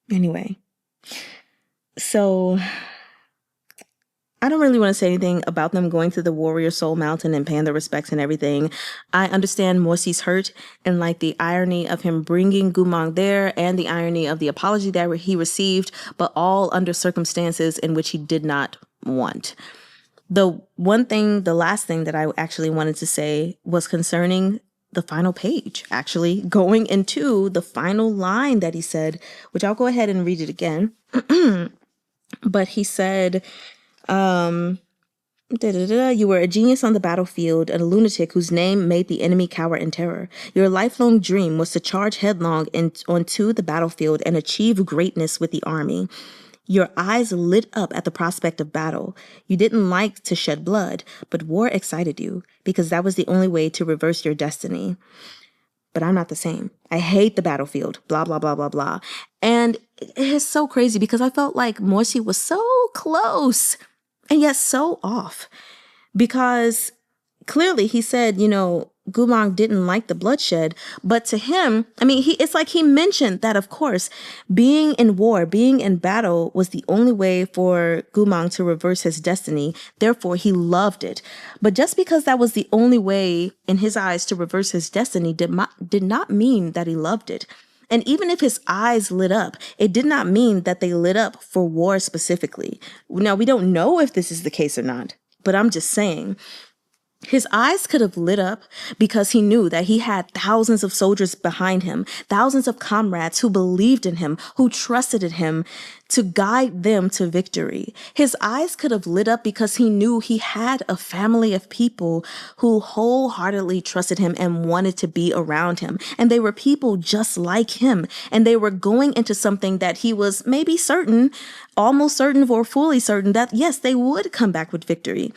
Anyway. So I don't really want to say anything about them going to the Warrior Soul Mountain and paying their respects and everything. I understand Morsi's hurt and like the irony of him bringing Goo Mahng there and the irony of the apology that he received, but all under circumstances in which he did not want. The last thing that I actually wanted to say was concerning the final page, actually going into the final line that he said, which I'll go ahead and read it again. But he said, you were a genius on the battlefield and a lunatic whose name made the enemy cower in terror. Your lifelong dream was to charge headlong onto the battlefield and achieve greatness with the army. Your eyes lit up at the prospect of battle. You didn't like to shed blood, but war excited you because that was the only way to reverse your destiny. But I'm not the same. I hate the battlefield, blah, blah, blah, blah, blah. And it's so crazy because I felt like Morsi was so close and yet so off, because clearly he said, Goo Mahng didn't like the bloodshed, but to him, I mean, it's like he mentioned that, of course, being in war, being in battle was the only way for Goo Mahng to reverse his destiny. Therefore, he loved it. But just because that was the only way in his eyes to reverse his destiny did not mean that he loved it. And even if his eyes lit up, it did not mean that they lit up for war specifically. Now, we don't know if this is the case or not, but I'm just saying, his eyes could have lit up because he knew that he had thousands of soldiers behind him, thousands of comrades who believed in him, who trusted in him to guide them to victory. His eyes could have lit up because he knew he had a family of people who wholeheartedly trusted him and wanted to be around him. And they were people just like him. And they were going into something that he was maybe certain, almost certain or fully certain that, yes, they would come back with victory.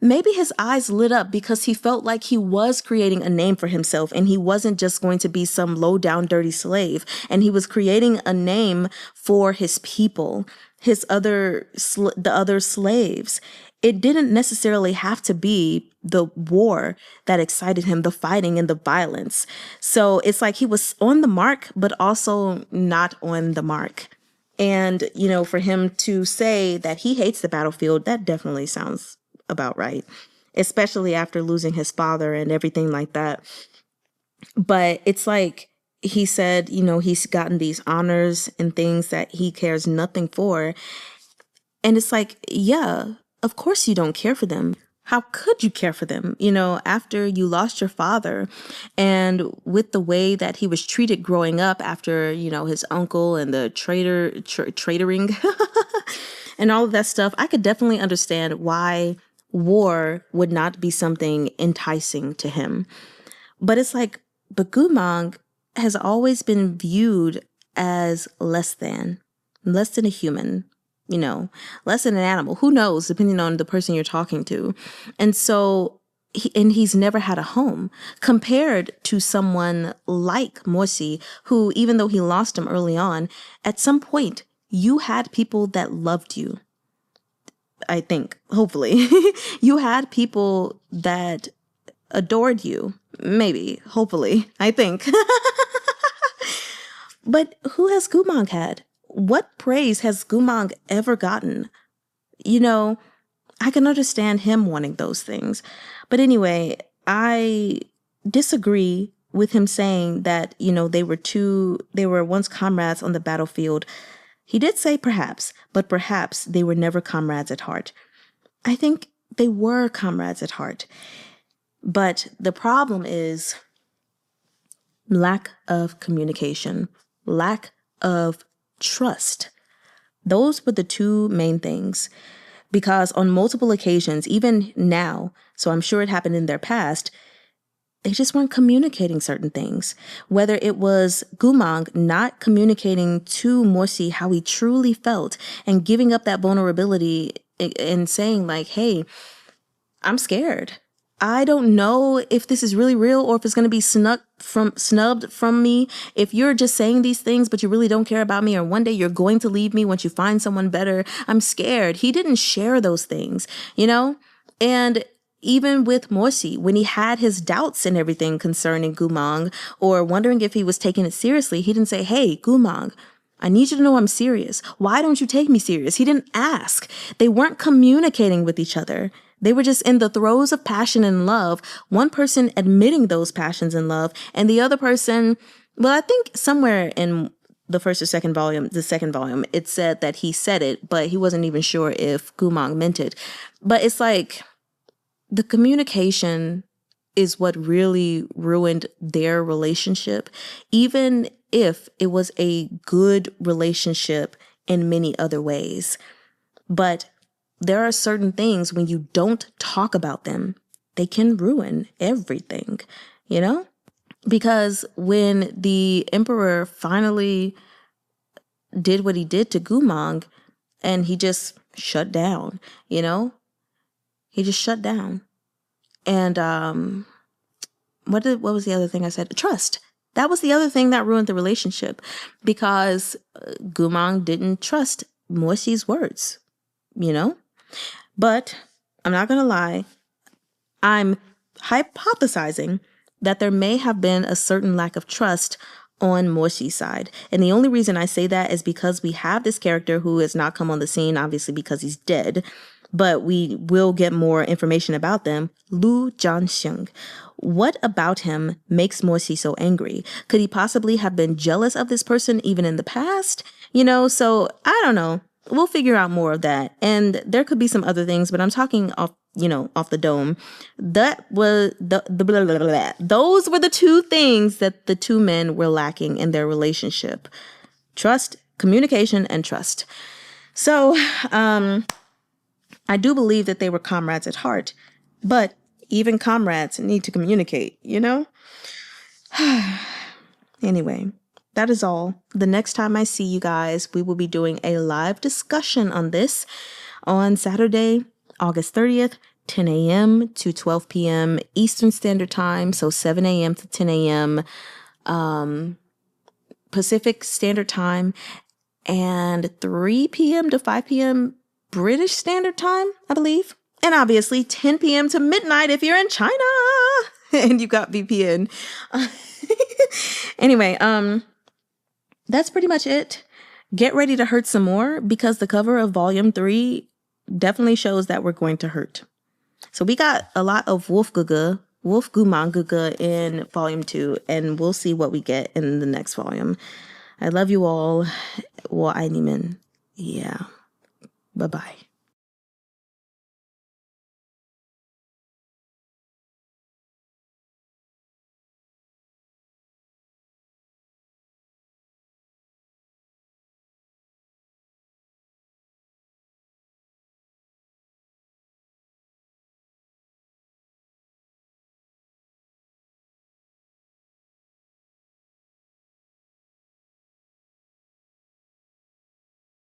maybe his eyes lit up because he felt like he was creating a name for himself and he wasn't just going to be some low down dirty slave, and he was creating a name for his people, the other slaves. It didn't necessarily have to be the war that excited him, the fighting and the violence. So it's like he was on the mark, but also not on the mark. And, for him to say that he hates the battlefield, that definitely sounds about right, especially after losing his father and everything like that. But it's like he said, he's gotten these honors and things that he cares nothing for. And it's like, yeah, of course you don't care for them. How could you care for them, after you lost your father, and with the way that he was treated growing up after, his uncle and the traitoring and all of that stuff? I could definitely understand why war would not be something enticing to him. But it's like, but Goo Mahng has always been viewed as less than a human. Less than an animal. Who knows, depending on the person you're talking to. And so, he's never had a home compared to someone like Mengze, who, even though he lost him early on, at some point, you had people that loved you. I think, hopefully. You had people that adored you. Maybe, hopefully, I think. But who has Goo Mahng had? What praise has Goo Mahng ever gotten? I can understand him wanting those things. But anyway, I disagree with him saying that, they were once comrades on the battlefield. He did say perhaps, but perhaps they were never comrades at heart. I think they were comrades at heart. But the problem is lack of communication, lack of trust. Those were the two main things, because on multiple occasions, even now, so I'm sure it happened in their past, they just weren't communicating certain things. Whether it was Goo Mahng not communicating to Mengze how he truly felt and giving up that vulnerability and saying like, hey, I'm scared. I don't know if this is really real or if it's going to be snubbed from me. If you're just saying these things, but you really don't care about me, or one day you're going to leave me once you find someone better, I'm scared. He didn't share those things, And even with Mengze, when he had his doubts and everything concerning Goo Mahng, or wondering if he was taking it seriously, he didn't say, hey, Goo Mahng, I need you to know I'm serious. Why don't you take me serious? He didn't ask. They weren't communicating with each other. They were just in the throes of passion and love, one person admitting those passions and love, and the other person, well, I think somewhere in the first or second volume, it said that he said it, but he wasn't even sure if Goo Mahng meant it. But it's like the communication is what really ruined their relationship, even if it was a good relationship in many other ways. But there are certain things when you don't talk about them, they can ruin everything, Because when the emperor finally did what he did to Goo Mahng, and he just shut down, he just shut down. And what was the other thing I said? Trust. That was the other thing that ruined the relationship, because Goo Mahng didn't trust Mengze's words, But I'm not going to lie. I'm hypothesizing that there may have been a certain lack of trust on Mengze's side. And the only reason I say that is because we have this character who has not come on the scene, obviously because he's dead, but we will get more information about them. Loo John-sheeng. What about him makes Mengze so angry? Could he possibly have been jealous of this person even in the past? So I don't know. We'll figure out more of that. And there could be some other things, but I'm talking off the dome. That was those were the two things that the two men were lacking in their relationship. Trust, communication, and trust. So, I do believe that they were comrades at heart, but even comrades need to communicate, Anyway. That is all. The next time I see you guys, we will be doing a live discussion on this on Saturday, August 30th, 10 a.m. to 12 p.m. Eastern Standard Time, so 7 a.m. to 10 a.m. Pacific Standard Time, and 3 p.m. to 5 p.m. British Standard Time, I believe. And obviously 10 p.m. to midnight if you're in China and you got VPN. Anyway, that's pretty much it. Get ready to hurt some more because the cover of Volume 3 definitely shows that we're going to hurt. So we got a lot of Wolf Goo Mahng in Volume 2, and we'll see what we get in the next volume. I love you all. Well, I mean, yeah. Bye-bye.